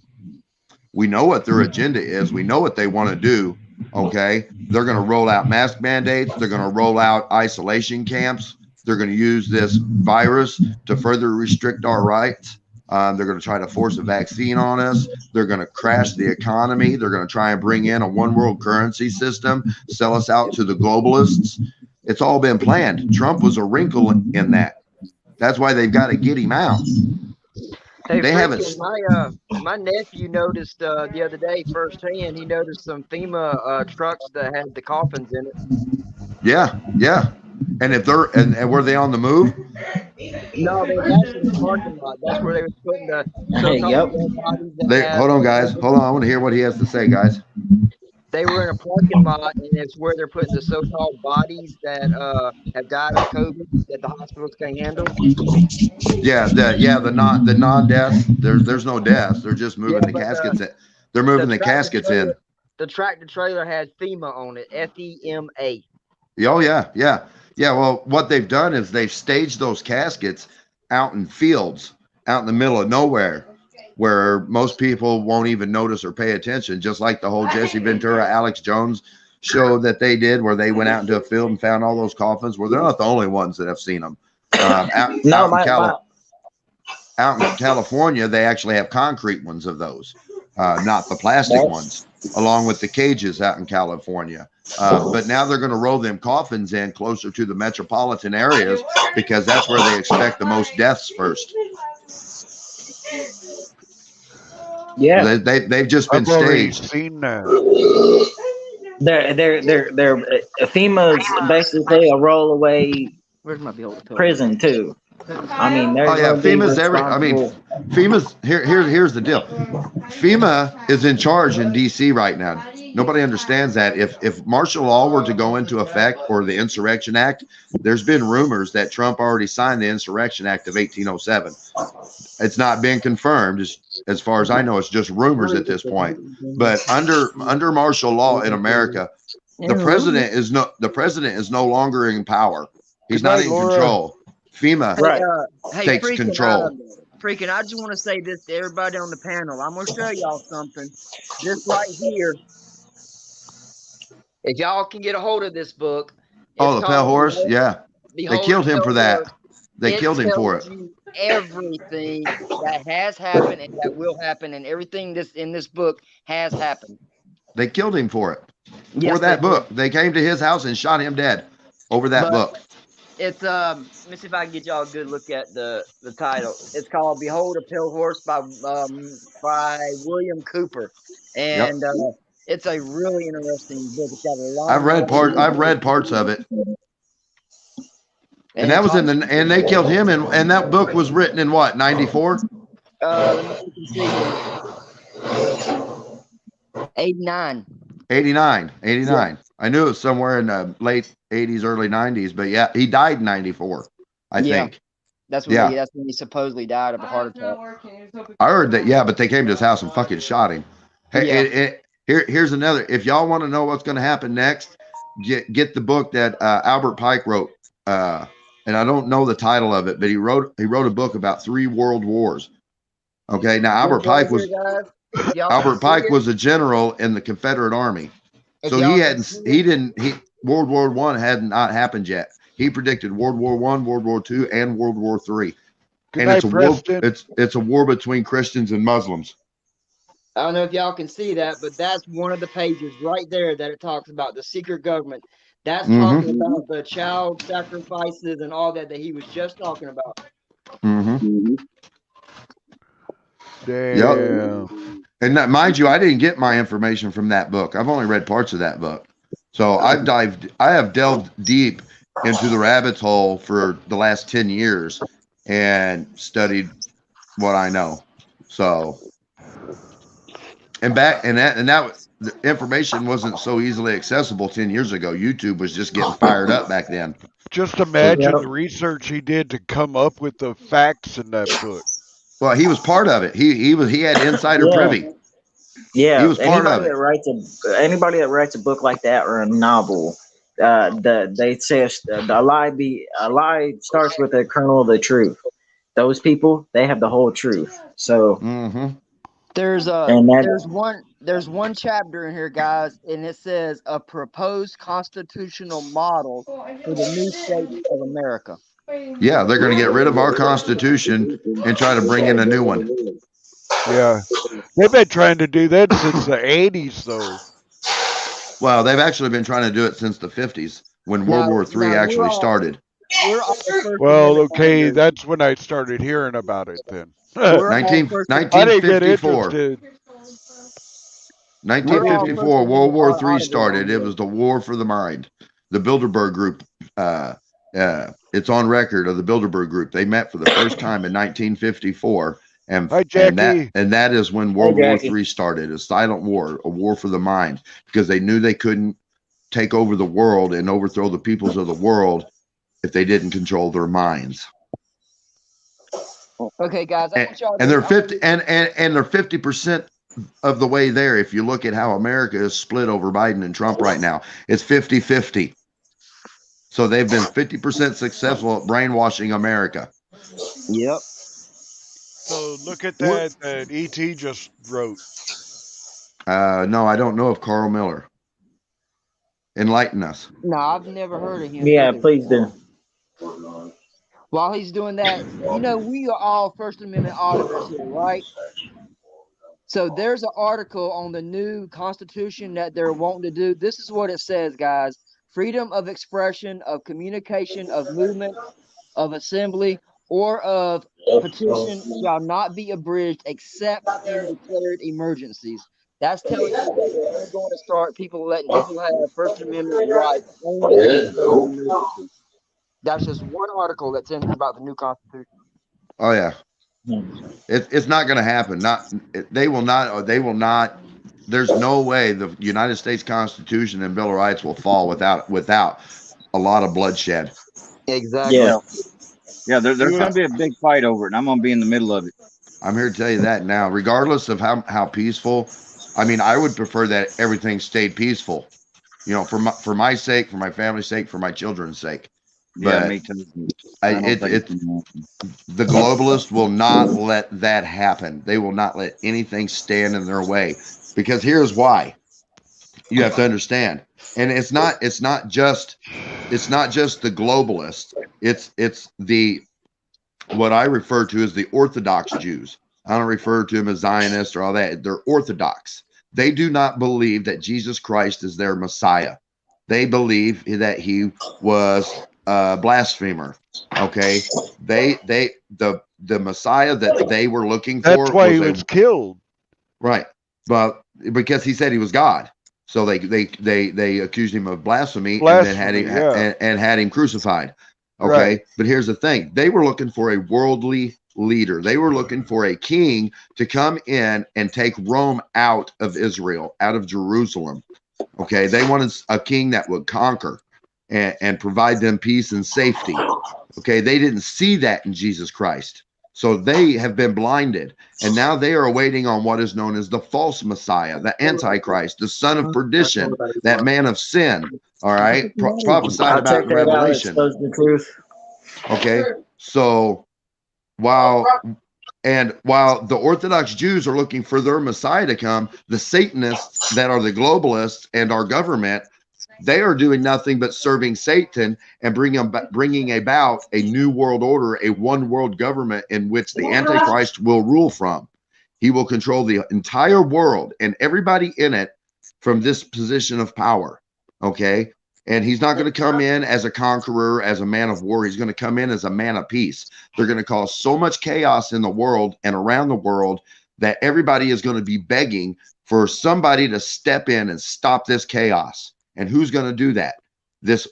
We know what their agenda is. We know what they want to do. Okay, they're going to roll out mask mandates. They're going to roll out isolation camps. They're going to use this virus to further restrict our rights. They're going to try to force a vaccine on us. They're going to crash the economy. They're going to try and bring in a one world currency system, sell us out to the globalists. It's all been planned. Trump was a wrinkle in that. That's why they've got to get him out. Hey, They haven't. freaking my nephew noticed the other day firsthand. He noticed some FEMA trucks that had the coffins in it. Yeah, yeah. And if they're and were they on the move? No, they was actually in the parking lot. That's where they was putting the so-called Yep. dead bodies that They have. hold on, guys. Hold on. I want to hear what he has to say, guys. They were in a parking lot, and it's where they're putting the so-called bodies that have died of COVID that the hospitals can't handle. Yeah, the non deaths. There's no deaths. They're just moving Yeah, the but caskets. They're moving the tractor caskets trailer, in. the tractor trailer has FEMA on it. FEMA. Oh yeah, yeah, yeah. Well, what they've done is they've staged those caskets out in fields, out in the middle of nowhere, where most people won't even notice or pay attention. Just like the whole Jesse Ventura, Alex Jones show that they did, where they went out into a field and found all those coffins. Well, they're not the only ones that have seen them. No, Out in California, they actually have concrete ones of those, not the plastic ones, along with the cages out in California. But now they're going to roll them coffins in closer to the metropolitan areas because that's where they expect the most deaths first. yeah, They've just been I've already staged. seen that. they're FEMA's basically a rollaway prison too. I mean, they're Oh yeah, going to be FEMA's responsible. FEMA's here's the deal. FEMA is in charge in DC right now. Nobody understands that. If martial law were to go into effect or the Insurrection Act, there's been rumors that Trump already signed the Insurrection Act of 1807. It's not been confirmed. As far as I know, it's just rumors at this point. But under martial law in America, the president is no longer in power. He's Good not night, in Laura. control. FEMA Right. Hey, takes control. Freaking, I just want to say this to everybody on the panel. I'm going to show y'all something. This right here, if y'all can get a hold of this book. Oh, the pale horse? Yeah. They killed him for that. They killed him for it. You everything that has happened and that will happen, and everything this in this book has happened. They killed him for it. Yes, For that they book. did. They came to his house and shot him dead over that book. It's let me see if I can get y'all a good look at the title. It's called "Behold a Pale Horse" by William Cooper, and it's a really interesting book. It's got a lot. I've read parts of it. And that was and they killed him and that book was written in what, 94? 89. 89. Yeah. I knew it was somewhere in the late 80s, early 90s, but yeah, he died in 94, I think. That's when he supposedly died of a heart attack. I heard that, yeah, but they came to his house and fucking shot him. Hey, here's another. If y'all want to know what's going to happen next, get the book that Albert Pike wrote. And I don't know the title of it, but he wrote a book about 3 world wars. Okay, now Albert Pike was a general in the Confederate Army, so World War I had not happened yet. He predicted World War I, World War II, and World War III, and it's a war. It's a war between Christians and Muslims. I don't know if y'all can see that, but that's one of the pages right there that it talks about the secret government. That's talking about the child sacrifices and all that he was just talking about. Damn. Yep. And that, mind you, I didn't get my information from that book. I've only read parts of that book. So I have delved deep into the rabbit hole for the last 10 years and studied what I know. So, that the information wasn't so easily accessible 10 years ago. YouTube was just getting fired up back then. Just imagine the research he did to come up with the facts in that book. Well, he was part of it. He had insider privy. Yeah, he was part of it. Anybody that writes a book like that or a novel, they say a lie starts with a kernel of the truth. Those people, they have the whole truth. So There's And that there's one chapter in here, guys, and it says a proposed constitutional model for the new states of America. Yeah, they're going to get rid of our Constitution and try to bring in a new one. Yeah. They've been trying to do that since the 80s, though. Well, they've actually been trying to do it since the 50s when World Now, War III actually started. we're all First Well, Amendment okay, auditors. that's when I started hearing about it then. We're I all 19, First. didn't get 1954. interested. We're all 1954, First World Amendment War III auditors on started. It this. was the war for the mind. The Bilderberg Group, it's on record of the Bilderberg Group. They met for the first time in 1954, Hi, Jackie. and that is when World War III started. A silent war, a war for the mind, because they knew they couldn't take over the world and overthrow the peoples of the world if they didn't control their minds. Okay, guys, I want y'all And to they're 50 and they're 50% of the way there. If you look at how America is split over Biden and Trump right now, it's 50-50. So they've been 50% successful at brainwashing America. Yep. So look at that E.T. just wrote. No, I don't know of Carl Miller. Enlighten us. No, I've never heard of him yeah, either. please do. While he's doing that, we are all First Amendment auditors here, right? So there's an article on the new Constitution that they're wanting to do. This is what it says, guys. Freedom of expression, of communication, of movement, of assembly, or of petition shall not be abridged except in declared emergencies. That's telling you that they're only going to start letting people have First Amendment rights only in declared emergencies. That's just one article that's in about the new Constitution. Oh yeah, it's not going to happen. They will not. There's no way the United States Constitution and Bill of Rights will fall without a lot of bloodshed. Exactly. Yeah, there's going to be a big fight over it, and I'm going to be in the middle of it. I'm here to tell you that now, regardless of how peaceful. I mean, I would prefer that everything stayed peaceful, for my sake, for my family's sake, for my children's sake. Yeah, But me too. the globalists will not let that happen. They will not let anything stand in their way, because here's why. You have to understand, and it's not just the globalists. It's the what I refer to as the Orthodox Jews. I don't refer to them as Zionists or all that. They're Orthodox. They do not believe that Jesus Christ is their Messiah. They believe that he was a blasphemer. Okay, the Messiah that they were looking for. That's why he was killed. Right, but because he said he was God, so they accused him of blasphemy, and then had him crucified. Okay, right. But here's the thing: they were looking for a worldly leader. They were looking for a king to come in and take Rome out of Israel, out of Jerusalem. Okay, they wanted a king that would conquer and provide them peace and safety. Okay, they didn't see that in Jesus Christ. So they have been blinded, and now they are waiting on what is known as the false Messiah, the Antichrist, the son of perdition, that man of sin. All right, prophesied about in Revelation. The truth. Okay, so while the Orthodox Jews are looking for their Messiah to come, the Satanists that are the globalists and our government, they are doing nothing but serving Satan and bringing about a new world order, a one world government in which the Antichrist will rule from. He will control the entire world and everybody in it from this position of power. Okay. And he's not going to come in as a conqueror, as a man of war. He's going to come in as a man of peace. They're going to cause so much chaos in the world and around the world that everybody is going to be begging for somebody to step in and stop this chaos. And who's going to do that? This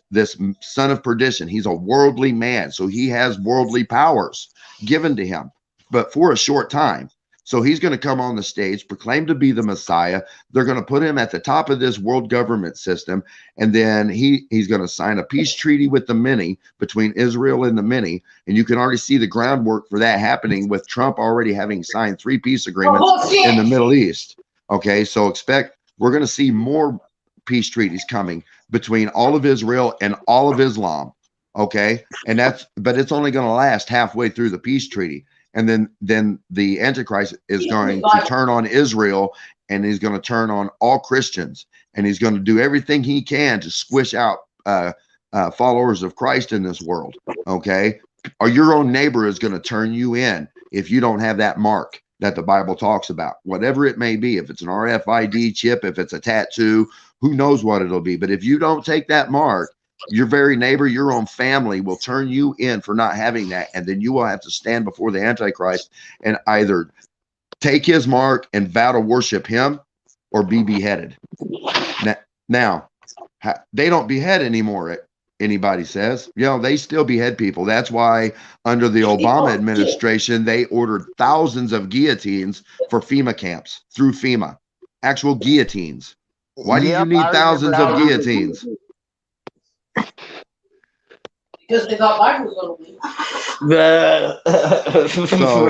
son of perdition. He's a worldly man, so he has worldly powers given to him, but for a short time. So he's going to come on the stage, proclaim to be the Messiah. They're going to put him at the top of this world government system, and then he's going to sign a peace treaty with the many, between Israel and the many. And you can already see the groundwork for that happening, with Trump already having signed 3 peace agreements in the Middle East. Okay, so we're going to see more peace treaties coming between all of Israel and all of Islam. Okay, but it's only going to last halfway through the peace treaty. and then the Antichrist is going to turn on Israel, and he's going to turn on all Christians, and he's going to do everything he can to squish out followers of Christ in this world. Okay, or your own neighbor is going to turn you in if you don't have that mark that the Bible talks about, whatever it may be. If it's an RFID chip, if it's a tattoo, who knows what it'll be. But if you don't take that mark, your very neighbor, your own family will turn you in for not having that. And then you will have to stand before the Antichrist and either take his mark and vow to worship him or be beheaded. Now they don't behead anymore. Anybody says, they still behead people. That's why under the Obama administration, they ordered thousands of guillotines for FEMA camps through FEMA, actual guillotines. Why do you need thousands of guillotines? Because they thought mine was going to be. So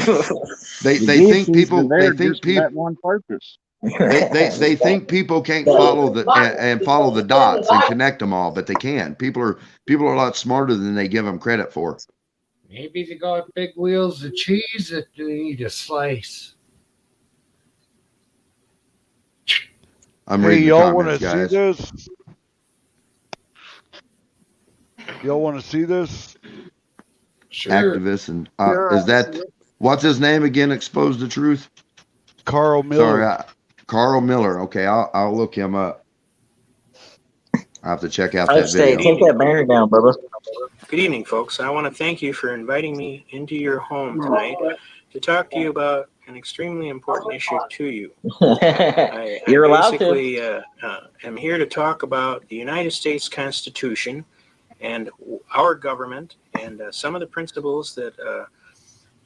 they think people that one purpose. they think people can't follow the dots and connect them all, but they can. People are a lot smarter than they give them credit for. Maybe they got big wheels of cheese that they need to slice. I'm reading the y'all want to comments, see guys. this? Y'all want to see this? Sure. Activists and is that what's his name again? Expose the truth. Carl Miller. Sorry, Carl Miller. Okay, I'll look him up. I have to check out that video. Take that banner down, Bubba. Good evening, folks. I want to thank you for inviting me into your home tonight to talk to you about an extremely important issue to you. You're allowed basically am here to talk about the United States Constitution and our government and some of the principles that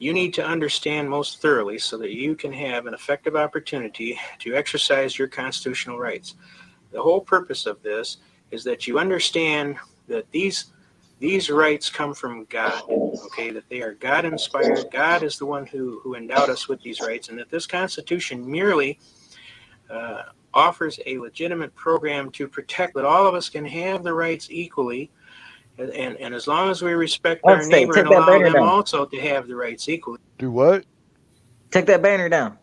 you need to understand most thoroughly so that you can have an effective opportunity to exercise your constitutional rights. The whole purpose of this is that you understand that these rights come from God, okay, that they are God-inspired. God is the one who endowed us with these rights, and that this Constitution merely offers a legitimate program to protect that all of us can have the rights equally, and as long as we respect our neighbor and allow them also to have the rights equally. Do what? Take that banner down.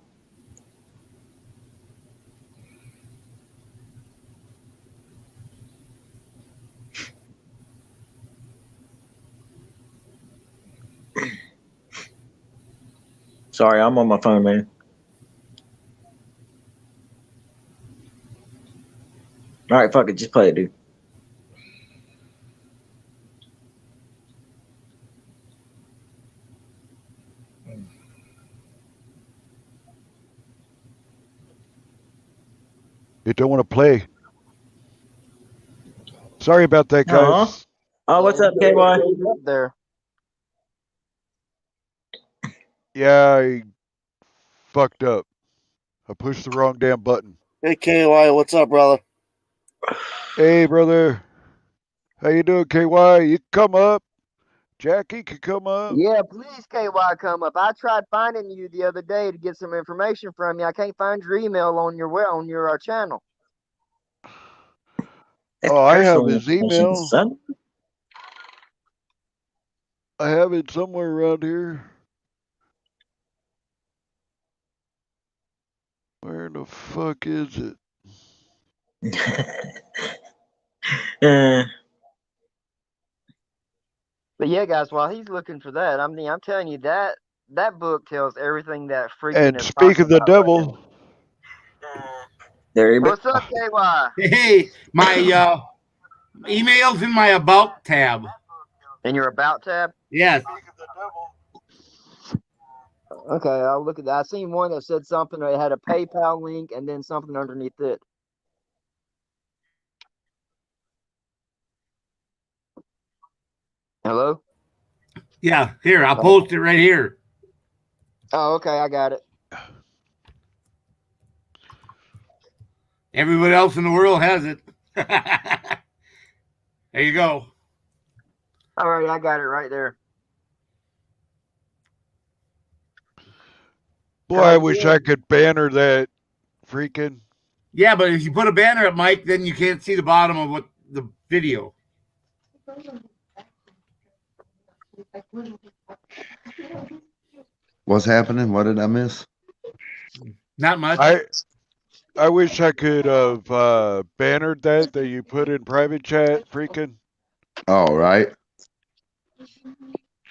Sorry, I'm on my phone, man. All right, fuck it. Just play it, dude. It don't want to play. Sorry about that, guys. Oh, what's up, KY? There. Yeah, I fucked up. I pushed the wrong damn button. Hey, KY, what's up, brother? Hey, brother. How you doing, KY? You can come up. Jackie can come up. Yeah, please, KY, come up. I tried finding you the other day to get some information from you. I can't find your email on your channel. Oh, I have his email. I have it somewhere around here. Where the fuck is it? But yeah, guys, while he's looking for that, I mean, I'm telling you that book tells everything that freaking. And speak of the devil. There you go. What's up, KY? Hey, my email's in my About tab. In your About tab? Yes. Okay, I'll look at that. I seen one that said something that had a PayPal link and then something underneath it. Hello? Yeah, here, I'll post it right here. Oh, okay, I got it. Everybody else in the world has it. There you go. All right, I got it right there. Boy, I wish I could banner that freaking. Yeah, but if you put a banner up, Mike, then you can't see the bottom of what the video. What's happening? What did I miss? Not much. I wish I could have bannered that you put in private chat, freaking. Oh, right.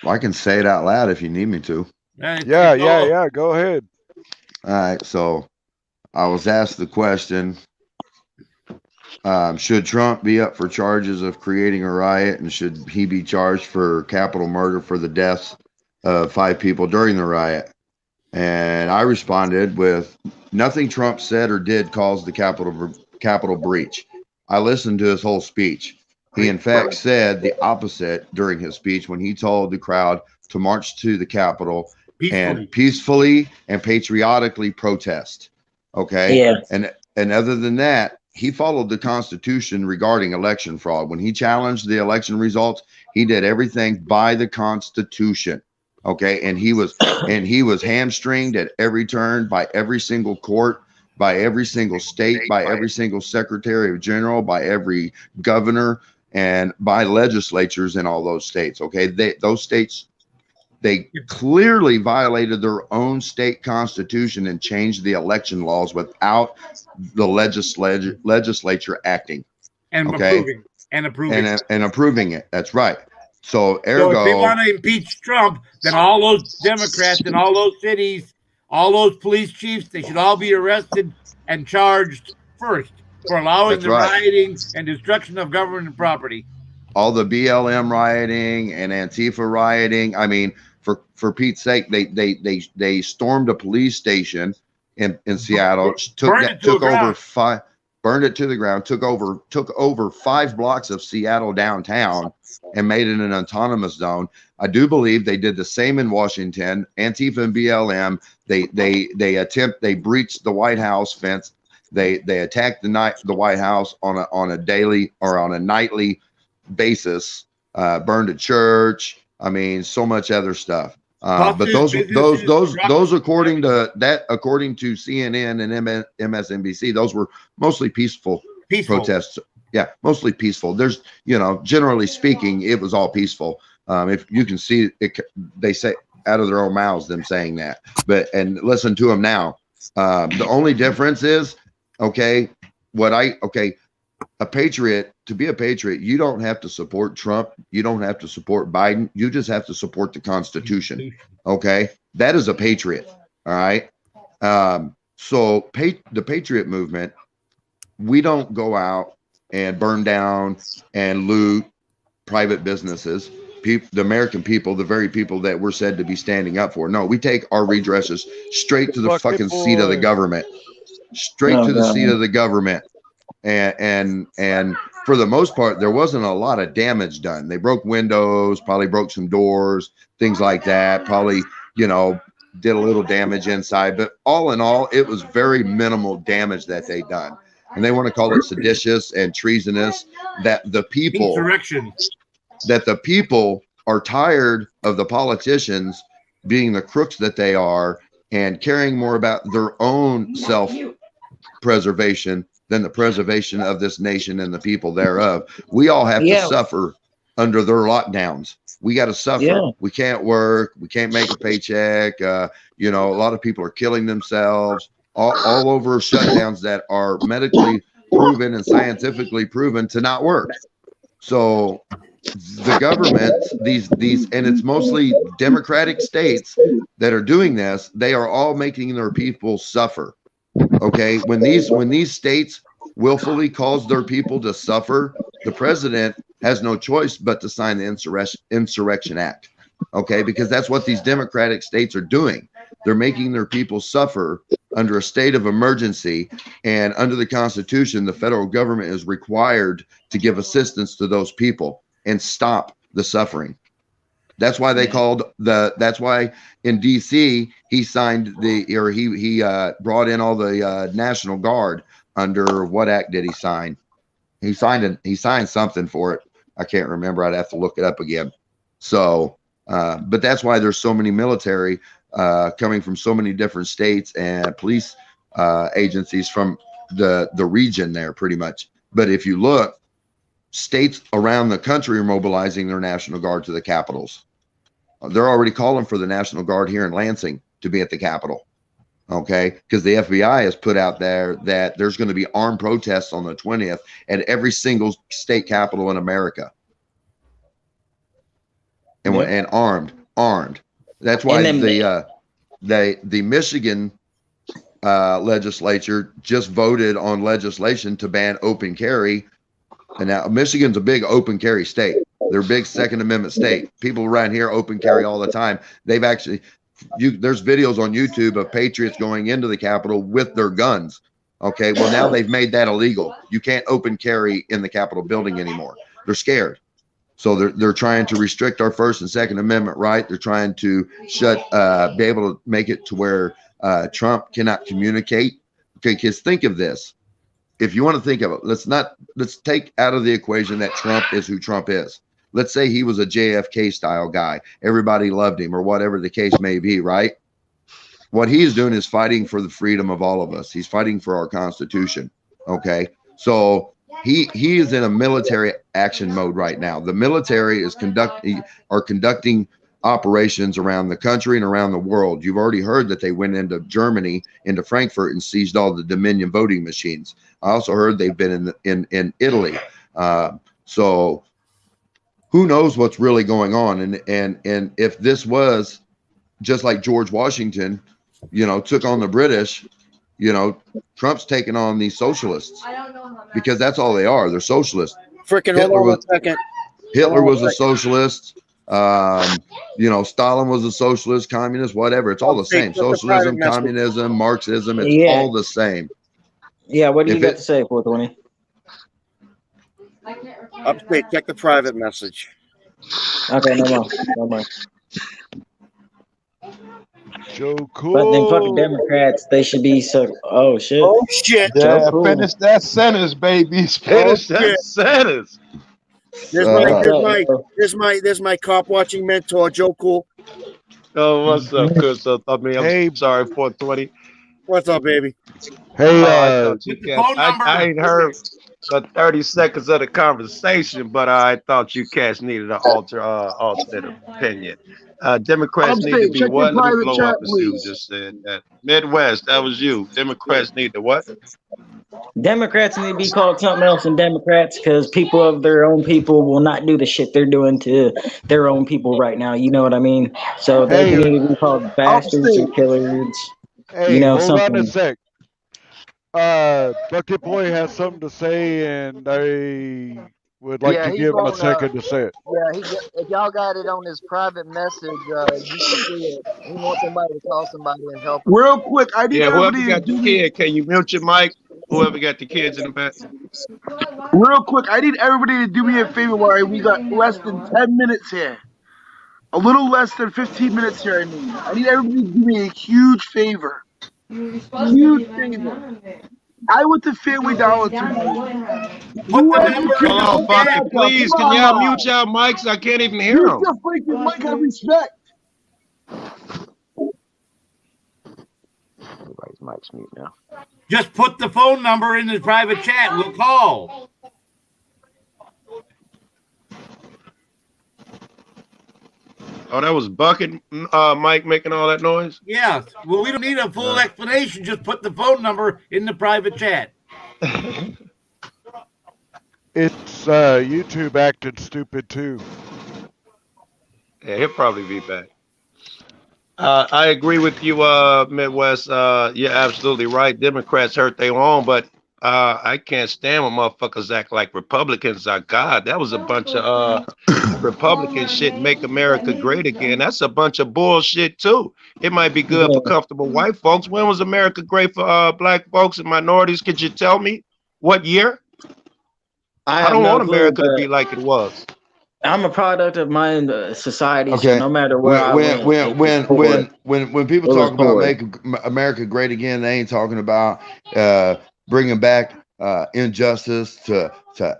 Well, I can say it out loud if you need me to. Yeah. Go ahead. All right. So I was asked the question, should Trump be up for charges of creating a riot, and should he be charged for capital murder for the deaths of 5 people during the riot? And I responded with, nothing Trump said or did caused the Capitol breach. I listened to his whole speech. He, in fact, said the opposite during his speech when he told the crowd to march to the Capitol and peacefully and patriotically protest. Okay. Yeah. And other than that, he followed the Constitution regarding election fraud. When he challenged the election results, he did everything by the Constitution. Okay. And he was hamstringed at every turn by every single court, by every single state, by every single secretary of general, by every governor, and by legislatures in all those states. Okay. Those states, they clearly violated their own state constitution and changed the election laws without the legislature acting. And okay. approving it. That's right. So So if they want to impeach Trump, then all those Democrats in all those cities, all those police chiefs, they should all be arrested and charged first for allowing the rioting and destruction of government property. All the BLM rioting and Antifa rioting. I mean, for Pete's sake, they stormed a police station in Seattle, burned it to the ground, took over 5 blocks of Seattle downtown and made it an autonomous zone. I do believe they did the same in Washington. Antifa and BLM, they breached the White House fence. They attacked the White House on a daily or on a nightly basis, burned a church. I mean, so much other stuff. But those according to CNN and MSNBC, those were mostly peaceful protests. Yeah, mostly peaceful. There's, generally speaking, it was all peaceful. If you can see it, they say out of their own mouths them saying that. And listen to them now. The only difference is, a patriot, to be a patriot, you don't have to support Trump. You don't have to support Biden. You just have to support the Constitution. Okay. That is a patriot. All right. So the patriot movement, we don't go and burn down and loot private businesses. The American people, the very people that we're said to be standing up for. No, we take our redresses straight to the fucking seat of the government. Straight to the seat of the government. And for the most part, there wasn't a lot of damage done. They broke windows, probably broke some doors, things like that. Probably, did a little damage inside. But all in all, it was very minimal damage that they done. And they want to call it seditious and treasonous. That the people are tired of the politicians being the crooks that they are and caring more about their own self-preservation than the preservation of this nation and the people thereof. We all have to suffer under their lockdowns. We got to suffer. Yeah. We can't work. We can't make a paycheck. A lot of people are killing themselves all over shutdowns that are medically proven and scientifically proven to not work. So the government, these, and it's mostly Democratic states that are doing this. They are all making their people suffer. Okay, when these states willfully cause their people to suffer, the president has no choice but to sign the Insurrection Act. Okay, because that's what these Democratic states are doing. They're making their people suffer under a state of emergency, and under the Constitution, the federal government is required to give assistance to those people and stop the suffering. That's why that's why in DC, he brought in all the National Guard. Under what act did he sign? He signed something for it. I can't remember. I'd have to look it up again. So, but that's why there's so many military coming from so many different states and police agencies from the region there pretty much. But if you look, states around the country are mobilizing their National Guard to the capitals. They're already calling for the National Guard here in Lansing to be at the Capitol. Okay, because the FBI has put out there that there's going to be armed protests on the 20th at every single state capitol in America, and and armed. That's why the Michigan legislature just voted on legislation to ban open carry, and now Michigan's a big open carry state. They're a big Second Amendment state. People around here open carry all the time. They've actually. There's videos on YouTube of patriots going into the Capitol with their guns. Okay, well now they've made that illegal. You can't open carry in the Capitol building anymore. They're scared, so they're trying to restrict our First and Second Amendment right. They're trying to be able to make it to where Trump cannot communicate. Okay, kids, think of this. If you want to think of it, let's take out of the equation that Trump is who Trump is. Let's say he was a JFK style guy. Everybody loved him or whatever the case may be, right? What he is doing is fighting for the freedom of all of us. He's fighting for our Constitution, okay? So he is in a military action mode right now. The military is conducting operations around the country and around the world. You've already heard that they went into Germany, into Frankfurt, and seized all the Dominion voting machines. I also heard they've been in Italy. So who knows what's really going on? And if this was just like George Washington, took on the British, Trump's taking on these socialists because that's all they are. They're socialists. Freaking hold on 1 second. Hitler was a socialist. Stalin was a socialist, communist, whatever. It's all the same. Socialism, communism, Marxism. It's all the same. Yeah. What do you got to say, 420? Upstate, check the private message. Okay, no more. Joe Cool. But then fucking Democrats, they should be so. Oh shit. Oh shit. Yeah, finish that sentence, baby. Finish that sentence. There's my cop watching mentor, Joe Cool. Oh, what's up, Chris? I'm sorry, 420. What's up, baby? Hey, I ain't heard but 30 seconds of the conversation, but I thought you cats needed an alternate opinion. Democrats need to be what? Let me blow up and see who just said that. Midwest, that was you. Democrats need to what? Democrats need to be called something else than Democrats because people of their own people will not do the shit they're doing to their own people right now. You know what I mean? So they need to be called bastards or killers. Hey, hold on a sec. Bucket Boy has something to say, and I would like to give him a second to say it. Yeah, if y'all got it on his private message, you can see it. He wants somebody to call somebody and help him. Real quick, I need whoever got the kid, can you mute your mic? Whoever got the kids in the back. Real quick, I need everybody to do me a favor while we got less than 10 minutes here. A little less than 15 minutes here, I need everybody to do me a huge favor. Huge favor. I went to Family Dollar tonight. Hold on, Bucket, please. Can y'all mute y'all mics? I can't even hear them. Mute your freaking mic, have respect. Everybody's mic's mute now. Just put the phone number in the private chat. We'll call. Oh, that was Bucket Mike making all that noise? Yeah. Well, we don't need a full explanation. Just put the phone number in the private chat. It's YouTube acted stupid too. Yeah, he'll probably be back. I agree with you, Midwest. You're absolutely right. Democrats hurt their own, but I can't stand when motherfuckers act like Republicans are God. That was a bunch of Republican shit, make America great again. That's a bunch of bullshit too. It might be good for comfortable white folks. When was America great for black folks and minorities? Could you tell me what year? I don't want America to be like it was. I'm a product of my society, so no matter where when people talk about making America great again, they ain't talking about bringing back injustice to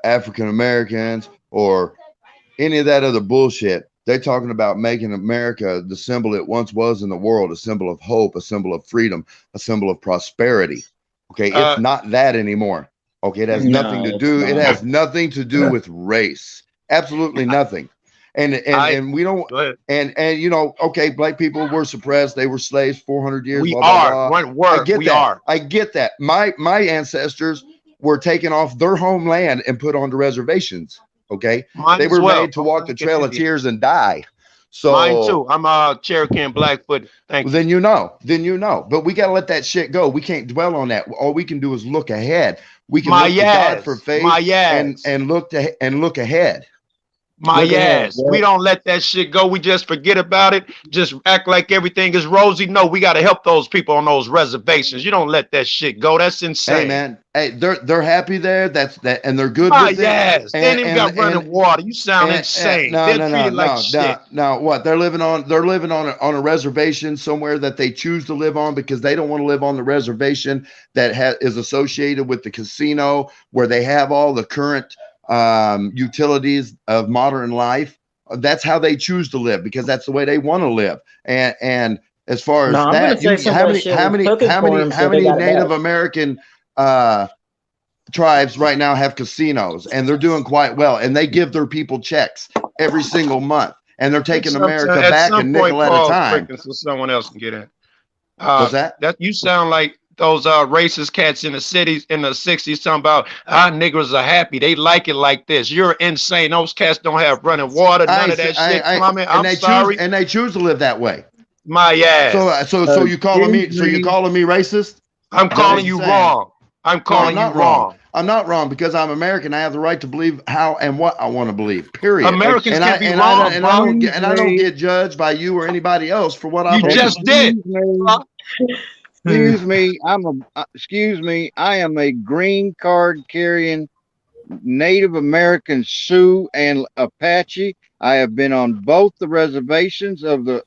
African Americans or any of that other bullshit. They're talking about making America the symbol it once was in the world, a symbol of hope, a symbol of freedom, a symbol of prosperity. Okay, it's not that anymore. Okay, it has nothing to do. It has nothing to do with race. Absolutely nothing. and we don't. Go ahead. And you know, okay, black people were suppressed. They were slaves 400 years. We Blah blah are. blah. One word. I get We that. are. I get that. My ancestors were taken off their homeland and put onto reservations. Okay, Mine they as were well. made to walk the Trail of Indian. Tears and die. So Mine too. I'm Cherokee and Blackfoot. Thank you. then you know. Then you know. But we got to let that shit go. We can't dwell on that. All we can do is look ahead. We can My look to God for ass. faith My ass. and look ahead. My Look ahead, ass. bro. We don't let that shit go. We just forget about it. Just act like everything is rosy. No, we got to help those people on those reservations. You don't let that shit go. That's insane. Hey man, hey, they're happy there. That's that, and they're good My with it. ass. They ain't even got running water. You sound insane. No, They're no, no, treated like no, shit. no. What they're living on a reservation somewhere that they choose to live on because they don't want to live on the reservation that is associated with the casino where they have all the current utilities of modern life. That's how they choose to live because that's the way they want to live. And as far as No, I'm gonna that, say some of that shit was cooking for them, so they got it Native back. American tribes right now have casinos and they're doing quite well and they give their people checks every single month and they're taking America back a nickel at a time. So someone else can get in. What's that? That you sound like those racist cats in the cities in the 60s talking about niggas are happy. They like it like this. You're insane. Those cats don't have running water, none of that shit. I'm sorry. And they choose to live that way. My ass. So you calling me racist? I'm calling you wrong. I'm calling you wrong. I'm not wrong because I'm American. I have the right to believe how and what I want to believe. Period. Americans can be wrong. I don't get judged by you or anybody else for what I believe. You just did. Excuse me. Excuse me. I am a green card carrying Native American Sioux and Apache. I have been on both the reservations of the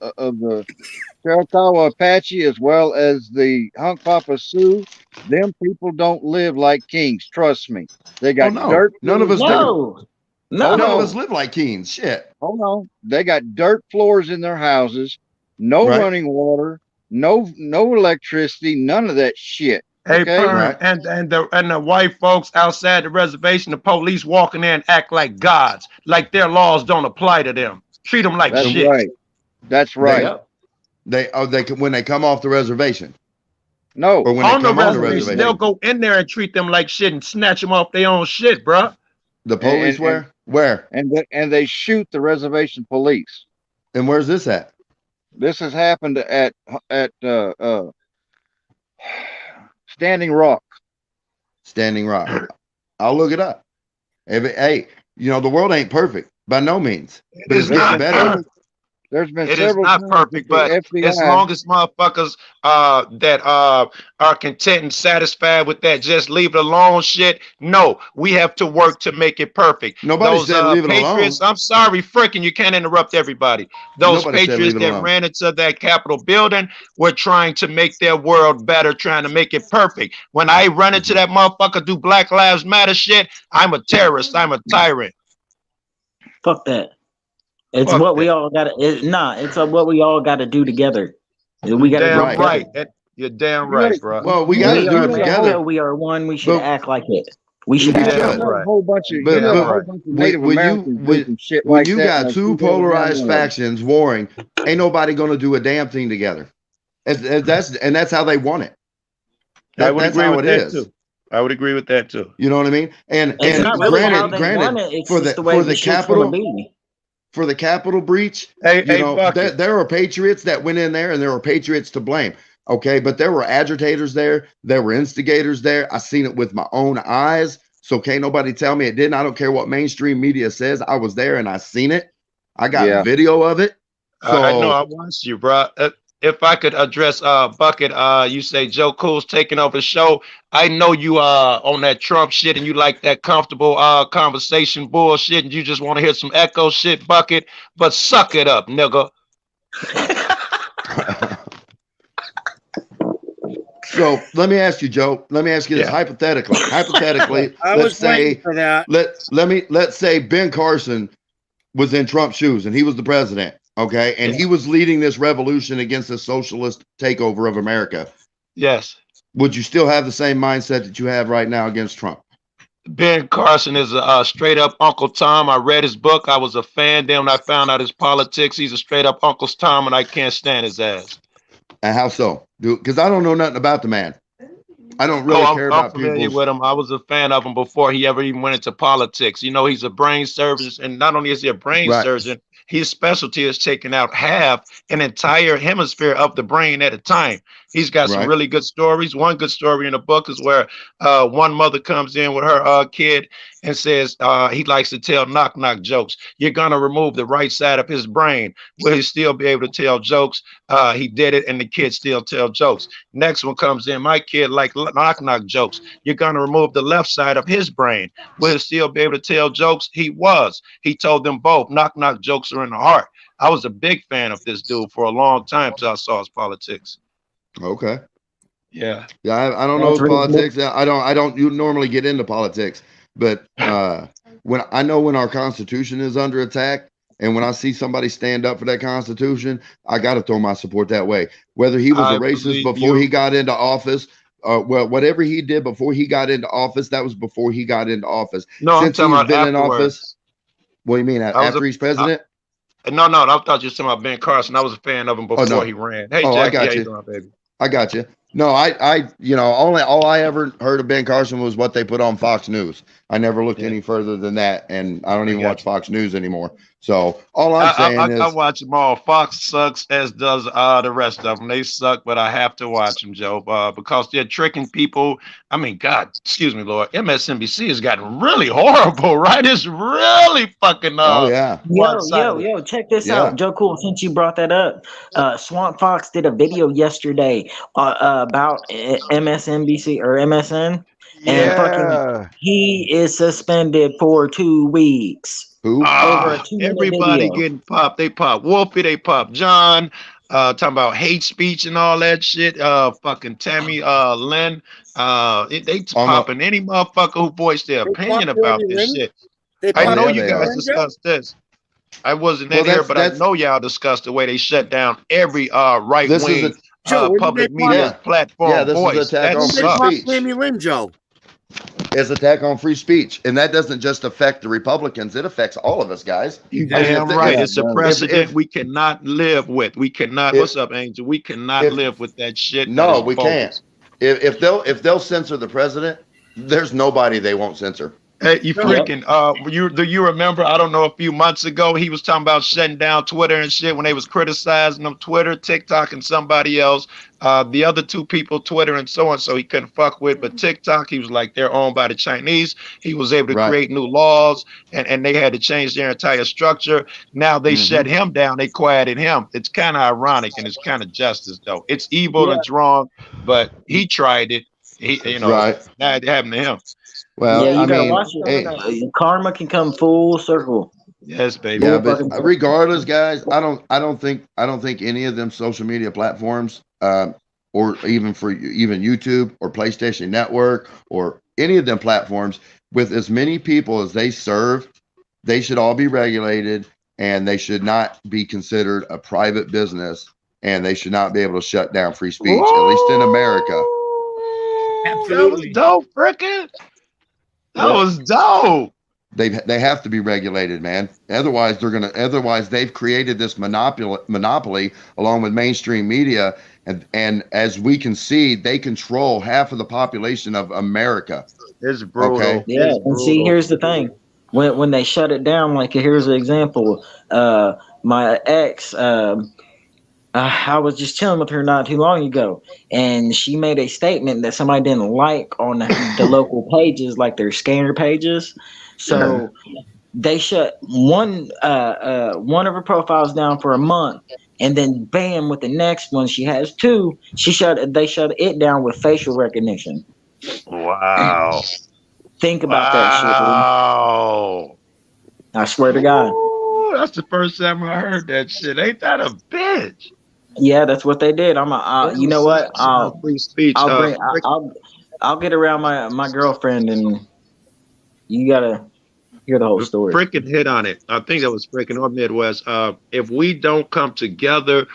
Chiricahua Apache as well as the Hunkpapa Sioux. Them people don't live like kings. Trust me. They got dirt. None of us do. None of us live like kings. Shit. Hold on. They got dirt floors in their houses. No running water. No electricity. None of that shit. Hey, okay? Perm, and the white folks outside the reservation, the police walking in act like gods, like their laws don't apply to them. Treat them like That's shit. right. That's right. They when they come off the reservation. No, or when on they come the on the reservation, reservation, they'll go in there and treat them like shit and snatch them off their own shit, bruh. The police where? And they shoot the reservation police. And where's this at? This has happened at Standing Rock. Standing Rock. I'll look it up. Hey, you know the world ain't perfect by no means, but it's getting better. There's been it is not perfect, but as long as motherfuckers that are content and satisfied with that, just leave it alone shit. No, we have to work to make it perfect. Nobody said leave it Patriots, alone. I'm sorry, freaking, you can't interrupt everybody. Those Patriots that ran into that Capitol building were trying to make their world better, trying to make it perfect. When I run into that motherfucker do Black Lives Matter shit, I'm a terrorist. I'm a tyrant. Fuck that. It's what we all got to. It's what we all got to do together. We got to do damn right. You're damn right, bro. Well, we got to do it together. We are one. We should act like it. We should act like it. A whole bunch of Native Americans and shit when like you that. got two polarized factions warring, ain't nobody going to do a damn thing together. That's how they want it. I would agree with that too. I would agree with that too. You know what I mean? And it's not really how they want it. It's just the way the Capitol. For the Capitol breach, there are patriots that went in there and there were patriots to blame. Okay, but there were agitators there. There were instigators there. I seen it with my own eyes. So can't nobody tell me it didn't. I don't care what mainstream media says. I was there and I seen it. I got video of it. So I know I watched you, bro. If I could address Bucket, you say Joe Cool's taking over the show. I know you on that Trump shit and you like that comfortable conversation bullshit and you just want to hear some echo shit, Bucket, but suck it up, nigga. So let me ask you, Joe. Let me ask you this hypothetically. Hypothetically, let's say Ben Carson was in Trump's shoes and he was the president. Okay, and he was leading this revolution against the socialist takeover of America. Yes. Would you still have the same mindset that you have right now against Trump? Ben Carson is a straight up Uncle Tom. I read his book. I was a fan. Then when I found out his politics, he's a straight up Uncle Tom, and I can't stand his ass. And how so? Because I don't know nothing about the man. I don't Oh, really care I'm about familiar people's. with him. I was a fan of him before he ever even went into politics. You know, he's a brain surgeon, and not only is he a brain Right. surgeon, his specialty is taking out half an entire hemisphere of the brain at a time. He's got some Right. really good stories. One good story in the book is where one mother comes in with her kid and says he likes to tell knock knock jokes. You're gonna remove the right side of his brain. Will he still be able to tell jokes? He did it, and the kid still tell jokes. Next one comes in. My kid like knock knock jokes. You're gonna remove the left side of his brain. Will he still be able to tell jokes? He was. He told them both. Knock knock jokes are in the heart. I was a big fan of this dude for a long time till I saw his politics. Okay. Yeah. Yeah, I don't know That's his reasonable. politics. I don't you normally get into politics, but when I know when our Constitution is under attack, and when I see somebody stand up for that Constitution, I got to throw my support that way. Whether he was a I racist believe before he you. got into office, well, whatever he did before he got into office, that was before he got into office. No, I'm Since talking he's about been in office, afterwards. what do you mean I was a after he's I, president? no, I thought you were talking about Ben Carson. I was a fan of him Oh before no. he ran. Hey Oh, I Jackie, how got you you. doing, baby? I got you. No, only all I ever heard of Ben Carson was what they put on Fox News. I never looked Yeah, any further than that, and I don't I even watch got you. Fox News anymore. So all I'm saying I is, watch them all. Fox sucks, as does the rest of them. They suck, but I have to watch them, Joe, because they're tricking people. I mean, God, excuse me, Lord. MSNBC has gotten really horrible, right? It's really fucking oh yeah, one Yo, sided. check this yeah, out. Joe Cool, since you brought that up, Swamp Fox did a video yesterday about MSNBC or MSN, and fucking Yeah. he is suspended for 2 weeks who? over a Ah, 2 minute everybody video. getting popped. They pop Wolfie, they pop John, talking about hate speech and all that shit. Fucking Tammy, Lynn, they On the popping any motherfucker who voiced their They opinion popped about Tammy this Lynn. shit. They I oh popped know yeah, you they Tammy guys are. Lynn, Joe. discussed this. I wasn't Well, in here, that's but I that's know y'all discussed the way they shut down every right this is a wing Joe, when did they public pop? media yeah, yeah. platform This is an voice. attack That When on did they free pop sucks. speech. Tammy Lynn, Joe? It's attack on free speech, and that doesn't just affect the Republicans; it affects all of us, guys. You I mean, damn right. Yeah, it It's a does. precedent we cannot live with. We cannot. if What's up, Angel? We cannot if live with that shit. That no, is we can't. bogus. If they'll censor the president, there's nobody they won't censor. Hey, you Joe, Yep. freaking do you remember, I don't know, a few months ago he was talking about shutting down Twitter and shit when they was criticizing them, Twitter, TikTok, and somebody else. The other two people, Twitter and so on, so he couldn't fuck with, but TikTok, he was like they're owned by the Chinese. He was able to Right. create new laws and they had to change their entire structure. Now they Mm-hmm. shut him down, they quieted him. It's kind of ironic and it's kind of justice though. It's evil, Yeah, it's wrong, but he tried it. Right. Now it happened to him. yeah, Well, you I gotta mean, watch hey, it. Karma can come full circle. Yes, baby. yeah, Full but fucking circle. regardless, guys, I don't think any of them social media platforms, or even even YouTube or PlayStation Network or any of them platforms with as many people as they serve, they should all be regulated and they should not be considered a private business and they should not be able to shut down free speech, at least in America. That was Absolutely. dope, frickin'. That Yep. was dope. They have to be regulated, man. Otherwise they've created this monopoly along with mainstream media, and as we can see, they control half of the population of America. It's Okay. brutal. Yeah, It's and see, brutal. here's the thing: when they shut it down, like here's an example. My ex, I was just chilling with her not too long ago, and she made a statement that somebody didn't like on the local pages, like their scanner pages. Uh-huh. So they shut one of her profiles down for a month, and then bam, with the next one, she has two. They shut it down with facial recognition. Wow. Think about that shit, dude. Wow. I swear to God. Ooh, that's the first time I heard that shit. Ain't that a bitch? Yeah, that's what they did. You know what? Free speech. I'll bring. I'll get around my girlfriend, and you gotta hear the whole story. Freaking hit on it. I think that was freaking on Midwest. If we don't come together,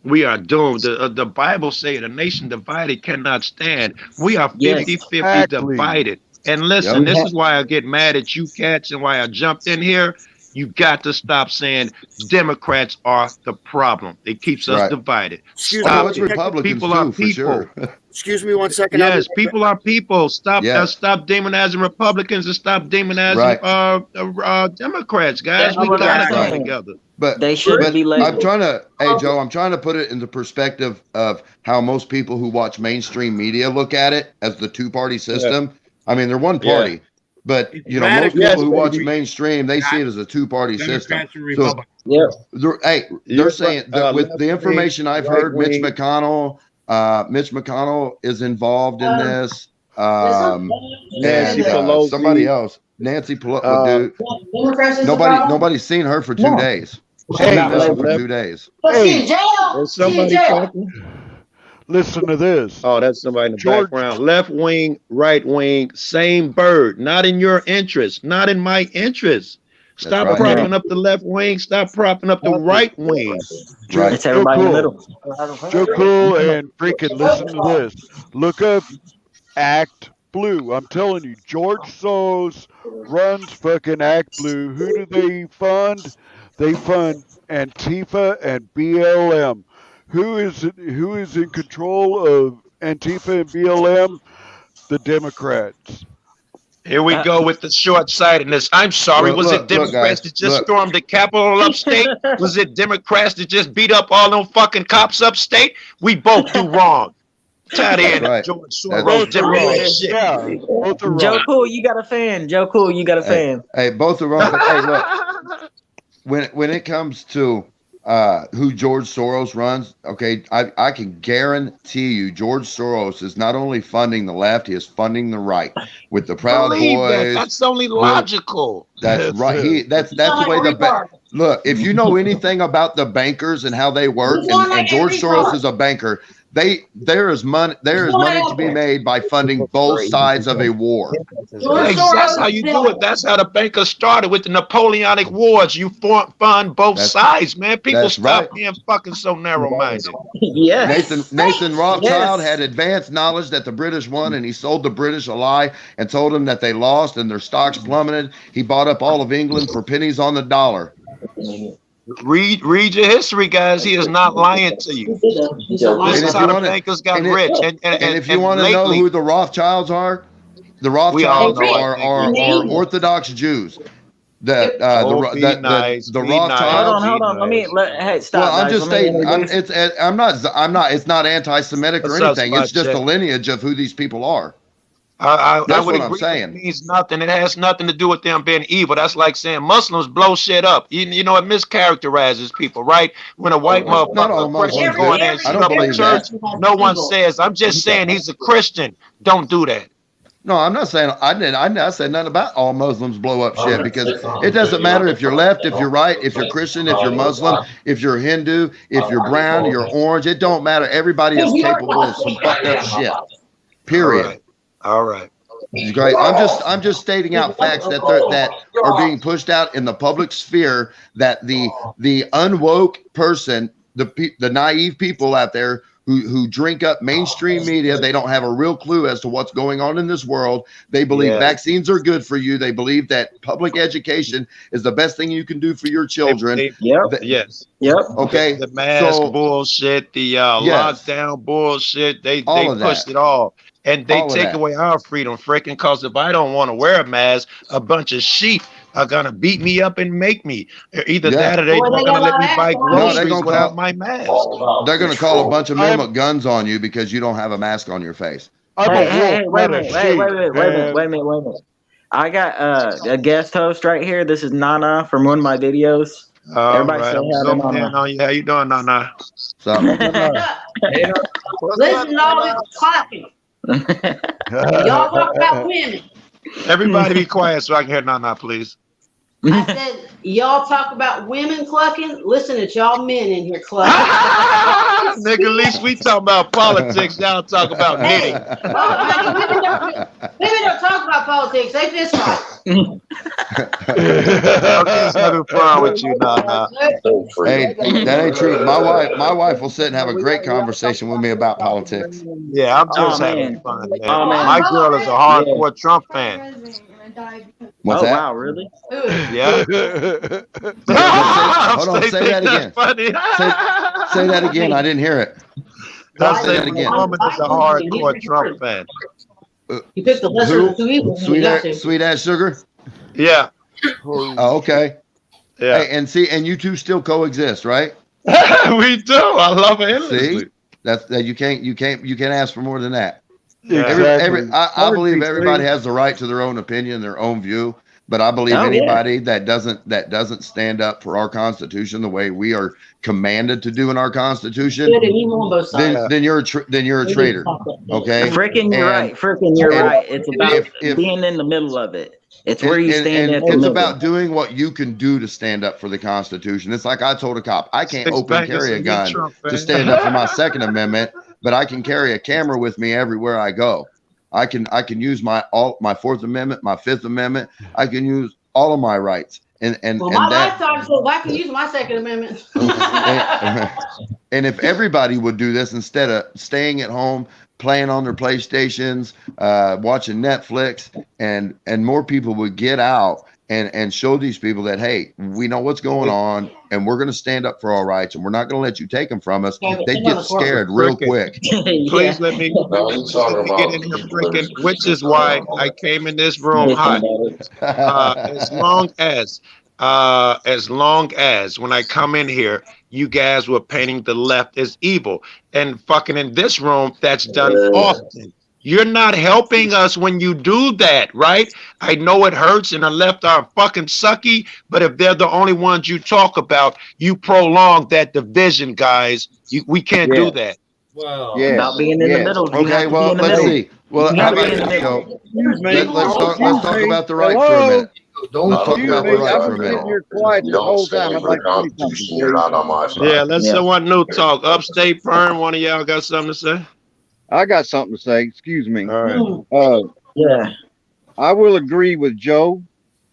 we are doomed. The Bible say a nation divided cannot stand. We are Yes. 50-50 Exactly. divided. And listen, this is why I get mad at you cats and why I jumped in here. You got to stop saying Democrats are the problem. It keeps us divided. Stop it's it. Republicans People are too, for people. sure. Excuse me 1 second. Yes, people are people. Stop stop demonizing Republicans and stop demonizing Democrats, guys. We gotta come together. But they shouldn't be labeled. I'm trying to, hey Joe, I'm trying to put it into perspective of how most people who watch mainstream media look at it as the two-party system. I mean, they're one party, but you know, most people who watch mainstream, they see it as a two-party system. So, they're saying that with the information I've heard, Mitch McConnell is involved in this. Nancy Pelosi. Somebody else, Nancy Pelosi. Nobody's seen her for 2 days. She's been missing for 2 days. Hey, is somebody talking? Listen to this. Oh, that's somebody in the background. Left wing, right wing, same bird. Not in your interest. Not in my interest. Stop propping up the left wing. Stop propping up the right wing. It's everybody in the middle. Joe Cool and freaking listen to this. Look up Act Blue. I'm telling you, George Soros runs fucking Act Blue. Who do they fund? They fund Antifa and BLM. Who is in control of Antifa and BLM? The Democrats. Here we go with the short-sightedness. I'm sorry. Was it Democrats that just stormed the Capitol upstate? Was it Democrats that just beat up all them fucking cops upstate? We both do wrong. Tied in George Soros Democrat shit. Yeah, both are wrong. Joe Cool, you got a fan. Joe Cool, you got a fan. Hey, both are wrong. But hey, look, when it comes to who George Soros runs, okay, I can guarantee you George Soros is not only funding the left, he is funding the right with the Proud Boys. That's only logical. That's right. That's the way look, if you know anything about the bankers and how they work, and George Soros is a banker, there is money to be made by funding both sides of a war. That's how you do it. That's how the bankers started with the Napoleonic Wars. You fund both sides, man. People stop being fucking so narrow-minded. Yes. Nathan Rothschild had advanced knowledge that the British won, and he sold the British a lie and told them that they lost and their stocks plummeted. He bought up all of England for pennies on the dollar. Read your history, guys. He is not lying to you. This is how the bankers got rich. And if you want to know who the Rothschilds are, the Rothschilds are Orthodox Jews. The Rothschilds. Hold on. Hey, stop. Well, I'm just stating. It's not anti-Semitic or anything. It's just a lineage of who these people are. That's what what I'm saying. It means nothing. It has nothing to do with them being evil. That's like saying Muslims blow shit up. You know, it mischaracterizes people, right? When a white motherfucker go in there and shoot up a church, no one says, I'm just saying he's a Christian. Don't do that. No, I'm not saying I said nothing about all Muslims blow up shit, because it doesn't matter if you're left, if you're right, if you're Christian, if you're Muslim, if you're Hindu, if you're brown, you're orange. It don't matter. Everybody is capable of some fucked up shit. Period. All right. Great. I'm just stating out facts that are being pushed out in the public sphere, that the unwoke person, the naive people out there who drink up mainstream media, they don't have a real clue as to what's going on in this world. They believe vaccines are good for you. They believe that public education is the best thing you can do for your children. Yes. Okay. The mask bullshit, the lockdown bullshit, they pushed it all. And they take away our freedom, freaking, because if I don't want to wear a mask, a bunch of sheep are going to beat me up and make me. Either that or they're not going to let me buy groceries without my mask. They're going to call a bunch of men with guns on you because you don't have a mask on your face. Hey, wait a minute. I got a guest host right here. This is Nana from one of my videos. Everybody say hi to Nana. How you doing, Nana? Listen to all this clapping. Y'all talk about women. Everybody be quiet so I can hear Nana, please. I said, y'all talk about women clucking. Listen to y'all men in here clucking. Nigga, at least we talk about politics. Y'all talk about knitting. Women don't talk about politics. They fist fight. I'm just having fun with you, nah. Hey, that ain't true. My wife will sit and have a great conversation with me about politics. Yeah, I'm Oh just having man. fun, man. Oh My man. girl is a Yeah. hardcore Trump fan. What's Oh that? wow, really? Yeah. Hold on. They Say think that that's again. funny. Say that again. I didn't hear it. I Say say that my again. woman is a hardcore Trump fan. You picked the lesser of the two evils. and you got to. Sweet ass sugar. Yeah. Oh, okay. Yeah. Hey, and you two still coexist, right? We do. I love her See, endlessly. that you can't ask for more than that. Yeah. I believe everybody has the right to their own opinion, their own view. But I believe Oh, yeah. anybody that doesn't stand up for our Constitution the way we are commanded to do in our Constitution, Good and evil on both sides. then you're a traitor. Okay. Frickin' you're And right. Frickin' you're and right. It's about if being in the middle of it. It's where you stand and at the it's middle. about doing what you can do to stand up for the Constitution. It's like I told a cop, I can't Six open bangers carry a and he gun Trump to fan. stand up for my Second Amendment, but I can carry a camera with me everywhere I go. I can use my Fourth Amendment, my Fifth Amendment. I can use all of my rights. Well, my lifetime says I can use my Second Amendment. And if everybody would do this instead of staying at home, playing on their PlayStations, watching Netflix, and more people would get out and show these people that, hey, we know what's going on, and we're going to stand up for our rights, and we're not going to let you take them from us. They get scared real quick. Please let me get in here, freaking. Which is why I came in this room hot. As long as when I come in here, you guys were painting the left as evil, and fucking in this room, that's done often. You're not helping us when you do that, right? I know it hurts, and the left are fucking sucky, but if they're the only ones you talk about, you prolong that division, guys. We can't do that. Well, About being in the middle. You Okay, have to be well, in the let's middle. see. Well, You how have to about be in the this, middle. Joe? Excuse me. Let's talk about the right for a minute. Let's talk about the right I've for a been sitting minute. here quiet this whole time. I'd like to say something, please. Yeah, let's someone new talk. Upstate Perm, one of y'all got something to say? I got something to say. Excuse me. All right. Yeah. I will agree with Joe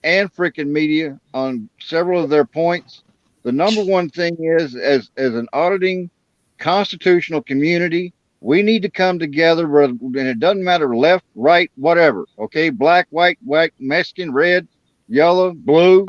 and frickin' media on several of their points. The number one thing is, as an auditing constitutional community, we need to come together, and it doesn't matter left, right, whatever. Okay, black, white, Mexican, red, yellow, blue.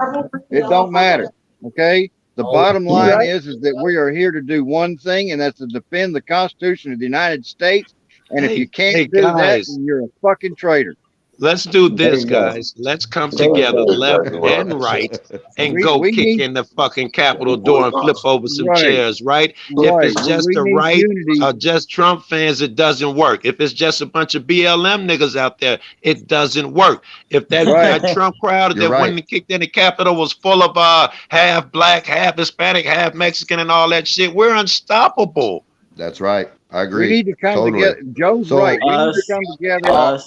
It don't matter. Okay. The bottom line is that we are here to do one thing, and that's to defend the Constitution of the United States. And if you can't do that, guys. then you're a fucking traitor. Let's do this, guys. Let's come together, left and right, and go We kick need in the fucking Capitol door and flip over some chairs, right? If right. it's just We the need right unity. or just Trump fans, it doesn't work. If it's just a bunch of BLM niggas out there, it doesn't work. If that Trump crowd that went and kicked in the Capitol was full of half black, half Hispanic, half Mexican, and all that shit, we're unstoppable. That's right. I agree. We need to come together. Joe's right. We need to come together.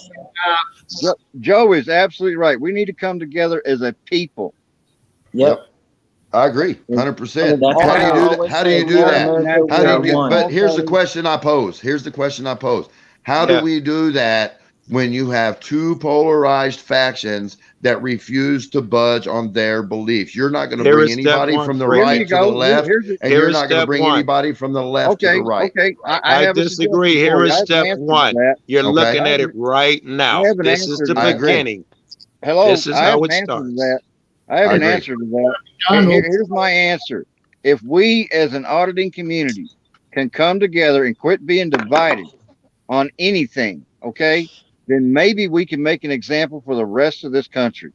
Joe is absolutely right. We need to come together as a people. Yep. I agree, 100%. How do you do that? But here's the question I pose. How do we do that when you have two polarized factions that refuse to budge on their beliefs?'re not going to bring anybody from the right to the left, and you're not going to bring anybody from the left to the right. Okay, I disagree. Here is step one. You're looking at it right now. This is the beginning. Hello, This is how it starts. I have an answer to that. Here's my answer. If we as an auditing community can come together and quit being divided on anything, okay, then maybe we can make an example for the rest of this country.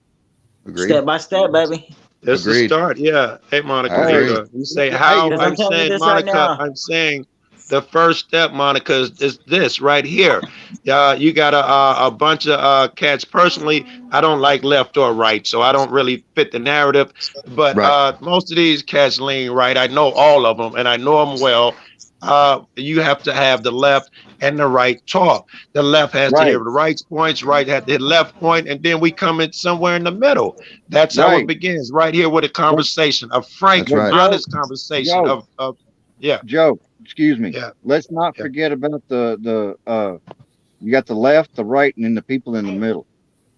Agreed. Step by step, baby. That's the start. Yeah. Hey, Monica. You say how? I'm saying, Monica, I'm saying the first step, Monica, is this right here. You got a bunch of cats. Personally, I don't like left or right, so I don't really fit the narrative. But most of these cats lean right. I know all of them, and I know them well. You have to have the left and the right talk. The left has to hear the right points, right has to hit the left point, and then we come in somewhere in the middle. That's how it begins, right here with a conversation, a frank, honest conversation of Joe, excuse me. Yeah. Let's not forget about the you got the left, the right, and then the people in the middle.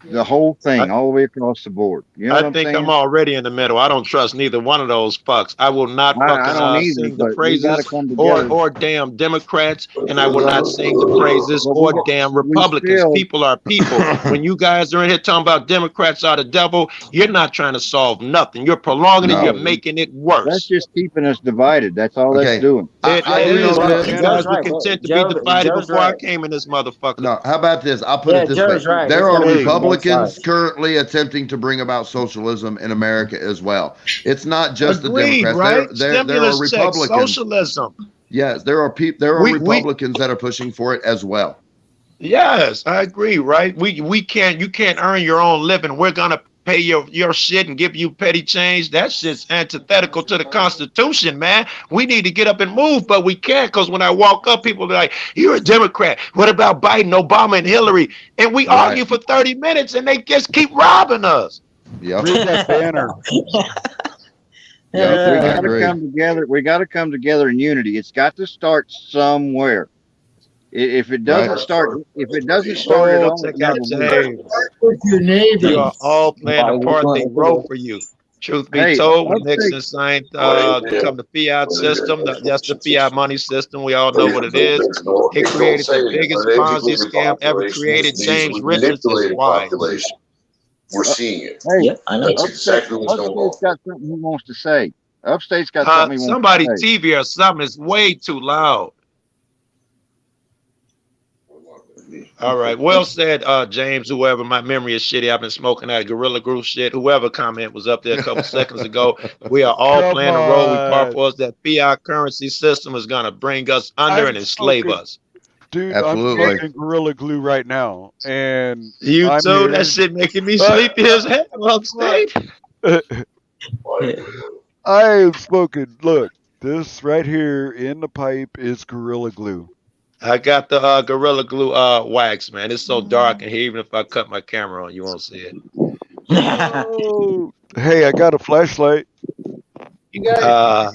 The whole thing, all the way across the board. You know I what I'm think I'm saying? already in the middle. I don't trust neither one of those fucks. I will not I fucking don't either, sing the but we got to praises come together. or damn Democrats, and I will not sing the praises But or damn we Republicans. still, People are people. When you guys are in here talking about Democrats are the devil, you're not trying to solve nothing. You're prolonging it. You're No. making it that's worse. just keeping us divided. That's all that's Okay. doing. I do know Look, this. you Can I? guys Joe's were right. content to be divided Joe's before I right. came in this motherfucker. No. How about this? I'll put Yeah, it this way. Joe's right. There It's are gotta be Hey, both Republicans sides. currently attempting to bring about socialism in America as well. It's not just the Agreed, Democrats. right? There are Stimulus checks, Republicans. socialism. Yes, there are We Republicans that are pushing for it as well. Yes, I agree, right? We can't you can't earn your own living. We're gonna pay your shit and give you petty change. That shit's antithetical to the Constitution, man. We need to get up and move, but we can't because when I walk up, people be like, "You're a Democrat. What about Biden, Obama, and Hillary?" And we Right. argue for 30 minutes and they just keep robbing us. Yep. read that banner. Yep. We I got to agree. come together. We got to come together in unity. It's got to start somewhere. If it doesn't Right. start, if it doesn't start at Oh, all, it check out never will. James. With your You are neighbors. all playing a part. They wrote for you. Truth be Hey, told, when upstate, Nixon signed become the fiat system, that's the fiat money system. We all know what it is. It created the biggest Ponzi scam ever created. James Richards is wise. We're seeing it. Hey, yep, I know. Upstate's got something he wants to say. Upstate's got something he wants to Somebody's say. TV or something is way too loud. All right. Well said, James, whoever. My memory is shitty. I've been smoking that Gorilla Groove shit. Whoever comment was up there a couple seconds ago. We are all Come playing a role. We part on. for us. That fiat currency system is going to bring us under I'm and enslave smoking, us. dude. Absolutely. I'm smoking Gorilla Glue right now, and You I'm too. That here. shit making me sleepy as hell upstate. I am smoking. Look, this right here in the pipe is Gorilla Glue. I got the Gorilla Glue wax, man. It's so dark in here. Even if I cut my camera on, you won't see it. Oh, hey, I got a flashlight. You guys,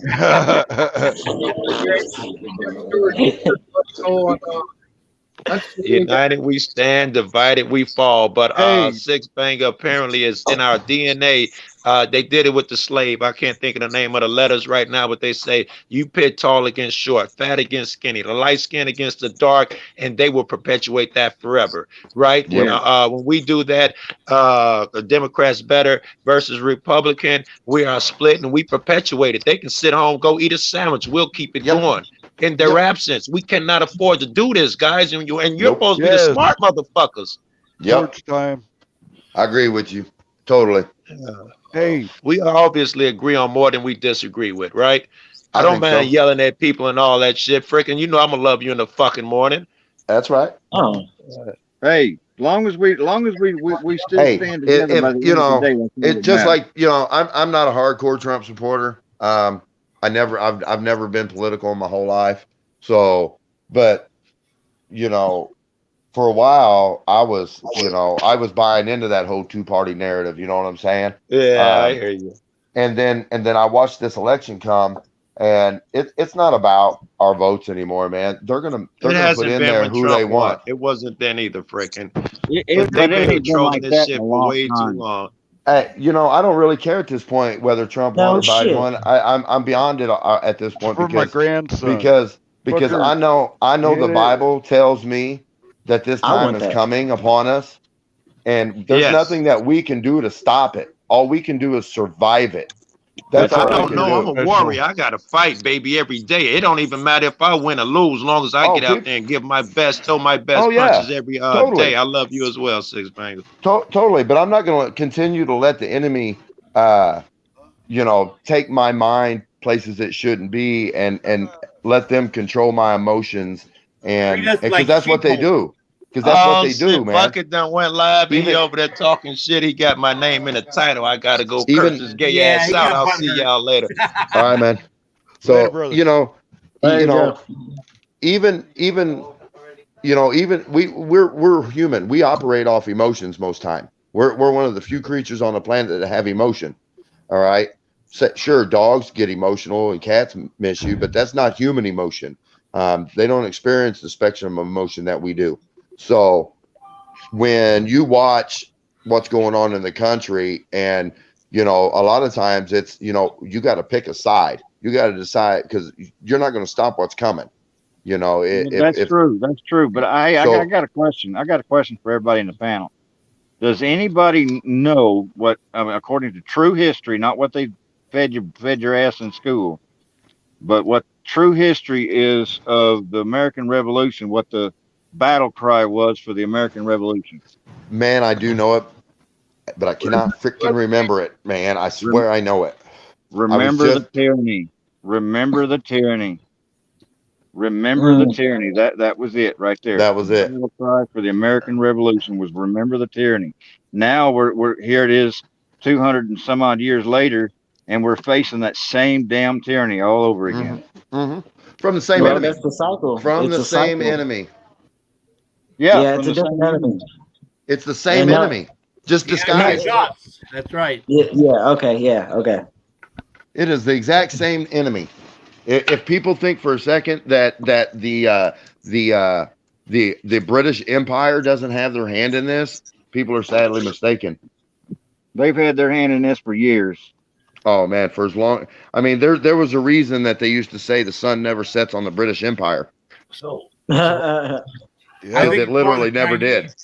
what's going on? United we stand, divided we fall. But Hey. Six Banger apparently is in our DNA. They did it with the slave. I can't think of the name of the letters right now, but they say you pit tall against short, fat against skinny, the light skin against the dark, and they will perpetuate that forever, right? Yeah. When we do that, the Democrats better versus Republican, we are split and we perpetuate it. They can sit home, go eat a sandwich. We'll keep it going. In their absence, we cannot afford to do this, guys. And you're supposed to be the Yes. smart motherfuckers. Yep. Torch time. I agree with you. Totally. Hey, We obviously agree on more than we disagree with, right? I don't think mind so. yelling at people and all that shit. Freaking, you know I'm gonna love you in the fucking morning. That's right. Oh, Hey, long as we still Hey, stand together by the you end of know, the day, that's all it's that just matters. like, I'm not a hardcore Trump supporter. I've never been political in my whole life. So, but for a while I was buying into that whole two-party narrative. You know what I'm saying? Yeah, I hear you. And then I watched this election come, and it's not about our votes anymore, man. They're gonna It put hasn't in been there when who Trump they won. want. It wasn't then either, freaking. But They've it been ain't been controlling like this that shit in a for long way too time. long. Hey, I don't really care at this point whether Trump won no or Biden shit. won. I'm beyond it at this point for my because grandson. because Fucker, I know get the it? Bible tells me that this I time want is that. coming upon us, and there's Yes. nothing that we can do to stop it. All we can do is survive it. That's I all we don't can know. I'm do. a warrior. I gotta fight, baby, every day. It don't even matter if I win or lose, as long as I Oh, get out there and give my best, throw my best Oh, yeah. punches every Totally. day. I love you as well, Six Banger. Totally, but I'm not going to continue to let the enemy, take my mind places it shouldn't be, and let them control my emotions, and Treat us because like that's what they sheeple. do. Because that's what they shit, do, man. Bucket done went live and he Even- over there talking shit. He got my name in the title. I gotta go Even- curse his gay Yeah, ass he out. got I'll butthurt. see y'all later. All right, man. So Later, brother. Later, Joe. even we're human. We operate off emotions most time. We're one of the few creatures on the planet that have emotion. All right. Sure, dogs get emotional and cats miss you, but that's not human emotion. They don't experience the spectrum of emotion that we do. So when you watch, what's going on in the country. And, you know, a lot of times it's, you know, you got to pick a side. You got to decide, because you're not going to stop what's coming. You know, That's if true. That's true. But I so, got a question. I got a question for everybody in the panel. Does anybody know what, I mean, according to true history, not what they fed your ass in school, but what true history is of the American Revolution, what the battle cry was for the American Revolution? man, I do know it, but I cannot freaking remember it, man. I Rem- swear I know it. I was remember the just, tyranny. Remember the tyranny. Remember the Mm. tyranny. That was it right there. that was The it. battle cry for the American Revolution was remember the tyranny. Now we're here. It is 200 and some odd years later, and we're facing that same damn tyranny all over Hmm. again. Hmm. From the same Well, enemy. that's the cycle. From It's the a same cycle. enemy. Yeah, Yeah, it's from a the different same enemy. enemy. It's the same And enemy, just The enemy is disguised. us. That's right. yeah, okay, yeah, okay. It is the exact same enemy. If people think for a second that the the British Empire doesn't have their hand in this, people are sadly mistaken. They've had their hand in this for years. Oh man, for as long, I mean, there was a reason that they used to say the sun never sets on the British Empire, So Yep. I because think it it's more the literally never did. Chinese.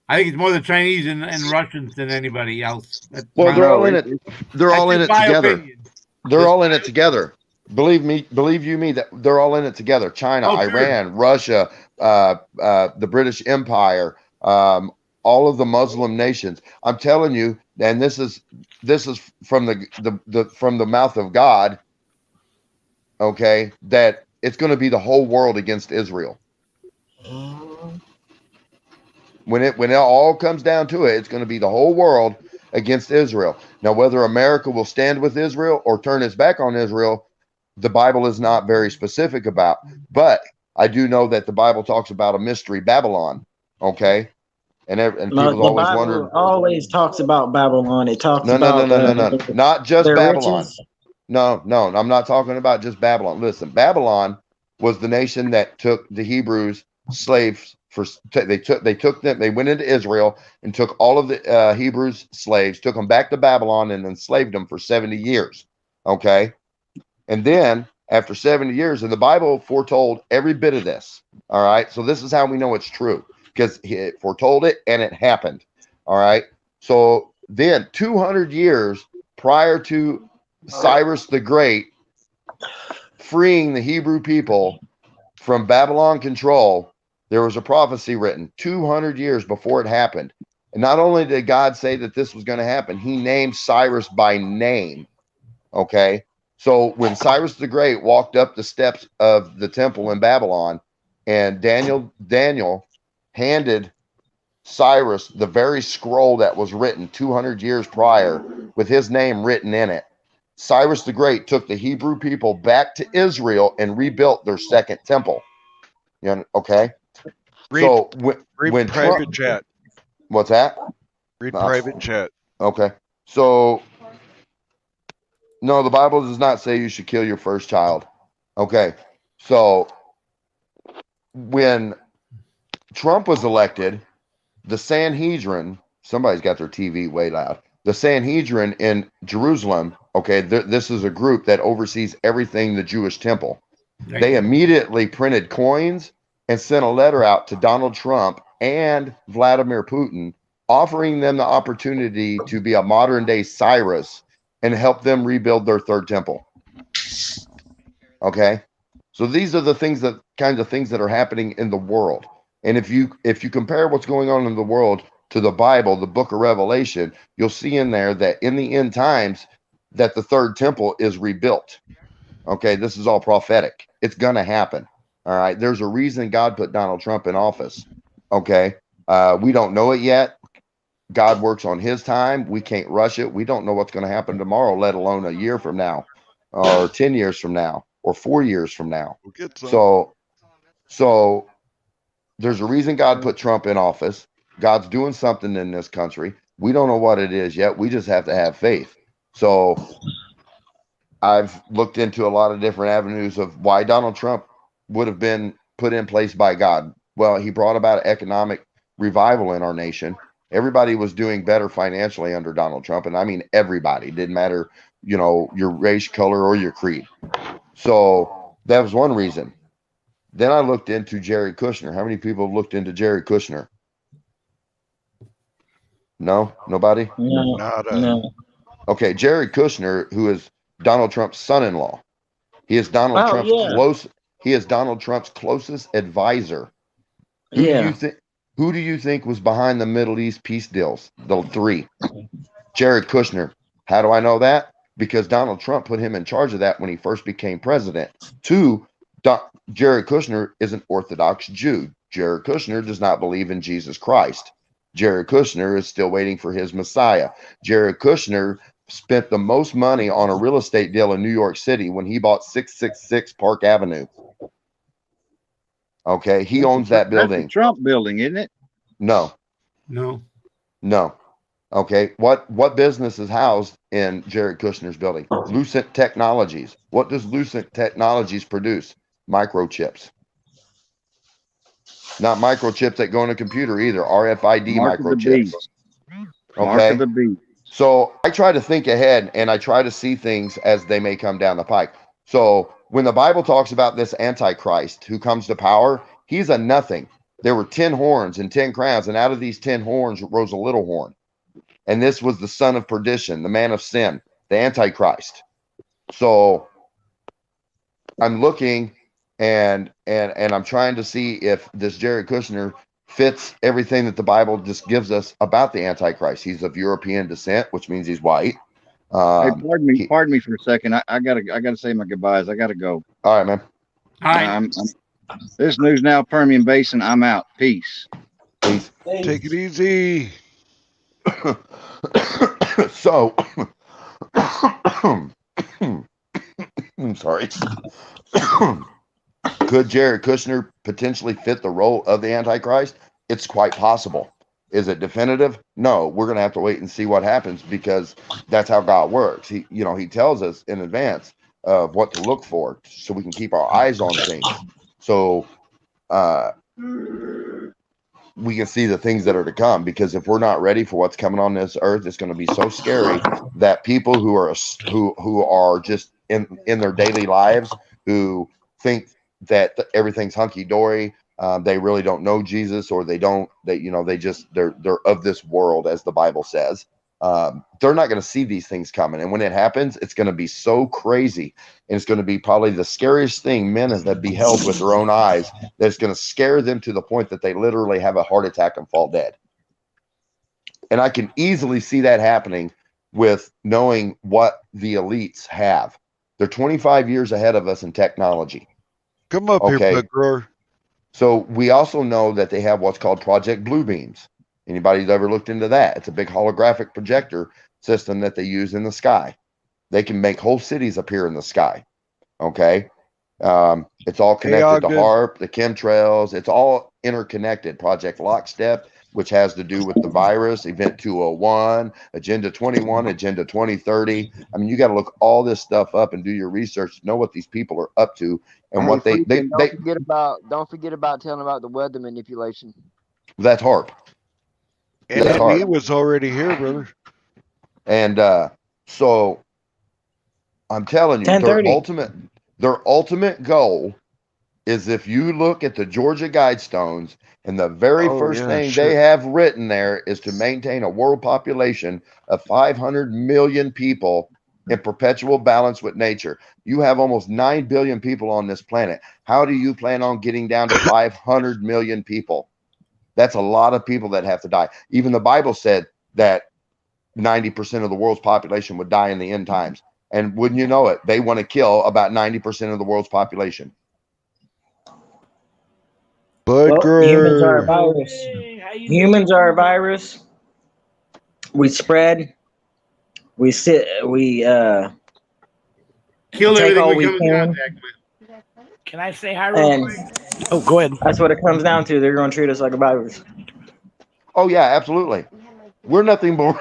I think it's more the Chinese and Russians than anybody else. That's Well, my. they're all No, in it. They're That's all in just it my together. opinion. They're Just all in my it together. Believe me, believe you me, that they're all in it together. China, Oh, sure. Iran, Russia, the British Empire, all of the Muslim nations. I'm telling you, and this is from the from the mouth of God. Okay, that it's going to be the whole world against Israel. When it all comes down to it, it's going to be the whole world against Israel. Now, whether America will stand with Israel or turn its back on Israel, the Bible is not very specific about. But I do know that the Bible talks about a mystery Babylon. Okay, and No, people's the always wondered. Bible always talks about Babylon. It talks No, no, no, about no, no, no, not just their Babylon. riches. No, no, I'm not talking about just Babylon. Listen, Babylon was the nation that took the Hebrews slaves for. They took them. They went into Israel and took all of the Hebrews slaves, took them back to Babylon, and enslaved them for 70 years. Okay, and then after 70 years, and the Bible foretold every bit of this. All right, so this is how we know it's true, because it foretold it and it happened. All right, so then 200 years prior to Cyrus the Great freeing the Hebrew people from Babylon control, there was a prophecy written 200 years before it happened. And not only did God say that this was going to happen, he named Cyrus by name. Okay. So when Cyrus the Great walked up the steps of the temple in Babylon, and Daniel handed Cyrus the very scroll that was written 200 years prior with his name written in it, Cyrus the Great took the Hebrew people back to Israel and rebuilt their second temple. You know, okay. Read So read when Trump, private chat. what's that? Read Uh, private chat. okay. So no, the Bible does not say you should kill your first child. Okay. So when Trump was elected, the Sanhedrin, somebody's got their TV way loud. The Sanhedrin in Jerusalem, okay, this is a group that oversees everything the Jewish temple. Right. They immediately printed coins and sent a letter out to Donald Trump and Vladimir Putin, offering them the opportunity to be a modern day Cyrus and help them rebuild their third temple. Okay. So these are the things, that kinds of things that are happening in the world. And if you compare what's going on in the world to the Bible, the book of Revelation, you'll see in there that in the end times that the third temple is rebuilt. Okay, this is all prophetic. It's gonna happen. All right. There's a reason God put Donald Trump in office. Okay. We don't know it yet. God works on his time. We can't rush it. We don't know what's going to happen tomorrow, let alone a year from now, or 10 years from now, or 4 years from now. We'll get some. So there's a reason God put Trump in office. God's doing something in this country. We don't know what it is yet. We just have to have faith. So I've looked into a lot of different avenues of why Donald Trump would have been put in place by God. Well, he brought about economic revival in our nation. Everybody was doing better financially under Donald Trump. And I mean, everybody. Didn't matter, your race, color, or your creed. So that was one reason. Then I looked into Jared Kushner. How many people have looked into Jared Kushner? No? Nobody? No, Nada. no. Okay, Jared Kushner, who is Donald Trump's son-in-law. He is Donald Oh Trump's yeah, closest advisor. Who do you yeah. think was behind the Middle East peace deals? The three. Jared Kushner. How do I know that? Because Donald Trump put him in charge of that when he first became president. Two, Jared Kushner is an Orthodox Jew. Jared Kushner does not believe in Jesus Christ. Jared Kushner is still waiting for his Messiah. Jared Kushner spent the most money on a real estate deal in New York City when he bought 666 Park Avenue. Okay, he owns that That's the building. Trump building, isn't it? No. Okay, what business is housed in Jared Kushner's building? Lucent Technologies. What does Lucent Technologies produce? Microchips. Not microchips that go in a computer either. RFID Mark of the microchips. beast. Mark Okay. of the beast. So I try to think ahead and I try to see things as they may come down the pike. So when the Bible talks about this Antichrist who comes to power, he's a nothing. There were 10 horns and 10 crowns, and out of these 10 horns rose a little horn. And this was the son of perdition, the man of sin, the Antichrist. So I'm looking and I'm trying to see if this Jared Kushner fits everything that the Bible just gives us about the Antichrist. He's of European descent, which means he's white. Hey, pardon me for a second. I gotta say my goodbyes. I gotta go. All right, man. All right. This News Now Permian Basin. I'm out. Peace. Peace. Take it easy. So, I'm sorry. Could Jared Kushner potentially fit the role of the Antichrist? It's quite possible. Is it definitive? No, we're going to have to wait and see what happens because that's how God works. He tells us in advance of what to look for so we can keep our eyes on things. So, we can see the things that are to come, because if we're not ready for what's coming on this earth, it's going to be so scary that people who are just in their daily lives, who think that everything's hunky-dory, they really don't know Jesus, or they're of this world, as the Bible says. They're not going to see these things coming, and when it happens, it's going to be so crazy, and it's going to be probably the scariest thing men have beheld with their own eyes. That's going to scare them to the point that they literally have a heart attack and fall dead. And I can easily see that happening with knowing what the elites have. They're 25 years ahead of us in technology. Come up here, big grower. So we also know that they have what's called Project Bluebeams. Anybody who's ever looked into that? It's a big holographic projector system that they use in the sky. They can make whole cities appear in the sky. Okay. It's all connected to HARP, the chemtrails. It's all interconnected. Project Lockstep, which has to do with the virus, Event 201, Agenda 21, Agenda 2030. I mean, you got to look all this stuff up and do your research to know what these people are up to and what they don't forget about telling about the weather manipulation. That's HARP. NNE was already here, brother. And so I'm telling you, their ultimate goal is, if you look at the Georgia Guidestones, and the very first thing they have written there is to maintain a world population of 500 million people in perpetual balance with nature. You have almost 9 billion people on this planet. How do you plan on getting down to 500 million people? That's a lot of people that have to die. Even the Bible said that 90% of the world's population would die in the end times. And wouldn't you know it, they want to kill about 90% of the world's population. Humans are a virus. Humans are a virus. We spread. We kill take everything all we come in can. contact with. Can I say hi real quick? Oh, go ahead. That's what it comes down to. They're going to treat us like a virus. Oh, yeah, absolutely. We're nothing more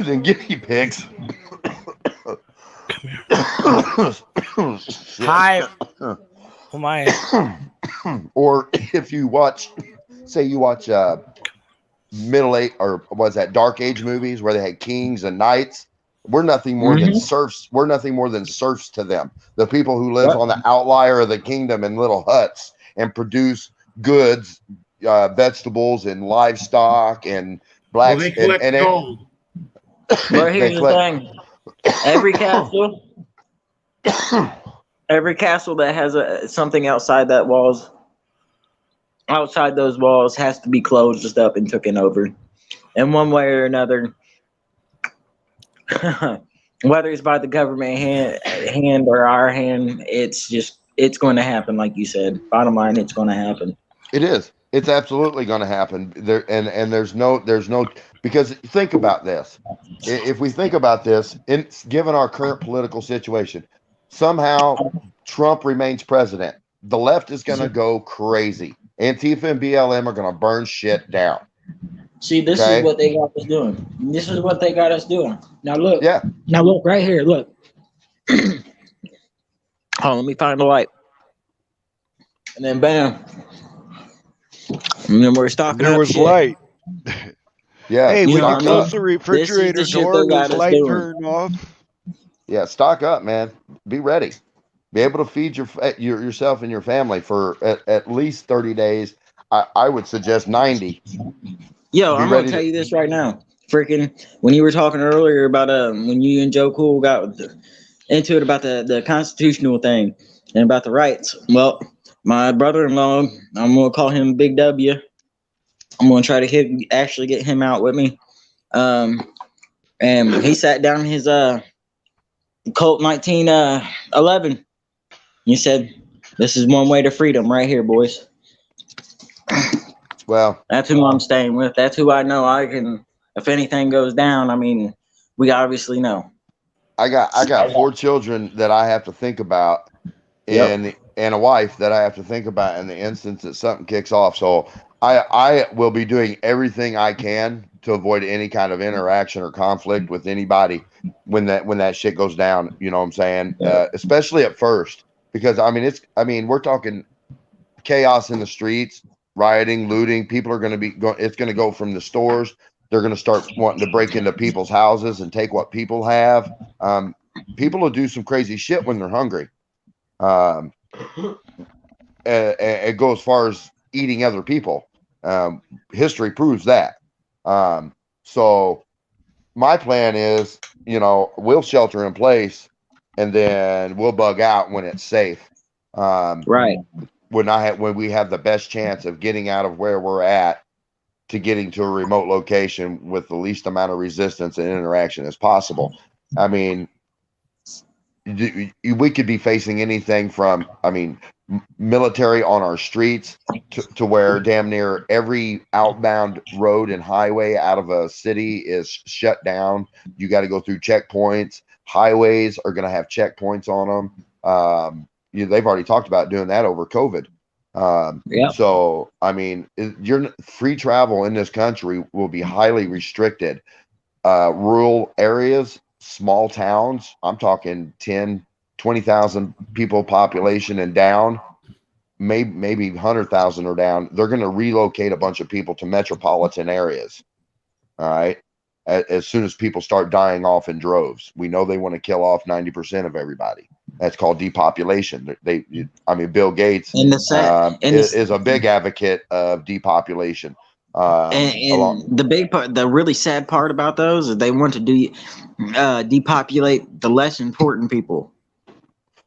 than guinea pigs. Hi. Oh, my. Or if you watch, say you watch middle age, or was that dark age movies where they had kings and knights. We're nothing more than serfs. We're nothing more than serfs to them. The people who live on the outlier of the kingdom in little huts and produce goods, vegetables, and livestock and blacks. They collect gold. But here's the thing: every castle, every castle that has something outside that walls, outside those walls, has to be closed up and taken over, in one way or another. Whether it's by the government hand or our hand, it's going to happen, like you said. Bottom line, it's going to happen. It is. It's absolutely going to happen. And there's no because think about this. If we think about this, given our current political situation, somehow Trump remains president. The left is going to go crazy. Antifa and BLM are going to burn shit down. See, this is what they got us doing. This is what they got us doing. Now look. Yeah. Now look right here. Look. Hold on, let me find the light. And then bam. And then we're stocking There up was shit. light. Yeah. Hey, we can close the refrigerator door and this light turn off. Yeah, stock up, man. Be ready. Be able to feed yourself and your family for at least 30 days. I would suggest 90. Yo, I'm gonna tell you this right now. Freaking, when you were talking earlier about when you and Joe Cool got into it about the constitutional thing and about the rights. Well, my brother-in-law, I'm gonna call him Big W. I'm gonna try to actually get him out with me. And he sat down in his Colt 1911. He said, "This is one way to freedom, right here, boys." Well, that's who I'm staying with. That's who I know I can. If anything goes down, I mean, we obviously know. I got 4 children that I have to think about, and a wife that I have to think about in the instance that something kicks off. So I will be doing everything I can to avoid any kind of interaction or conflict with anybody when that shit goes down. You know what I'm saying? Especially at first, because we're talking chaos in the streets, rioting, looting. People are going to be it's going to go from the stores. They're going to start wanting to break into people's houses and take what people have. People will do some crazy shit when they're hungry. It goes as far as eating other people. History proves that. So my plan is, we'll shelter in place and then we'll bug out when it's safe. Right. When we have the best chance of getting out of where we're at to getting to a remote location with the least amount of resistance and interaction as possible. I mean, we could be facing anything from, military on our streets to where damn near every outbound road and highway out of a city is shut down. You got to go through checkpoints. Highways are going to have checkpoints on them. They've already talked about doing that over COVID. So, your free travel in this country will be highly restricted. Rural areas, small towns, I'm talking 10, 20,000 people population and down, maybe 100,000 or down. They're going to relocate a bunch of people to metropolitan areas. All right. As soon as people start dying off in droves, we know they want to kill off 90% of everybody. That's called depopulation. Bill Gates is a big advocate of depopulation. And the big part, the really sad part about those is they want to depopulate the less important people.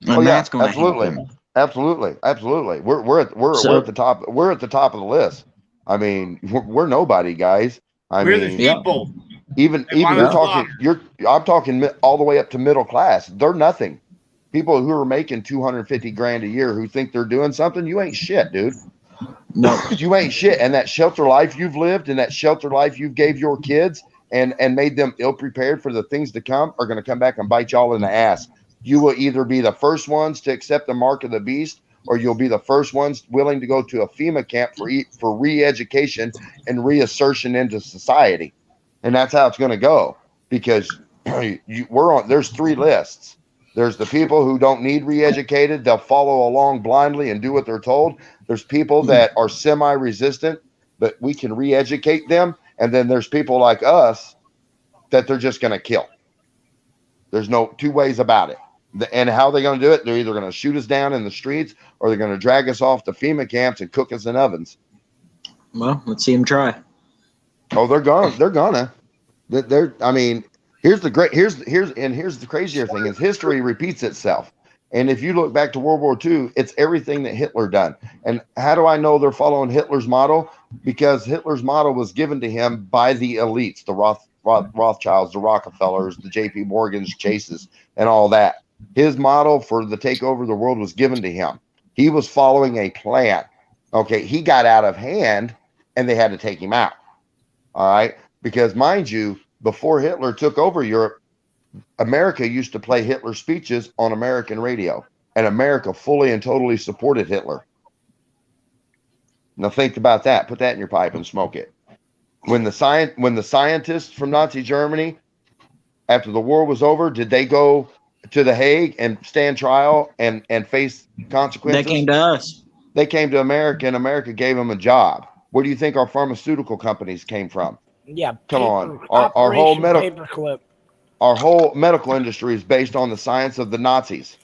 And that's going to happen. Absolutely. We're at the top. We're at the top of the list. We're nobody, guys. We're the people. Even I'm talking all the way up to middle class. They're nothing. People who are making 250 grand a year who think they're doing something, you ain't shit, dude. No, you ain't shit. And that shelter life you've lived and that shelter life you gave your kids and made them ill prepared for the things to come are going to come back and bite y'all in the ass. You will either be the first ones to accept the mark of the beast, or you'll be the first ones willing to go to a FEMA camp for re-education and reassertion into society. And that's how it's going to go, because there's 3 lists. There's the people who don't need re-educated. They'll follow along blindly and do what they're told. There's people that are semi-resistant, but we can re-educate them. And then there's people like us that they're just going to kill. There's no two ways about it. And how they're going to do it, they're either going to shoot us down in the streets or they're going to drag us off to FEMA camps and cook us in ovens. Well, let's see them try. Oh, they're gonna. I mean, here's the crazier thing is history repeats itself. And if you look back to World War II, it's everything that Hitler done. And how do I know they're following Hitler's model? Because Hitler's model was given to him by the elites, the Rothschilds, the Rockefellers, the J.P. Morgans, Chases, and all that. His model for the takeover of the world was given to him. He was following a plan. Okay, he got out of hand, and they had to take him out. All right, because mind you, before Hitler took over Europe, America used to play Hitler speeches on American radio, and America fully and totally supported Hitler. Now think about that. Put that in your pipe and smoke it. When the scientists from Nazi Germany, after the war was over, did they go to The Hague and stand trial and face consequences? They came to us. They came to America, and America gave them a job. Where do you think our pharmaceutical companies came from? Yeah, come on. Our whole medical industry is based on the science of the Nazis.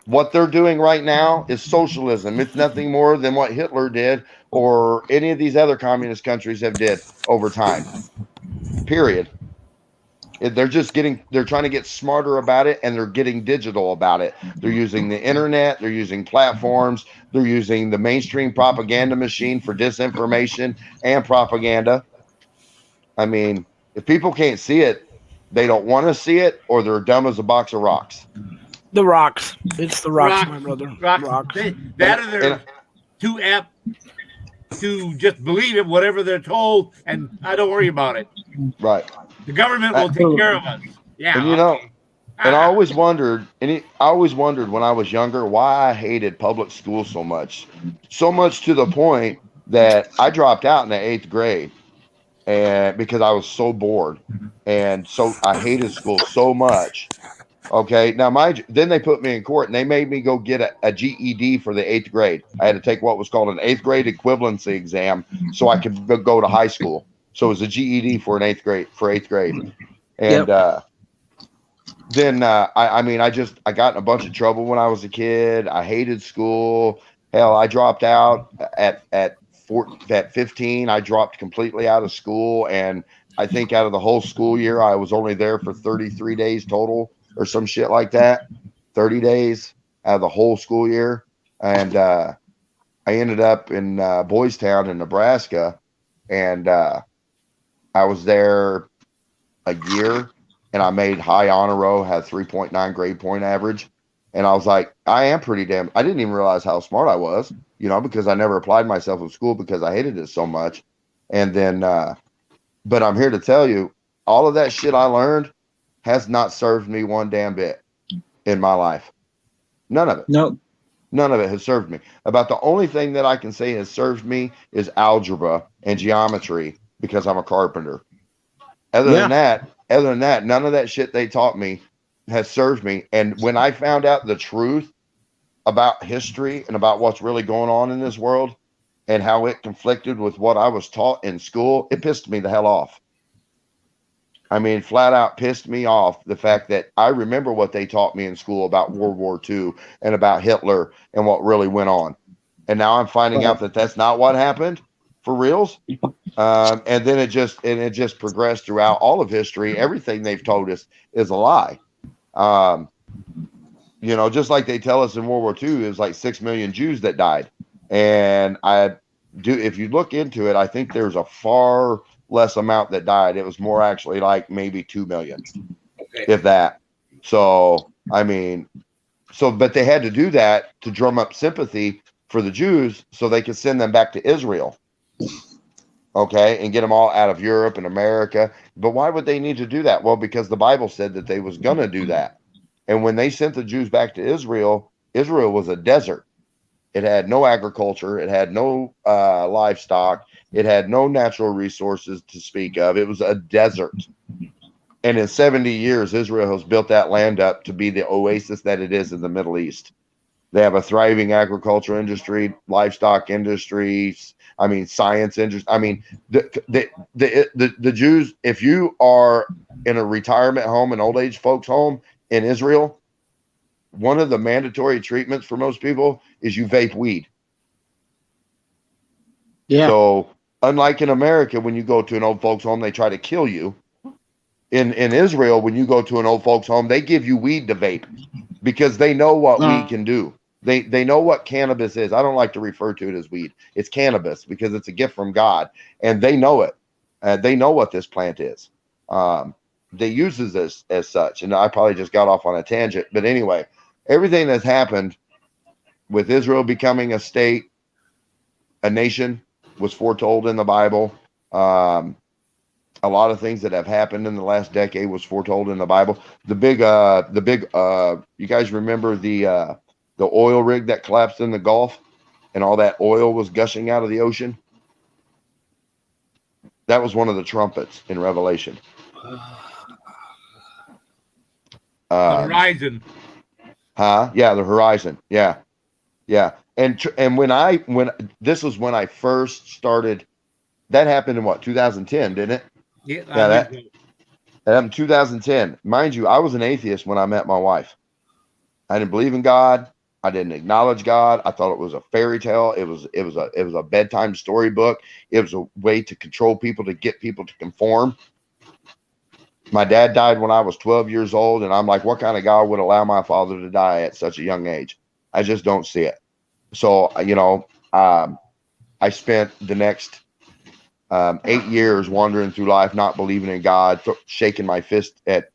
What they're doing right now is socialism. It's nothing more than what Hitler did or any of these other communist countries have did over time. Period. They're trying to get smarter about it, and they're getting digital about it. They're using the internet, they're using platforms, they're using the mainstream propaganda machine for disinformation and propaganda. I mean, if people can't see it, they don't want to see it, or they're dumb as a box of rocks. The rocks. It's the rocks, my brother. Rocks. That or they're too apt to just believe it, whatever they're told, and I don't worry about it. Right. The government will take care of us. Yeah. And and I always wondered, when I was younger why I hated public school so much. So much to the point that I dropped out in the 8th grade. And because I was so bored, and so I hated school so much. Okay, now then they put me in court and they made me go get a GED for the 8th grade. I had to take what was called an 8th grade equivalency exam so I could go to high school. So it was a GED for 8th grade. And then I got in a bunch of trouble when I was a kid. I hated school. Hell, I dropped out at 15. I dropped completely out of school, and I think out of the whole school year, I was only there for 33 days total, or some shit like that. 30 days out of the whole school year, and I ended up in Boys Town in Nebraska, and I was there a year, and I made high honor roll, had 3.9 grade point average. And I was like, I didn't even realize how smart I was, because I never applied myself in school because I hated it so much. And then, but I'm here to tell you, all of that shit I learned has not served me one damn bit in my life. None of it. Nope. None of it has served me. About the only thing that I can say has served me is algebra and geometry, because I'm a carpenter. Other than that, none of that shit they taught me has served me. And when I found out the truth about history and about what's really going on in this world and how it conflicted with what I was taught in school, it pissed me the hell off. I mean, flat out pissed me off, the fact that I remember what they taught me in school about World War II and about Hitler and what really went on. And now I'm finding out that that's not what happened for reals. And then it just progressed throughout all of history. Everything they've told us is a lie. Just like they tell us in World War II, it was like 6 million Jews that died. And if you look into it, I think there's a far less amount that died. It was more actually like maybe 2 million, if that. So, but they had to do that to drum up sympathy for the Jews so they could send them back to Israel. Okay, and get them all out of Europe and America. But why would they need to do that? Well, because the Bible said that they was going to do that. And when they sent the Jews back to Israel, Israel was a desert. It had no agriculture. It had no livestock. It had no natural resources to speak of. It was a desert. And in 70 years, Israel has built that land up to be the oasis that it is in the Middle East. They have a thriving agriculture industry, livestock industries, I mean, science interest. I mean, the Jews, if you are in a retirement home, an old age folks home in Israel, one of the mandatory treatments for most people is you vape weed. Yeah. So unlike in America, when you go to an old folks home, they try to kill you. In Israel, when you go to an old folks home, they give you weed to vape because they know what weed can do. They know what cannabis is. I don't like to refer to it as weed. It's cannabis because it's a gift from God, and they know it. They know what this plant is. They uses this as such, and I probably just got off on a tangent. But anyway, everything that's happened with Israel becoming a state, a nation, was foretold in the Bible. A lot of things that have happened in the last decade was foretold in the Bible. The big, you guys remember the oil rig that collapsed in the Gulf and all that oil was gushing out of the ocean? That was one of the trumpets in Revelation. The horizon. Yeah, the horizon. Yeah. And when this was when I first started. That happened in what, 2010, didn't it? Yeah, that happened in 2010. Mind you, I was an atheist when I met my wife. I didn't believe in God. I didn't acknowledge God. I thought it was a fairy tale. It was a bedtime storybook. It was a way to control people, to get people to conform. My dad died when I was 12 years old, and I'm like, what kind of God would allow my father to die at such a young age? I just don't see it. So, I spent the next 8 years wandering through life, not believing in God, shaking my fist at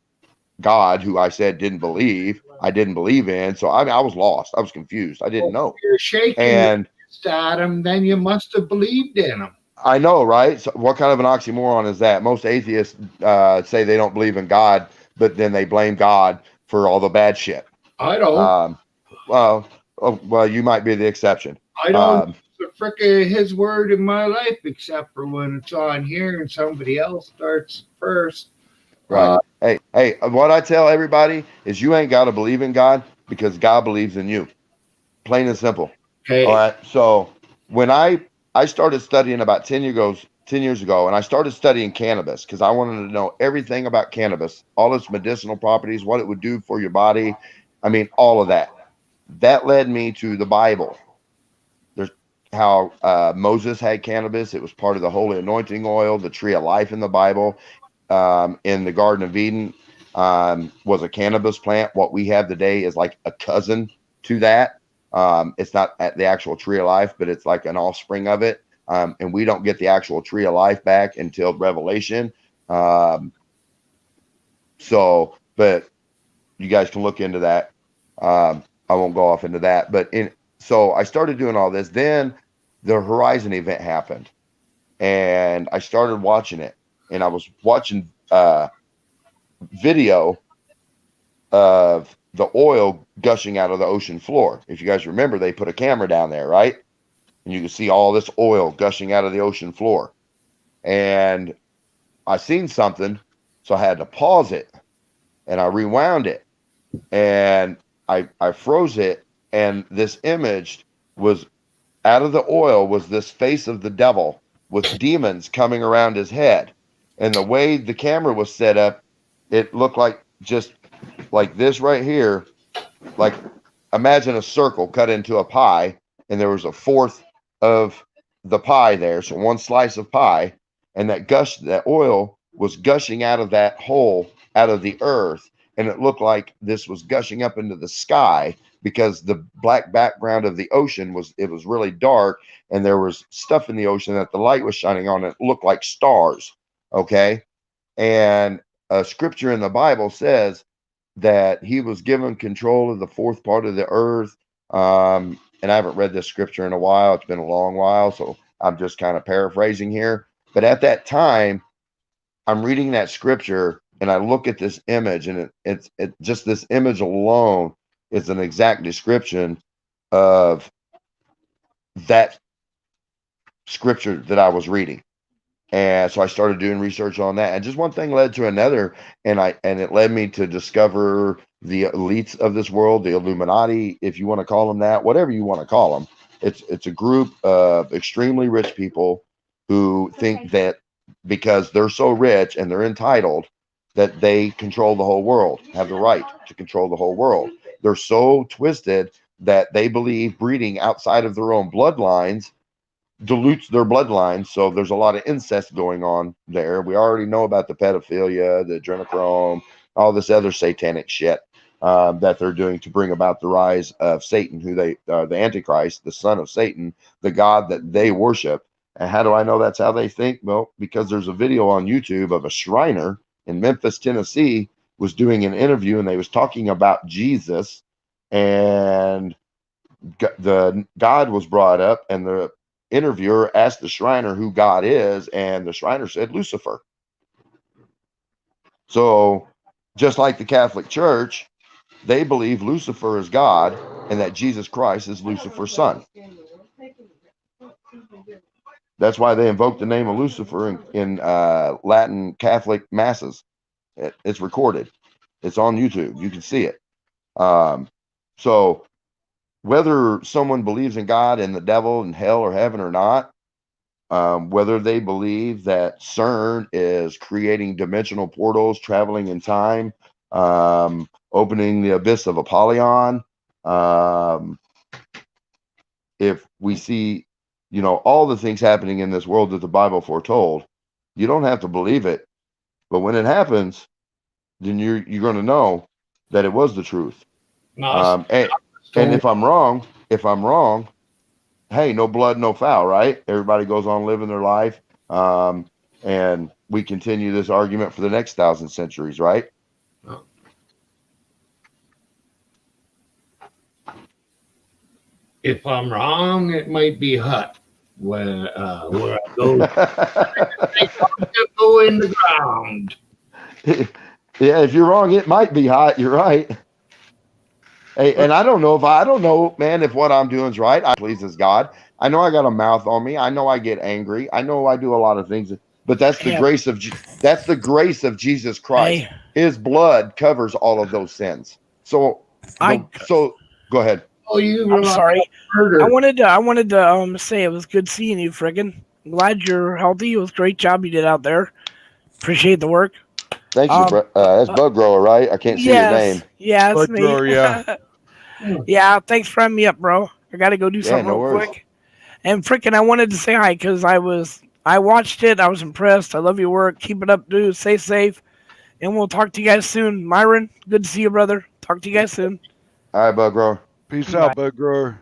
God, who I said I didn't believe in. So I was lost. I was confused. I didn't know. If you're shaking your fist at him, then you must have believed in him. I know, right? So what kind of an oxymoron is that? Most atheists say they don't believe in God, but then they blame God for all the bad shit. I don't. Well, you might be the exception. I don't use the frick of his word in my life, except for when it's on here and somebody else starts first. Right. Hey, what I tell everybody is you ain't got to believe in God because God believes in you. Plain and simple. Okay. All right. So when I started studying about 10 years ago, and I started studying cannabis because I wanted to know everything about cannabis, all its medicinal properties, what it would do for your body. I mean, all of that. That led me to the Bible. There's how Moses had cannabis. It was part of the holy anointing oil, the tree of life in the Bible. In the Garden of Eden was a cannabis plant. What we have today is like a cousin to that. It's not at the actual tree of life, but it's like an offspring of it. And we don't get the actual tree of life back until Revelation. But you guys can look into that. I won't go off into that. So I started doing all this. Then the Horizon event happened, and I started watching it. And I was watching video of the oil gushing out of the ocean floor. If you guys remember, they put a camera down there, right? And you can see all this oil gushing out of the ocean floor. And I seen something, so I had to pause it, and I rewound it, and I froze it, and this image was out of the oil was this face of the devil with demons coming around his head. And the way the camera was set up, it looked like just like this right here. Like imagine a circle cut into a pie, and there was a fourth of the pie there. So one slice of pie, and that oil was gushing out of that hole, out of the earth. And it looked like this was gushing up into the sky because the black background of the ocean was really dark, and there was stuff in the ocean that the light was shining on. It looked like stars. Okay. And a scripture in the Bible says that he was given control of the fourth part of the earth. And I haven't read this scripture in a while. It's been a long while, so I'm just kind of paraphrasing here. But at that time, I'm reading that scripture, and I look at this image, and it's just this image alone is an exact description of that scripture that I was reading. And so I started doing research on that, and just one thing led to another, and it led me to discover the elites of this world, the Illuminati, if you want to call them that, whatever you want to call them. It's a group of extremely rich people who think that because they're so rich and they're entitled that they control the whole world, have the right to control the whole world. They're so twisted that they believe breeding outside of their own bloodlines dilutes their bloodline. So there's a lot of incest going on there. We already know about the pedophilia, the adrenochrome, all this other satanic shit that they're doing to bring about the rise of Satan, who they the Antichrist, the son of Satan, the God that they worship. And how do I know that's how they think? Well, because there's a video on YouTube of a Shriner in Memphis, Tennessee, was doing an interview and they was talking about Jesus, and the God was brought up, and the interviewer asked the Shriner who God is, and the Shriner said Lucifer. So just like the Catholic Church, they believe Lucifer is God and that Jesus Christ is Lucifer's son. That's why they invoke the name of Lucifer in Latin Catholic masses. It's recorded. It's on YouTube. You can see it. So whether someone believes in God and the devil and hell or heaven or not, whether they believe that CERN is creating dimensional portals, traveling in time, opening the abyss of Apollyon, if we see, all the things happening in this world that the Bible foretold, you don't have to believe it. But when it happens, then you're going to know that it was the truth. And if I'm wrong, hey, no blood, no foul, right? Everybody goes on living their life. And we continue this argument for the next 1,000 centuries, right? If I'm wrong, it might be hot where I go. I go in the ground. Yeah, if you're wrong, it might be hot. You're right. Hey, and I don't know, man, if what I'm doing is right. I pleases God. I know I got a mouth on me. I know I get angry. I know I do a lot of things, but that's the grace of Jesus Christ. Hey. His blood covers all of those sins. So go ahead. Oh, I'm sorry. I wanted to say it was good seeing you, friggin'. I'm glad you're healthy. It was a great job you did out there. Appreciate the work. Thank you. That's Bug Grower, right? I can't see your name. Yeah, it's Bud me. Grower, yeah. Yeah, thanks for having me up, bro. I gotta go do something real quick. And frickin', I wanted to say hi because I watched it. I was impressed. I love your work. Keep it up, dude. Stay safe. And we'll talk to you guys soon. Myron, good to see you, brother. Talk to you guys soon. All right, Bug Grower. Peace out, Bug Grower.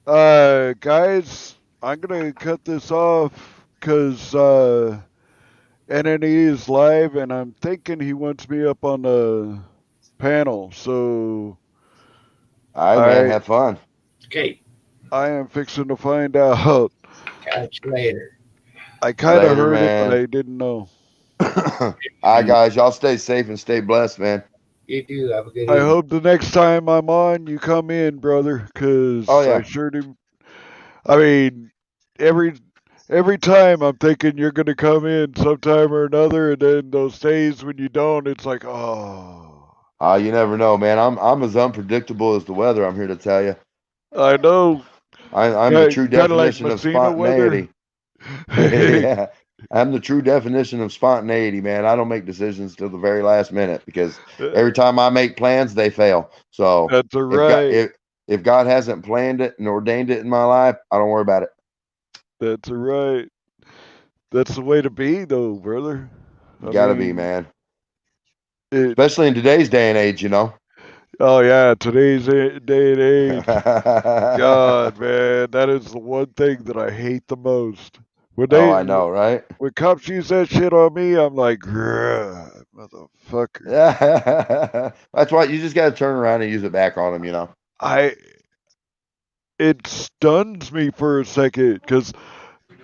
Guys, I'm gonna cut this off because NNE is live, and I'm thinking he wants me up on the panel. So, all right, man, have fun. Okay. I am fixing to find out. Catch you later. I kind of heard man. it, but I didn't know. All right, guys, y'all stay safe and stay blessed, man. You do. Have a good I hope the next time I'm on, you come in, brother, because I sure do. I mean, every time I'm thinking you're gonna come in sometime or another, and then those days when you don't, it's like, oh. You never know, man. I'm as unpredictable as the weather. I'm here to tell you. I know. I'm the true definition of Massena spontaneity. Yeah, I'm the true definition of spontaneity, man. I don't make decisions till the very last minute because every time I make plans, they fail. So that's right. If God hasn't planned it and ordained it in my life, I don't worry about it. That's right. That's the way to be, though, brother. You gotta be, man. Especially in today's day and age, Oh yeah, today's day and age. God, man, that is the one thing that I hate the most. When I know, right? When cops use that shit on me, I'm like, motherfucker. Yeah, that's why you just got to turn around and use it back on them, It stuns me for a second because,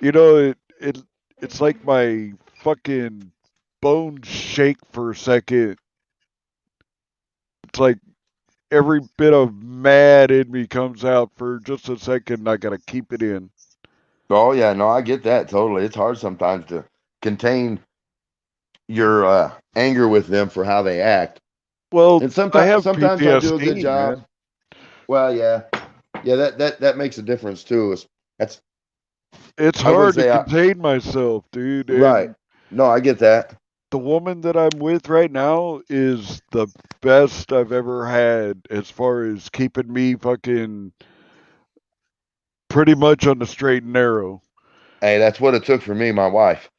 it's like my fucking bones shake for a second. It's like every bit of mad in me comes out for just a second, and I gotta keep it in. Oh yeah, no, I get that totally. It's hard sometimes to contain your anger with them for how they act. Well, and I have sometimes PTSD, I do a good job. man. Well, yeah, Yeah, that makes a difference too. That's It's I wouldn't hard to say contain myself, dude. right. And No, I get that. the woman that I'm with right now is the best I've ever had as far as keeping me fucking pretty much on the straight and narrow. Hey, that's what it took for me, my wife,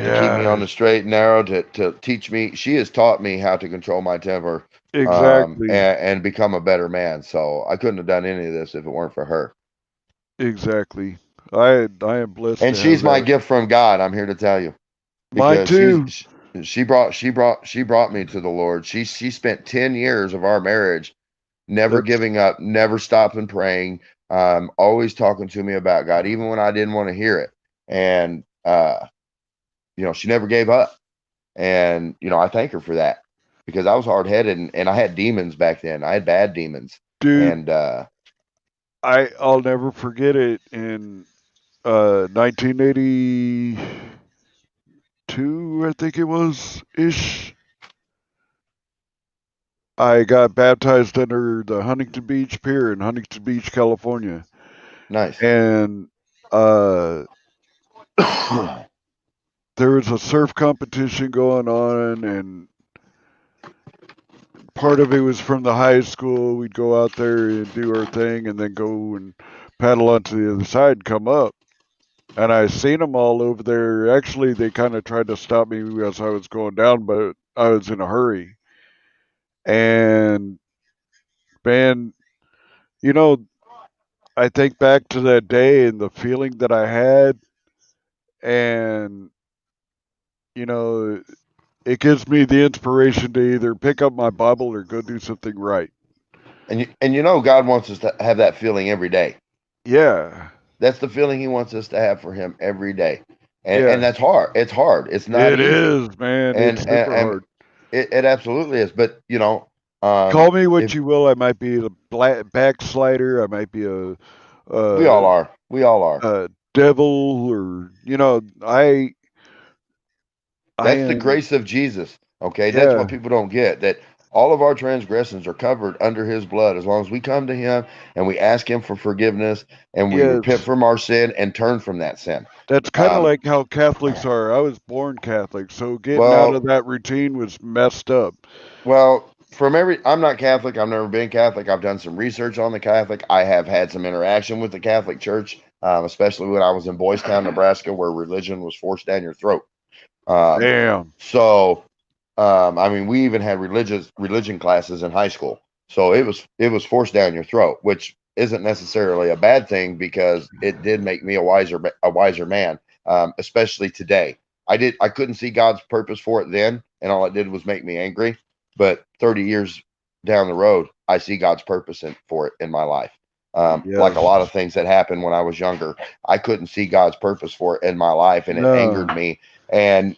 to keep me on Yeah, the straight and narrow, to teach me. She has taught me how to control my temper, exactly. and become a better man. So I couldn't have done any of this if it weren't for her. Exactly. I am blessed And to have she's my that. gift from God. I'm here to tell you, Mine because too. she brought me to the Lord. She spent 10 years of our marriage never That's giving up, never stopping praying, always talking to me about God, even when I didn't want to hear it. And she never gave up. And I thank her for that, because I was hard headed, and I had demons back then. I had bad demons, dude. and I'll never forget it. In 1982, I think it was ish. I got baptized under the Huntington Beach Pier in Huntington Beach, California, nice. and there was a surf competition going on, and part of it was from the high school. We'd go out there and do our thing, and then go and paddle onto the other side and come up. And I seen them all over there. Actually, they kind of tried to stop me as I was going down, but I was in a hurry. And man, you know, I think back to that day and the feeling that I had, and you know, it gives me the inspiration to either pick up my Bible or go do something right. And God wants us to have that feeling every day. Yeah, That's the feeling He wants us to have for Him every day, and yeah, that's hard. It's hard. It's not it easy, is, man. and It's and, super and hard. it absolutely is. But Call me what if you will. I might be a backslider. I might be we uh, all are, we all are. devil, or I That's the am. grace of Jesus. Okay, that's what Yeah, people don't get. That all of our transgressions are covered under His blood, as long as we come to Him and we ask Him for forgiveness, and we repent yes. from our sin and turn from that sin. That's kind of Um, like how Catholics are. I was born Catholic, so getting out well, of that routine was messed up. I'm not Catholic. I've never been Catholic. I've done some research on the Catholic. I have had some interaction with the Catholic Church, especially when I was in Boys Town, Nebraska, where religion was forced down your throat. Um, Damn. so, I mean, we even had religion classes in high school. So it was forced down your throat, which isn't necessarily a bad thing, because it did make me a wiser man, especially today. I couldn't see God's purpose for it then, and all it did was make me angry. But 30 years down the road, I see God's purpose for it in my life. Like a Yes. lot of things that happened when I was younger, I couldn't see God's purpose for it in my life, and it No. angered me. And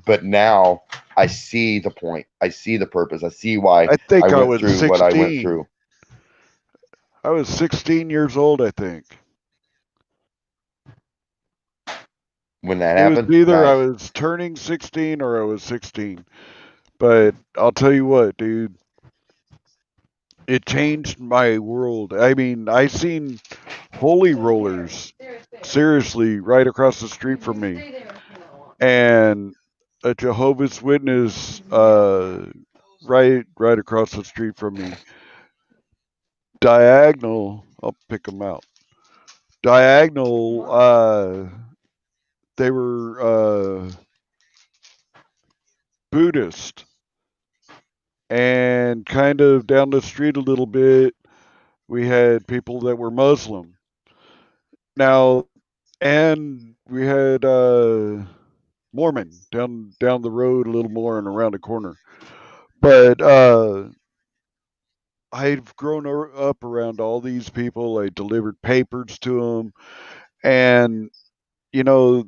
but now I see the point. I see the purpose. I see why I I think I went was through what I went 16. through I was 16 years old, I think. when that It was happened. either I Nice. was turning 16 or I was 16. But I'll tell you what, dude, it changed my world. I mean, I seen holy rollers seriously right across the street from me, and a Jehovah's Witness right across the street from me. Diagonal, I'll pick them out. Diagonal, they were Buddhist, and kind of down the street a little bit, we had people that were Muslim. Now, and we had Mormon down the road a little more and around the corner. But I've grown up around all these people. I delivered papers to them, and you know,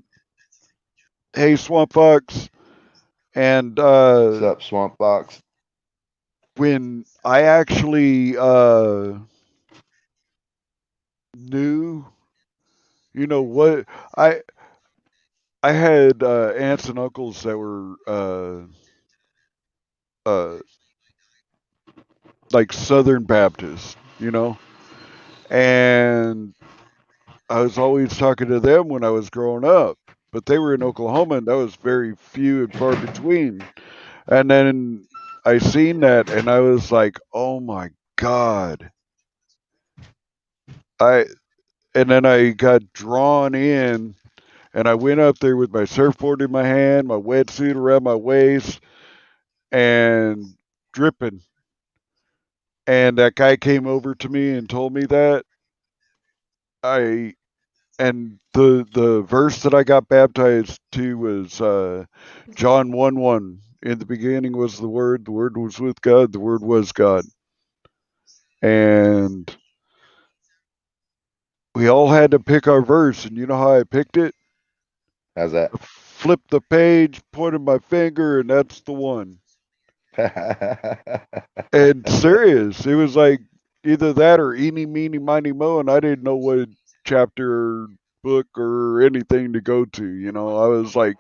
hey, Swamp Fox, and What's up, Swamp Fox? when I actually knew, what I I had aunts and uncles that were uh, like Southern Baptists, And I was always talking to them when I was growing up, but they were in Oklahoma, and that was very few and far between. And then I seen that, and I was like, "Oh my God!" I and then I got drawn in, and I went up there with my surfboard in my hand, my wetsuit around my waist, and dripping. And that guy came over to me and told me that I and the verse that I got baptized to was John 1:1. In the beginning was the Word was with God, the Word was God. And we all had to pick our verse, and you know how I picked it? How's that? I flipped the page, pointed my finger, and that's the one. And serious, it was like either that or eeny, meeny, miny, mo, and I didn't know what chapter or book or anything to go to. I was like,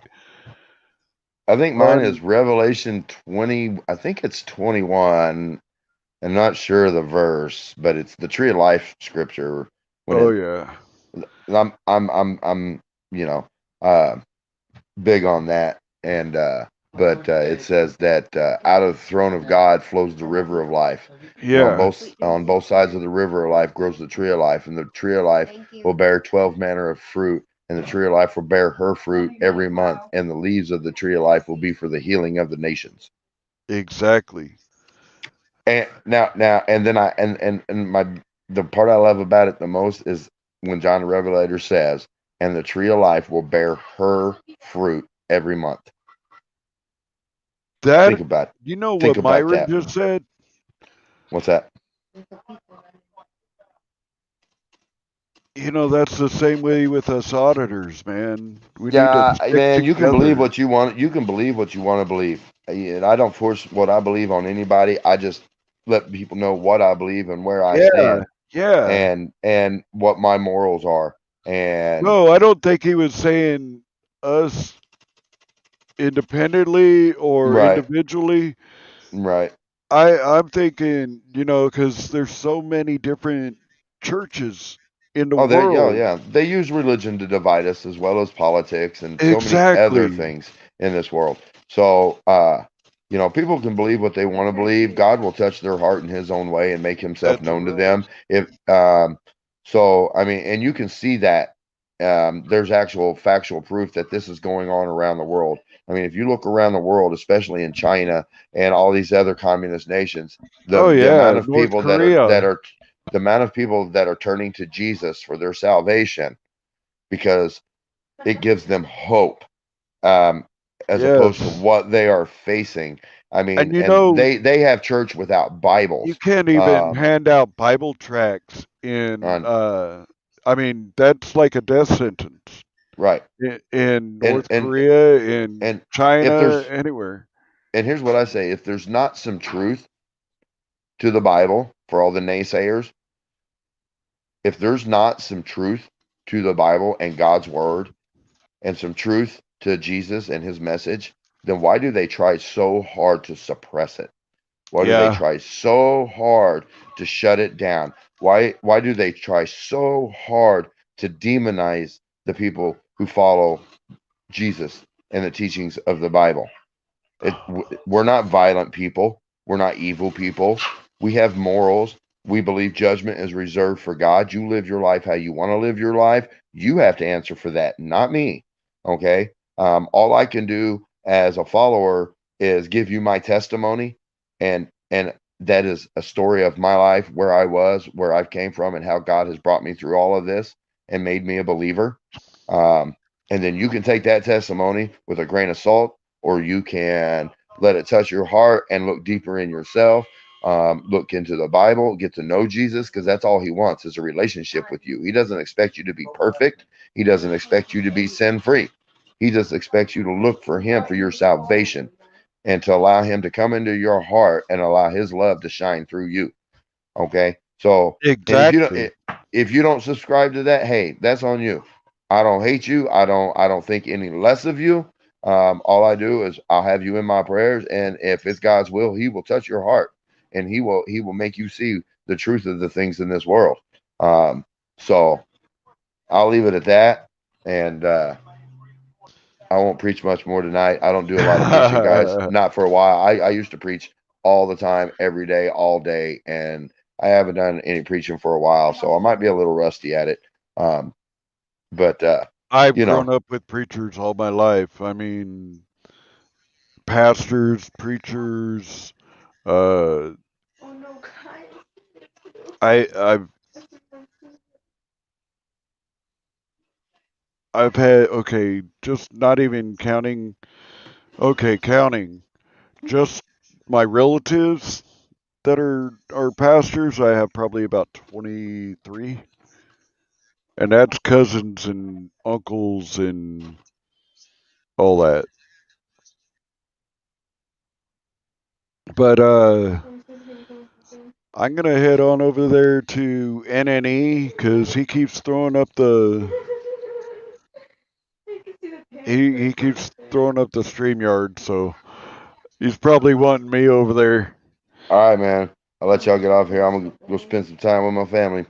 I think mine um, is Revelation 20. I think it's 21. I'm not sure of the verse, but it's the tree of life scripture. When oh it, yeah, I'm, uh, big on that. And but it says that out of the throne of God flows the river of life, and yeah, on both sides of the river of life grows the tree of life, and the tree of life will bear 12 manner of fruit, and the tree of life will bear her fruit every month, and the leaves of the tree of life will be for the healing of the nations. exactly. And and then and my the part I love about it the most is when John the Revelator says, "And the tree of life will bear her fruit every month." That Think about what Myron that. just said? What's that? That's the same way with us auditors, man. We need to Yeah, stick man, you can believe together. what you want. You can believe what you want to believe, and I don't force what I believe on anybody. I just let people know what I believe and where I Yeah, stand, yeah. and what my morals are. And No, I don't think he was saying us independently or right, individually. right. I'm thinking, because there's so many different churches in the Oh, world. yeah. They use religion to divide us as well as politics and so many other Exactly. things in this world. So, people can believe what they want to believe. God will touch their heart in His own way and make Himself That's known to right. them. I mean, and you can see that there's actual factual proof that this is going on around the world. I mean, if you look around the world, especially in China and all these other communist nations, Oh the amount yeah, of North people Korea. the amount of people that are turning to Jesus for their salvation because it gives them hope, um, as opposed to Yes. what they are facing. I mean, And and they have church without you Bibles. can't even Um, hand out Bible tracts in on I mean, that's like a death sentence right, in and North Korea, in and if China, there's anywhere. and here's what I say: if there's not some truth to the Bible for all the naysayers, if there's not some truth to the Bible and God's word, and some truth to Jesus and his message, then why do they try so hard to suppress it? Why do they Yeah, try so hard to shut it down? Why do they try so hard to demonize the people who follow Jesus and the teachings of the Bible? We're not violent people. We're not evil people. We have morals. We believe judgment is reserved for God. You live your life how you want to live your life. You have to answer for that, not me. Okay. All I can do as a follower is give you my testimony, and that is a story of my life, where I was, where I've came from, and how God has brought me through all of this and made me a believer. Um, and then you can take that testimony with a grain of salt, or you can let it touch your heart and look deeper in yourself. Look into the Bible, get to know Jesus, because that's all He wants is a relationship with you. He doesn't expect you to be perfect. He doesn't expect you to be sin free. He just expects you to look for Him for your salvation, and to allow Him to come into your heart and allow His love to shine through you. Okay. So, and exactly. if you don't subscribe to that, hey, that's on you. I don't hate you. I don't think any less of you. All I do is I'll have you in my prayers, and if it's God's will, He will touch your heart, and He will make you see the truth of the things in this world. So I'll leave it at that, and I won't preach much more tonight. I don't do a lot of preaching, guys. Not for a while. I used to preach all the time, every day, all day, and I haven't done any preaching for a while, so I might be a little rusty at it. But I've you know, grown up with preachers all my life. I mean, pastors, preachers. Uh, I've had, okay, just not even counting. Okay, counting just my relatives that are pastors. I have probably about 23, and that's cousins and uncles and all that. But I'm gonna head on over there to NNE because he keeps throwing up the he keeps throwing up the StreamYard, so he's probably wanting me over there. all right, man. I'll let y'all get off here. I'm gonna go spend some time with my family.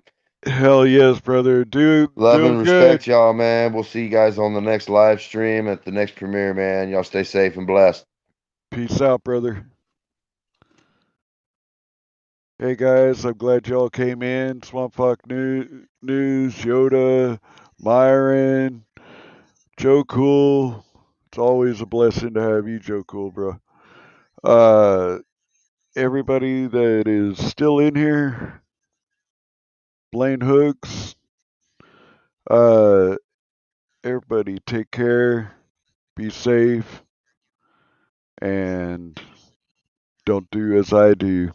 Hell yes, brother. Love Doing and good. respect y'all, man. We'll see you guys on the next live stream at the next premiere, man. Y'all stay safe and blessed. Peace out, brother. Hey guys, I'm glad y'all came in. Swamp Fuck News, Yoda, Myron, Joe Cool. It's always a blessing to have you, Joe Cool, bro. Uh, everybody that is still in here, Blaine Hooks. Uh, everybody take care, be safe, and don't do as I do.